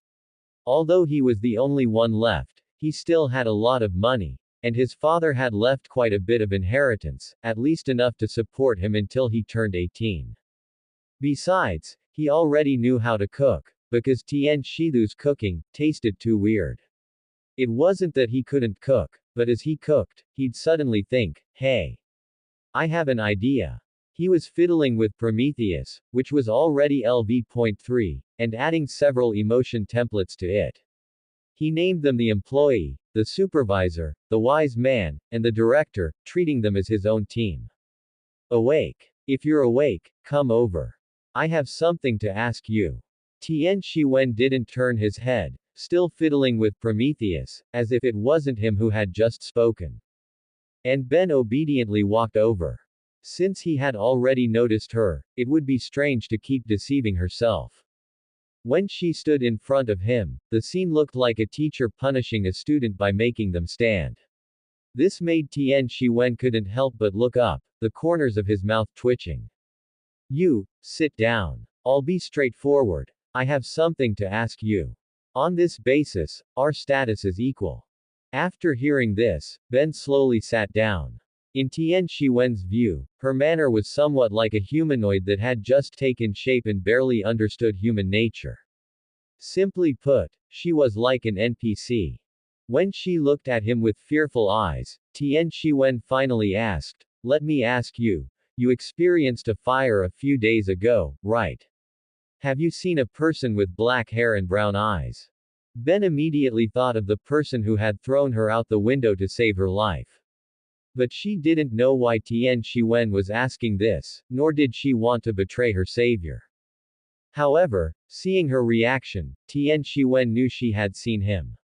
B: Although he was the only one left, he still had a lot of money, and his father had left quite a bit of inheritance, at least enough to support him until he turned 18. Besides, he already knew how to cook, because Tian Shilu's cooking tasted too weird. It wasn't that he couldn't cook, but as he cooked, he'd suddenly think, hey, I have an idea. He was fiddling with Prometheus, which was already LV.3, and adding several emotion templates to it. He named them the employee, the supervisor, the wise man, and the director, treating them as his own team. Awake. If you're awake, come over. I have something to ask you. Tian Shiwen didn't turn his head, still fiddling with Prometheus, as if it wasn't him who had just spoken. And Ben obediently walked over. Since he had already noticed her, it would be strange to keep deceiving herself. When she stood in front of him, the scene looked like a teacher punishing a student by making them stand. This made Tian Shiwen couldn't help but look up, the corners of his mouth twitching. You, sit down. I'll be straightforward. I have something to ask you. On this basis, our status is equal. After hearing this, Ben slowly sat down. In Tian Shiwen's view, her manner was somewhat like a humanoid that had just taken shape and barely understood human nature. Simply put, she was like an NPC. When she looked at him with fearful eyes, Tian Shiwen finally asked, let me ask you, you experienced a fire a few days ago, right? Have you seen a person with black hair and brown eyes? Ben immediately thought of the person who had thrown her out the window to save her life. But she didn't know why Tian Shiwen was asking this, nor did she want to betray her savior. However, seeing her reaction, Tian Shiwen knew she had seen him.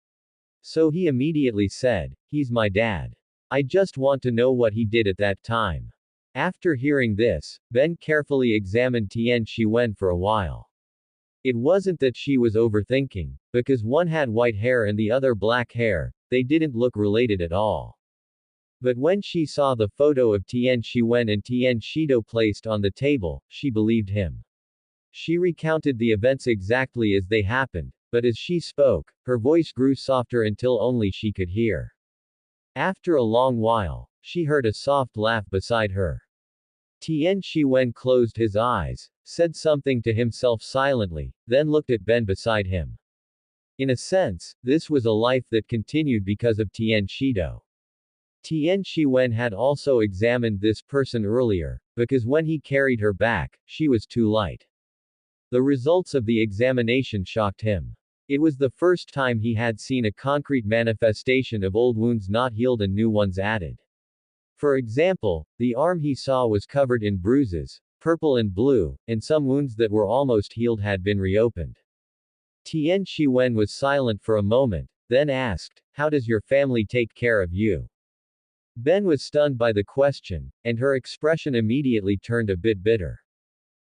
B: So he immediately said, he's my dad. I just want to know what he did at that time. After hearing this, Ben carefully examined Tian Shiwen for a while. It wasn't that she was overthinking, because one had white hair and the other black hair, they didn't look related at all. But when she saw the photo of Tian Shiwen and Tian Shido placed on the table, she believed him. She recounted the events exactly as they happened, but as she spoke, her voice grew softer until only she could hear. After a long while, she heard a soft laugh beside her. Tian Shiwen closed his eyes, said something to himself silently, then looked at Ben beside him. In a sense, this was a life that continued because of Tian Shido. Tian Shiwen had also examined this person earlier, because when he carried her back, she was too light. The results of the examination shocked him. It was the first time he had seen a concrete manifestation of old wounds not healed and new ones added. For example, the arm he saw was covered in bruises, purple and blue, and some wounds that were almost healed had been reopened. Tian Shiwen was silent for a moment, then asked, how does your family take care of you? Ben was stunned by the question, and her expression immediately turned a bit bitter.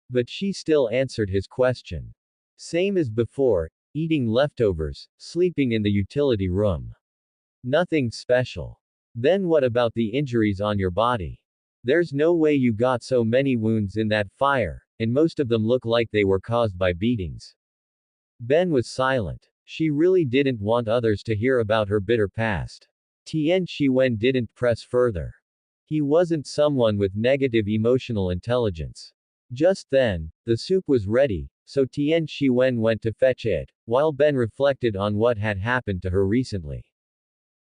B: But she still answered his question. Same as before, eating leftovers, sleeping in the utility room. Nothing special. Then what about the injuries on your body? There's no way you got so many wounds in that fire, and most of them look like they were caused by beatings. Ben was silent. She really didn't want others to hear about her bitter past. Tian Shiwen didn't press further. He wasn't someone with negative emotional intelligence. Just then, the soup was ready, so Tian Shiwen went to fetch it, while Ben reflected on what had happened to her recently.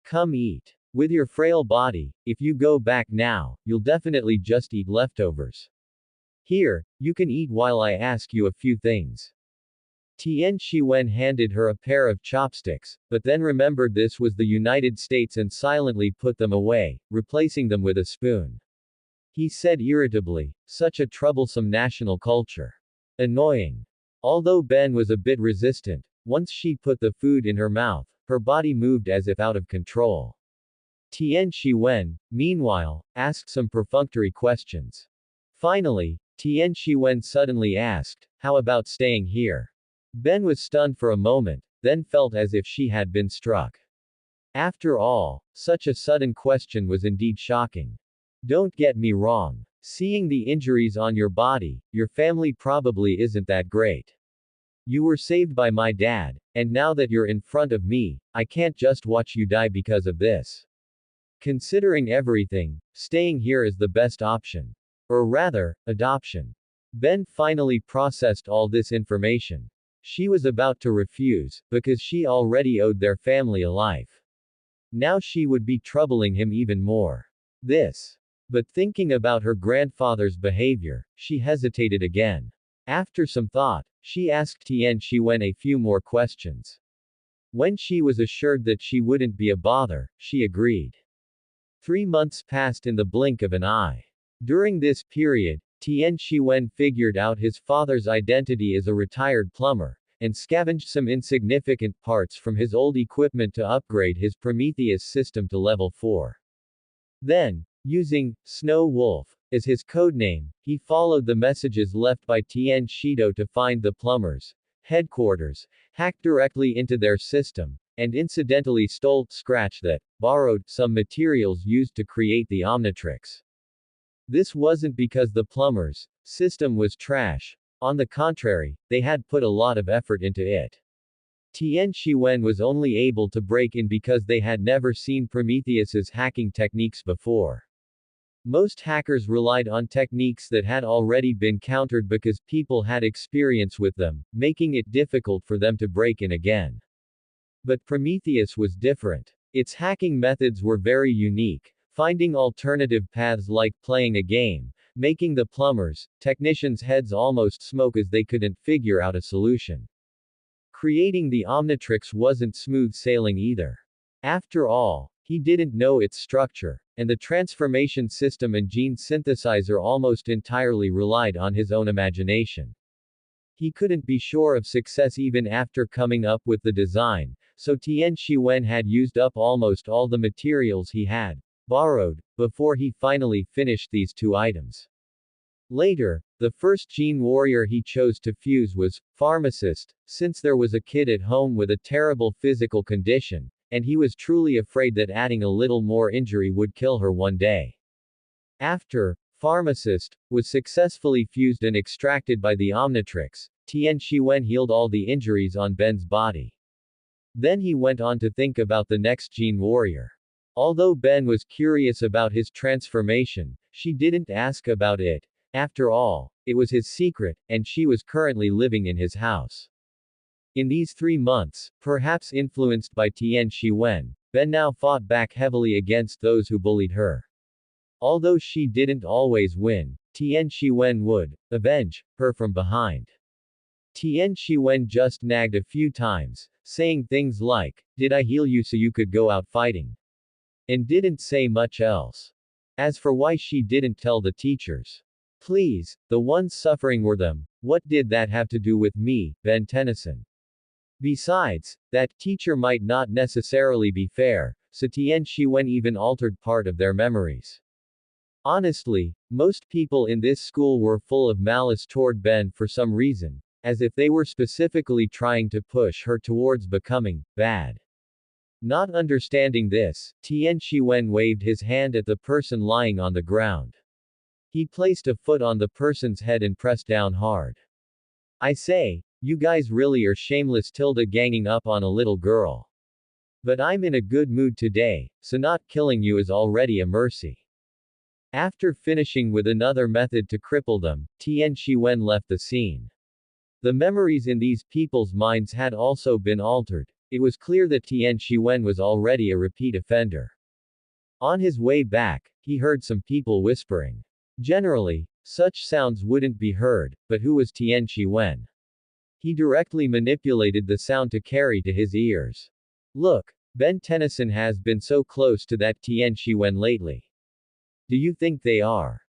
B: Come eat. With your frail body, if you go back now, you'll definitely just eat leftovers. Here, you can eat while I ask you a few things. Tian Shiwen handed her a pair of chopsticks, but then remembered this was the United States and silently put them away, replacing them with a spoon. He said irritably, such a troublesome national culture. Annoying. Although Ben was a bit resistant, once she put the food in her mouth, her body moved as if out of control. Tian Shiwen, meanwhile, asked some perfunctory questions. Finally, Tian Shiwen suddenly asked, how about staying here? Ben was stunned for a moment, then felt as if she had been struck. After all, such a sudden question was indeed shocking. Don't get me wrong. Seeing the injuries on your body, your family probably isn't that great. You were saved by my dad, and now that you're in front of me, I can't just watch you die because of this. Considering everything, staying here is the best option. Or rather, adoption. Ben finally processed all this information. She was about to refuse, because she already owed their family a life. Now she would be troubling him even more. But thinking about her grandfather's behavior, she hesitated again. After some thought, she asked Tian Shiwen a few more questions. When she was assured that she wouldn't be a bother, she agreed. 3 months passed in the blink of an eye. During this period, Tian Shiwen figured out his father's identity as a retired plumber, and scavenged some insignificant parts from his old equipment to upgrade his Prometheus system to level 4. Then, using Snow Wolf as his codename, he followed the messages left by Tian Shido to find the plumbers' headquarters, hacked directly into their system, and incidentally borrowed some materials used to create the Omnitrix. This wasn't because the plumbers' system was trash. On the contrary, they had put a lot of effort into it. Tian Shiwen was only able to break in because they had never seen Prometheus's hacking techniques before. Most hackers relied on techniques that had already been countered because people had experience with them, making it difficult for them to break in again. But Prometheus was different. Its hacking methods were very unique, finding alternative paths like playing a game, making the plumbers' technicians' heads almost smoke as they couldn't figure out a solution. Creating the Omnitrix wasn't smooth sailing either. After all, he didn't know its structure, and the transformation system and gene synthesizer almost entirely relied on his own imagination. He couldn't be sure of success even after coming up with the design, so Tian Shiwen had used up almost all the materials he had borrowed before he finally finished these 2 items. Later, the first gene warrior he chose to fuse was pharmacist, since there was a kid at home with a terrible physical condition, and he was truly afraid that adding a little more injury would kill her one day. After pharmacist was successfully fused and extracted by the Omnitrix, Tian Shiwen healed all the injuries on Ben's body. Then he went on to think about the next gene warrior. Although Ben was curious about his transformation, she didn't ask about it. After all, it was his secret, and she was currently living in his house. In these 3 months, perhaps influenced by Tian Shiwen, Ben now fought back heavily against those who bullied her. Although she didn't always win, Tian Shiwen would avenge her from behind. Tian Shiwen just nagged a few times, saying things like, "Did I heal you so you could go out fighting?" And didn't say much else. As for why she didn't tell the teachers. Please, the ones suffering were them. What did that have to do with me, Ben Tennyson? Besides, that teacher might not necessarily be fair, so Tian Shiwen even altered part of their memories. Honestly, most people in this school were full of malice toward Ben for some reason, as if they were specifically trying to push her towards becoming bad. Not understanding this, Tian Shiwen waved his hand at the person lying on the ground. He placed a foot on the person's head and pressed down hard. I say, you guys really are shameless ganging up on a little girl. But I'm in a good mood today, so not killing you is already a mercy. After finishing with another method to cripple them, Tian Shiwen left the scene. The memories in these people's minds had also been altered. It was clear that Tian Shiwen was already a repeat offender. On his way back, he heard some people whispering. Generally, such sounds wouldn't be heard, but who was Tian Shiwen? He directly manipulated the sound to carry to his ears. Look, Ben Tennyson has been so close to that Tian Shiwen lately. Do you think they are?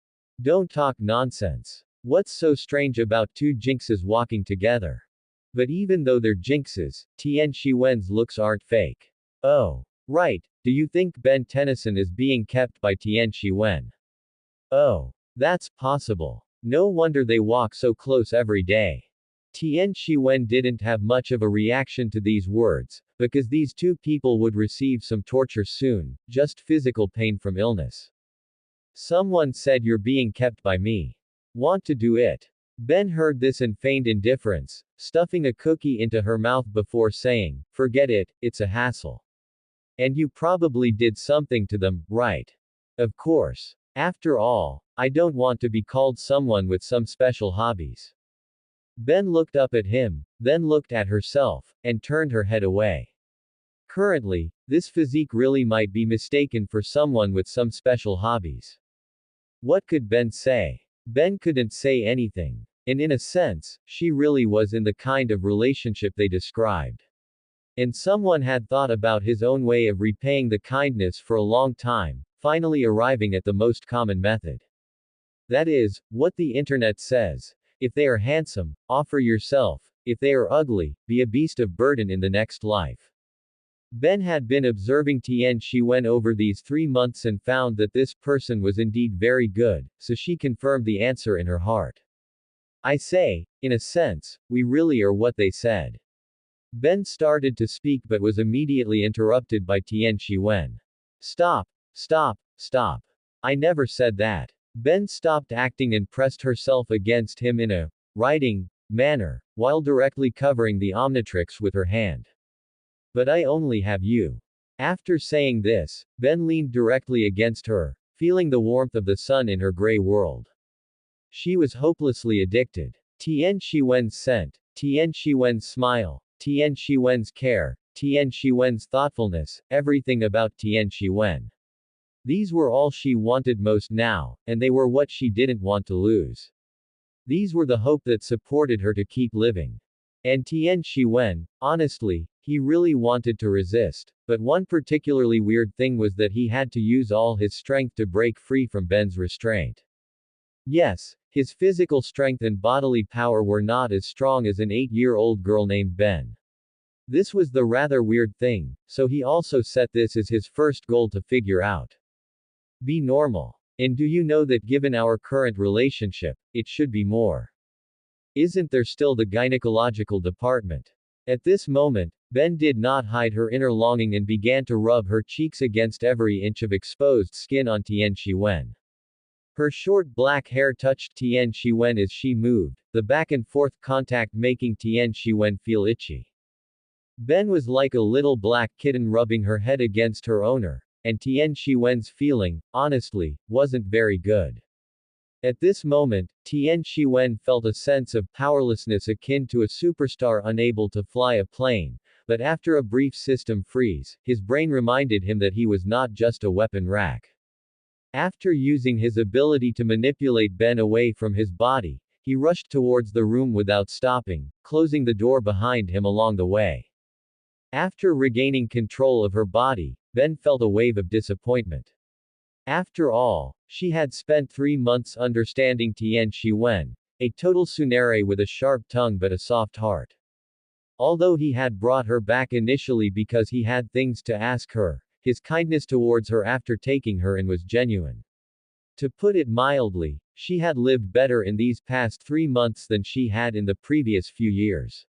B: Don't talk nonsense. What's so strange about two jinxes walking together? But even though they're jinxes, Tian Shiwen's looks aren't fake. Oh. Right, do you think Ben Tennyson is being kept by Tian Shiwen? Oh. That's possible. No wonder they walk so close every day. Tian Shiwen didn't have much of a reaction to these words, because these two people would receive some torture soon, just physical pain from illness. Someone said you're being kept by me. Want to do it? Ben heard this and feigned indifference, stuffing a cookie into her mouth before saying, forget it, it's a hassle. And you probably did something to them, right? Of course. After all, I don't want to be called someone with some special hobbies. Ben looked up at him, then looked at herself, and turned her head away. Currently, this physique really might be mistaken for someone with some special hobbies. What could Ben say? Ben couldn't say anything. And in a sense, she really was in the kind of relationship they described. And someone had thought about his own way of repaying the kindness for a long time, finally arriving at the most common method. That is, what the internet says. If they are handsome, offer yourself. If they are ugly, be a beast of burden in the next life. Ben had been observing Tian Shiwen over these 3 months and found that this person was indeed very good, so she confirmed the answer in her heart. I say, in a sense, we really are what they said. Ben started to speak but was immediately interrupted by Tian Shiwen. Stop. Stop. Stop. I never said that. Ben stopped acting and pressed herself against him in a writing manner, while directly covering the omnitrix with her hand. But I only have you. After saying this, Ben leaned directly against her, feeling the warmth of the sun in her gray world. She was hopelessly addicted. Tian Shiwen's scent, Tian Shiwen's smile, Tian Shiwen's care, Tian Shiwen's thoughtfulness, everything about Tian Shiwen. These were all she wanted most now, and they were what she didn't want to lose. These were the hope that supported her to keep living. And Tian Shiwen, honestly, he really wanted to resist, but one particularly weird thing was that he had to use all his strength to break free from Ben's restraint. Yes, his physical strength and bodily power were not as strong as an 8-year-old girl named Ben. This was the rather weird thing, so he also set this as his first goal to figure out. Be normal. And do you know that given our current relationship, it should be more? Isn't there still the gynecological department? At this moment, Ben did not hide her inner longing and began to rub her cheeks against every inch of exposed skin on Tian Shiwen. Her short black hair touched Tian Shiwen as she moved, the back and forth contact making Tian Shiwen feel itchy. Ben was like a little black kitten rubbing her head against her owner, and Tian Shiwen's feeling, honestly, wasn't very good. At this moment, Tian Shiwen felt a sense of powerlessness akin to a superstar unable to fly a plane, but after a brief system freeze, his brain reminded him that he was not just a weapon rack. After using his ability to manipulate Ben away from his body, he rushed towards the room without stopping, closing the door behind him along the way. After regaining control of her body, Ben felt a wave of disappointment. After all, she had spent 3 months understanding Tian Shiwen, a total tsunere with a sharp tongue but a soft heart. Although he had brought her back initially because he had things to ask her, his kindness towards her after taking her in was genuine. To put it mildly, she had lived better in these past 3 months than she had in the previous few years.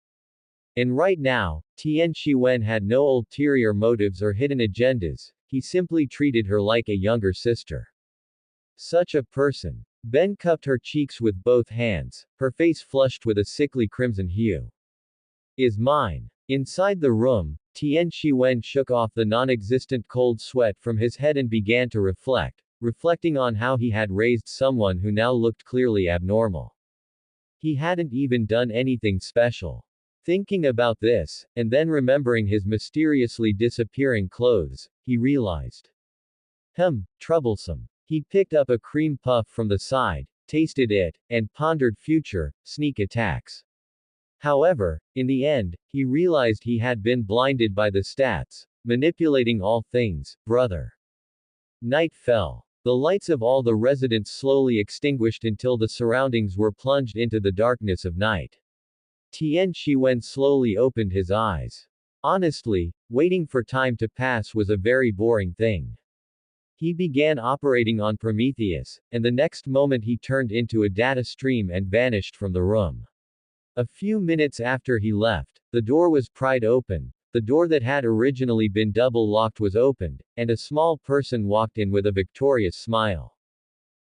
B: And right now, Tian Shiwen had no ulterior motives or hidden agendas, he simply treated her like a younger sister. Such a person. Ben cupped her cheeks with both hands, her face flushed with a sickly crimson hue. Is mine. Inside the room, Tian Shiwen shook off the non-existent cold sweat from his head and began to reflecting on how he had raised someone who now looked clearly abnormal. He hadn't even done anything special. Thinking about this, and then remembering his mysteriously disappearing clothes, he realized. Troublesome. He picked up a cream puff from the side, tasted it, and pondered future, sneak attacks. However, in the end, he realized he had been blinded by the stats, manipulating all things, brother. Night fell. The lights of all the residents slowly extinguished until the surroundings were plunged into the darkness of night. Tian Shiwen slowly opened his eyes. Honestly, waiting for time to pass was a very boring thing. He began operating on Prometheus, and the next moment he turned into a data stream and vanished from the room. A few minutes after he left, the door was pried open, the door that had originally been double-locked was opened, and a small person walked in with a victorious smile.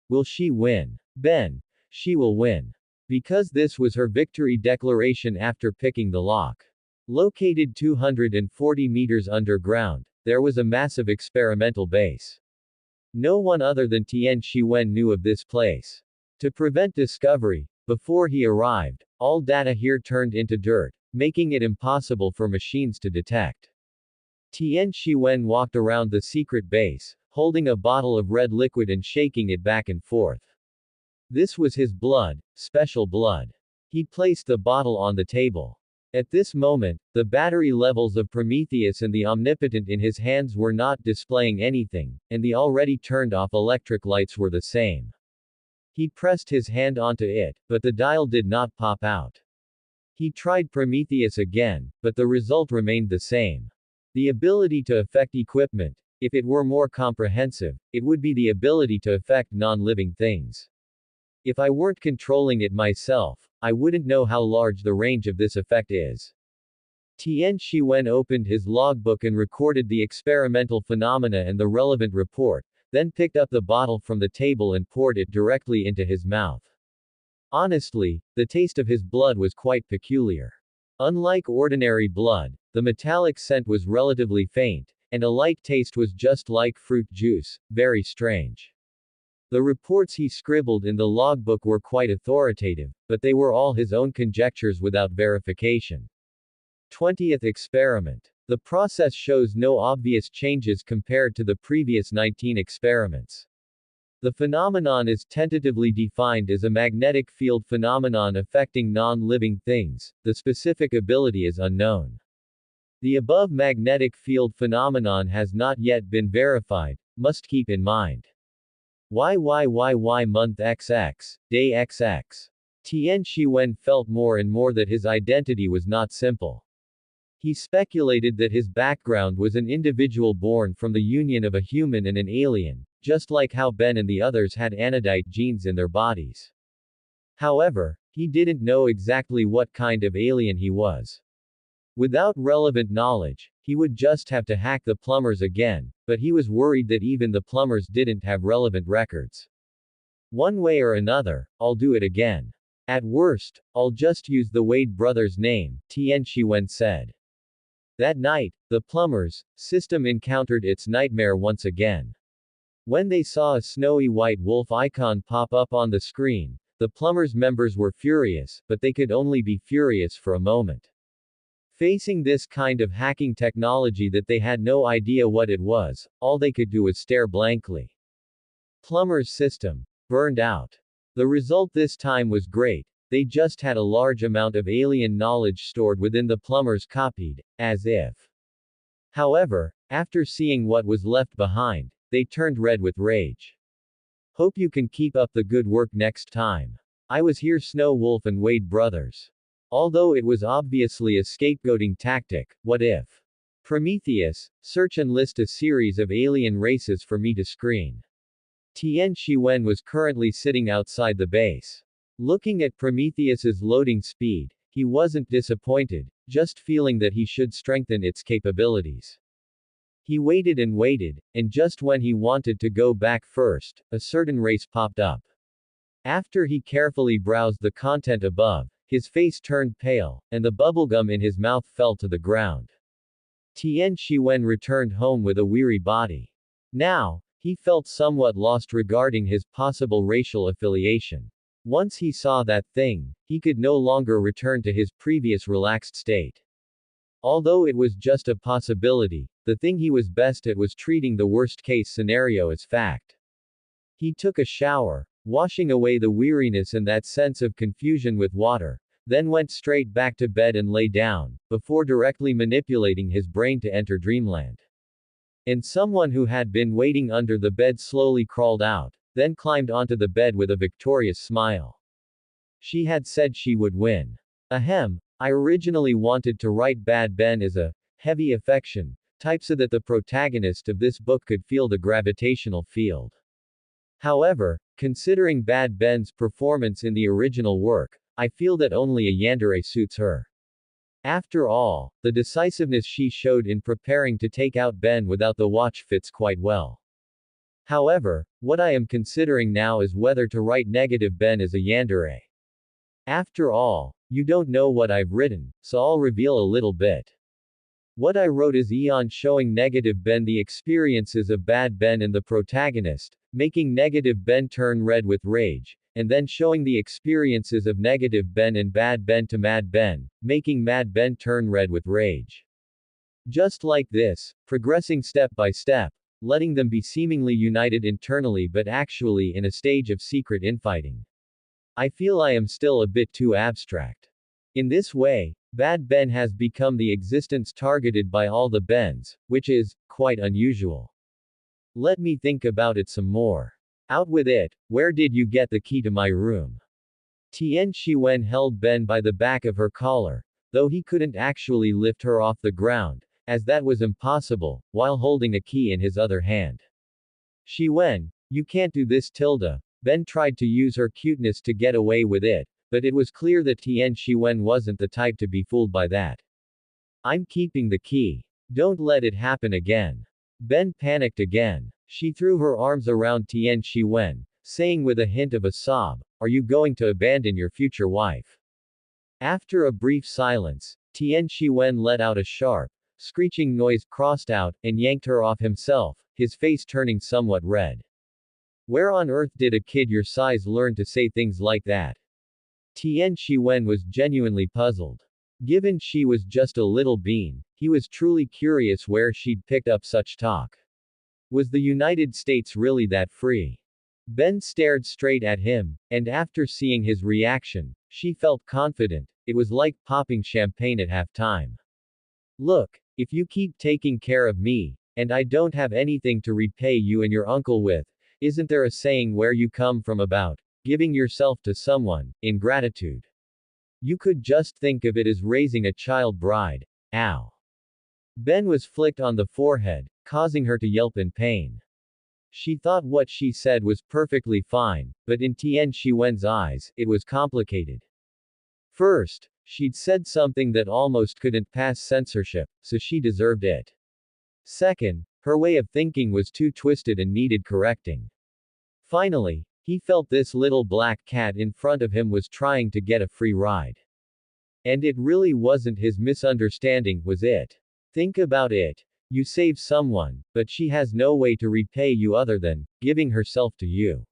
B: Will she win? Ben. She will win. Because this was her victory declaration after picking the lock. Located 240 meters underground, there was a massive experimental base. No one other than Tian Shiwen knew of this place. To prevent discovery, before he arrived, all data here turned into dirt, making it impossible for machines to detect. Tian Shiwen walked around the secret base, holding a bottle of red liquid and shaking it back and forth. This was his blood, special blood. He placed the bottle on the table. At this moment, the battery levels of Prometheus and the Omnipotent in his hands were not displaying anything, and the already turned off electric lights were the same. He pressed his hand onto it, but the dial did not pop out. He tried Prometheus again, but the result remained the same. The ability to affect equipment, if it were more comprehensive, it would be the ability to affect non-living things. If I weren't controlling it myself, I wouldn't know how large the range of this effect is. Tian Shiwen opened his logbook and recorded the experimental phenomena and the relevant report, then picked up the bottle from the table and poured it directly into his mouth. Honestly, the taste of his blood was quite peculiar. Unlike ordinary blood, the metallic scent was relatively faint, and a light taste was just like fruit juice, very strange. The reports he scribbled in the logbook were quite authoritative, but they were all his own conjectures without verification. 20th experiment. The process shows no obvious changes compared to the previous 19 experiments. The phenomenon is tentatively defined as a magnetic field phenomenon affecting non-living things. The specific ability is unknown. The above magnetic field phenomenon has not yet been verified, must keep in mind. YYYY month XX, day XX. Tian Shiwen felt more and more that his identity was not simple. He speculated that his background was an individual born from the union of a human and an alien, just like how Ben and the others had anodite genes in their bodies. However, he didn't know exactly what kind of alien he was. Without relevant knowledge, he would just have to hack the plumbers again, but he was worried that even the plumbers didn't have relevant records. One way or another, I'll do it again. At worst, I'll just use the Wade brothers' name, Tian Shiwen said. That night, the plumbers' system encountered its nightmare once again. When they saw a snowy white wolf icon pop up on the screen, the plumbers' members were furious, but they could only be furious for a moment. Facing this kind of hacking technology that they had no idea what it was, all they could do was stare blankly. Plumber's system burned out. The result this time was great. They just had a large amount of alien knowledge stored within the plumbers copied, as if. However, after seeing what was left behind, they turned red with rage. Hope you can keep up the good work next time. I was here Snow Wolf and Wade brothers. Although it was obviously a scapegoating tactic, what if? Prometheus, search and list a series of alien races for me to screen. Tian Shiwen was currently sitting outside the base. Looking at Prometheus's loading speed, he wasn't disappointed, just feeling that he should strengthen its capabilities. He waited, and just when he wanted to go back first, a certain race popped up. After he carefully browsed the content above, his face turned pale, and the bubblegum in his mouth fell to the ground. Tian Shiwen returned home with a weary body. Now, he felt somewhat lost regarding his possible racial affiliation. Once he saw that thing, he could no longer return to his previous relaxed state. Although it was just a possibility, the thing he was best at was treating the worst-case scenario as fact. He took a shower, washing away the weariness and that sense of confusion with water, then went straight back to bed and lay down, before directly manipulating his brain to enter dreamland. And someone who had been waiting under the bed slowly crawled out, then climbed onto the bed with a victorious smile. She had said she would win. Ahem, I originally wanted to write Bad Ben as a heavy affection type so that the protagonist of this book could feel the gravitational field. However, considering Bad Ben's performance in the original work, I feel that only a yandere suits her. After all, the decisiveness she showed in preparing to take out Ben without the watch fits quite well. However, what I am considering now is whether to write negative Ben as a yandere. After all, you don't know what I've written, so I'll reveal a little bit. What I wrote is Eon showing negative Ben the experiences of Bad Ben and the protagonist, making negative Ben turn red with rage, and then showing the experiences of negative Ben and Bad Ben to Mad Ben, making Mad Ben turn red with rage. Just like this, progressing step by step, letting them be seemingly united internally but actually in a stage of secret infighting. I feel I am still a bit too abstract. In this way, Bad Ben has become the existence targeted by all the Bens, which is quite unusual. Let me think about it some more. Out with it, where did you get the key to my room? Tian Shiwen held Ben by the back of her collar, though he couldn't actually lift her off the ground, as that was impossible, while holding a key in his other hand. Shiwen, you can't do this Tilda. Ben tried to use her cuteness to get away with it, but it was clear that Tian Shiwen wasn't the type to be fooled by that. I'm keeping the key. Don't let it happen again. Ben panicked again. She threw her arms around Tian Shiwen, saying with a hint of a sob, "Are you going to abandon your future wife?" After a brief silence, Tian Shiwen let out a sharp, screeching noise, crossed out, and yanked her off himself, his face turning somewhat red. Where on earth did a kid your size learn to say things like that? Tian Shiwen was genuinely puzzled. Given she was just a little bean, he was truly curious where she'd picked up such talk. Was the United States really that free? Ben stared straight at him, and after seeing his reaction, she felt confident. It was like popping champagne at halftime. Look, if you keep taking care of me, and I don't have anything to repay you and your uncle with, isn't there a saying where you come from about giving yourself to someone, in gratitude? You could just think of it as raising a child bride. Ow. Ben was flicked on the forehead, causing her to yelp in pain. She thought what she said was perfectly fine, but in Tian Shiwen's eyes, it was complicated. First, she'd said something that almost couldn't pass censorship, so she deserved it. Second, her way of thinking was too twisted and needed correcting. Finally, he felt this little black cat in front of him was trying to get a free ride. And it really wasn't his misunderstanding, was it? Think about it. You save someone, but she has no way to repay you other than giving herself to you.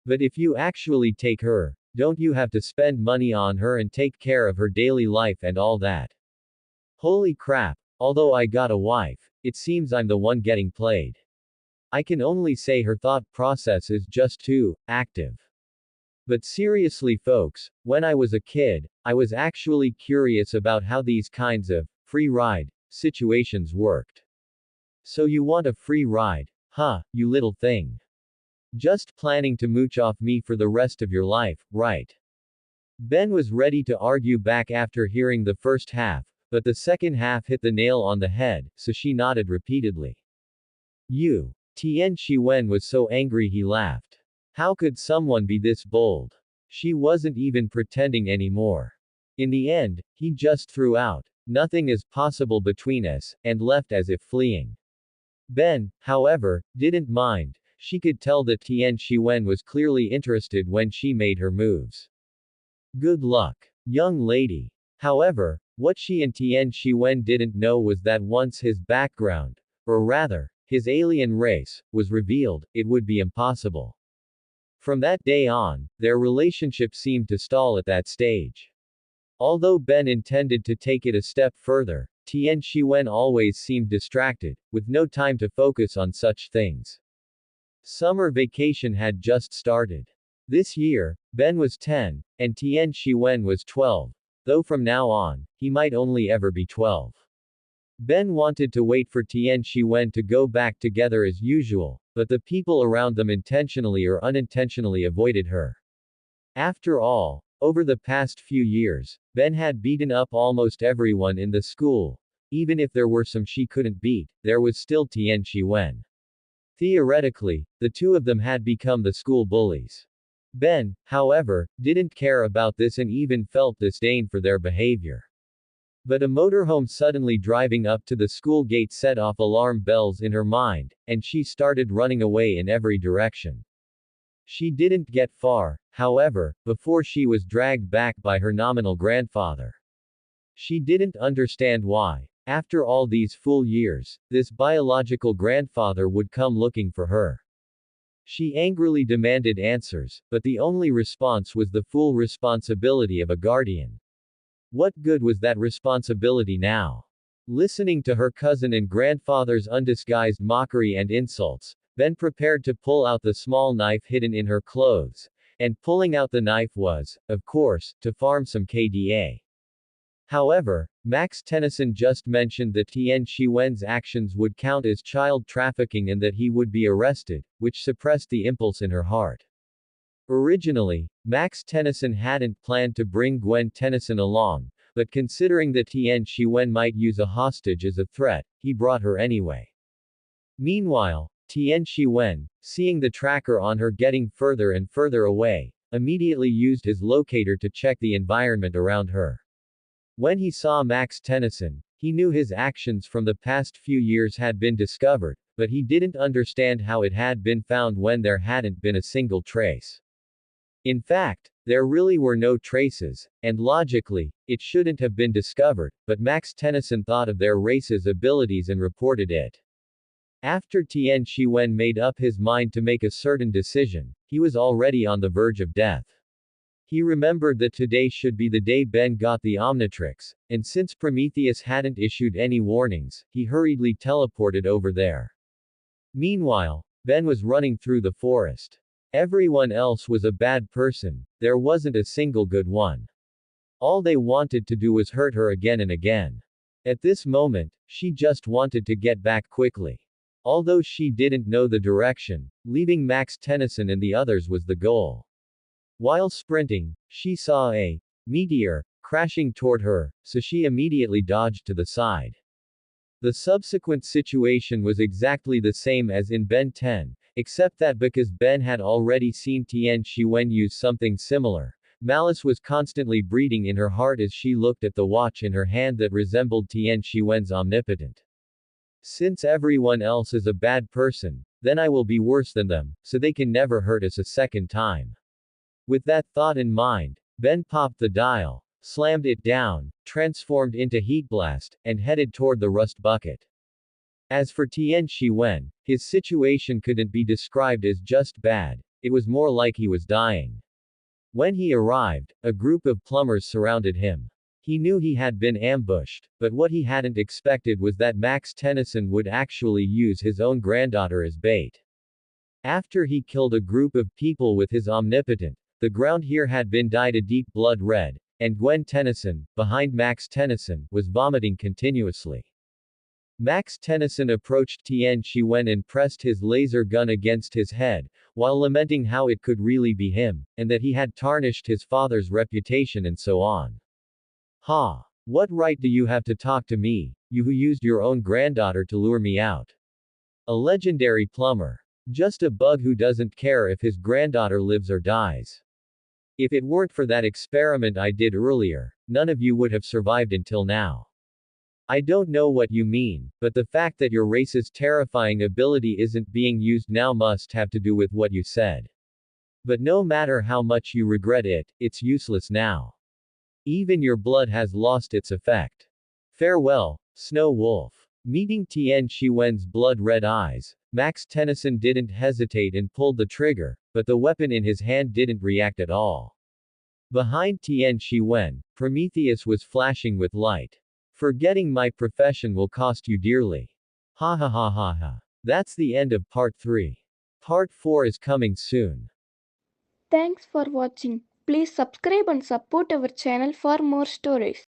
B: But if you actually take her, don't you have to spend money on her and take care of her daily life and all that? Holy crap, although I got a wife, it seems I'm the one getting played. I can only say her thought process is just too active. But seriously folks, when I was a kid, I was actually curious about how these kinds of free ride situations worked. So you want a free ride? Huh, you little thing. Just planning to mooch off me for the rest of your life, right? Ben was ready to argue back after hearing the first half, but the second half hit the nail on the head, so she nodded repeatedly. You. Tian Shiwen was so angry he laughed. How could someone be this bold? She wasn't even pretending anymore. In the end, he just threw out, "Nothing is possible between us," and left as if fleeing. Ben, however, didn't mind. She could tell that Tian Shiwen was clearly interested when she made her moves. Good luck, young lady. However, what she and Tian Shiwen didn't know was that once his background, or rather, his alien race, was revealed, it would be impossible. From that day on, their relationship seemed to stall at that stage. Although Ben intended to take it a step further, Tian Shiwen always seemed distracted, with no time to focus on such things. Summer vacation had just started. This year, Ben was 10, and Tian Shiwen was 12, though from now on, he might only ever be 12. Ben wanted to wait for Tian Shiwen to go back together as usual, but the people around them intentionally or unintentionally avoided her. After all, over the past few years, Ben had beaten up almost everyone in the school. Even if there were some she couldn't beat, there was still Tian Shiwen. Theoretically, the two of them had become the school bullies. Ben, however, didn't care about this and even felt disdain for their behavior. But a motorhome suddenly driving up to the school gate set off alarm bells in her mind, and she started running away in every direction. She didn't get far, however, before she was dragged back by her nominal grandfather. She didn't understand why, after all these full years, this biological grandfather would come looking for her. She angrily demanded answers, but the only response was the full responsibility of a guardian. What good was that responsibility now? Listening to her cousin and grandfather's undisguised mockery and insults, Ben prepared to pull out the small knife hidden in her clothes. And pulling out the knife was, of course, to farm some KDA. However, Max Tennyson just mentioned that Tian Shiwen's actions would count as child trafficking and that he would be arrested, which suppressed the impulse in her heart. Originally, Max Tennyson hadn't planned to bring Gwen Tennyson along, but considering that Tian Shiwen might use a hostage as a threat, he brought her anyway. Meanwhile, Tian Shiwen, seeing the tracker on her getting further and further away, immediately used his locator to check the environment around her. When he saw Max Tennyson, he knew his actions from the past few years had been discovered, but he didn't understand how it had been found when there hadn't been a single trace. In fact, there really were no traces, and logically, it shouldn't have been discovered, but Max Tennyson thought of their race's abilities and reported it. After Tian Shiwen made up his mind to make a certain decision, he was already on the verge of death. He remembered that today should be the day Ben got the Omnitrix, and since Prometheus hadn't issued any warnings, he hurriedly teleported over there. Meanwhile, Ben was running through the forest. Everyone else was a bad person, there wasn't a single good one. All they wanted to do was hurt her again and again. At this moment, she just wanted to get back quickly. Although she didn't know the direction, leaving Max Tennyson and the others was the goal. While sprinting, she saw a meteor crashing toward her, so she immediately dodged to the side. The subsequent situation was exactly the same as in Ben 10, except that because Ben had already seen Tian Shiwen use something similar, malice was constantly breeding in her heart as she looked at the watch in her hand that resembled Tian Shiwen's omnipotent. Since everyone else is a bad person, then I will be worse than them, so they can never hurt us a second time. With that thought in mind, Ben popped the dial, slammed it down, transformed into Heat Blast, and headed toward the rust bucket. As for Tian Shiwen, his situation couldn't be described as just bad, it was more like he was dying. When he arrived, a group of plumbers surrounded him. He knew he had been ambushed, but what he hadn't expected was that Max Tennyson would actually use his own granddaughter as bait. After he killed a group of people with his omnipotent, the ground here had been dyed a deep blood red, and Gwen Tennyson, behind Max Tennyson, was vomiting continuously. Max Tennyson approached Tian Shiwen and pressed his laser gun against his head, while lamenting how it could really be him, and that he had tarnished his father's reputation and so on. Ha! What right do you have to talk to me, you who used your own granddaughter to lure me out? A legendary plumber. Just a bug who doesn't care if his granddaughter lives or dies. If it weren't for that experiment I did earlier, none of you would have survived until now. I don't know what you mean, but the fact that your race's terrifying ability isn't being used now must have to do with what you said. But no matter how much you regret it, it's useless now. Even your blood has lost its effect. Farewell, Snow Wolf. Meeting Tian Shiwen's blood-red eyes, Max Tennyson didn't hesitate and pulled the trigger, but the weapon in his hand didn't react at all. Behind Tian Shiwen, Prometheus was flashing with light. Forgetting my profession will cost you dearly. Ha ha ha ha ha. That's the end of part 3. Part 4 is coming soon.
A: Thanks for watching. Please subscribe and support our channel for more stories.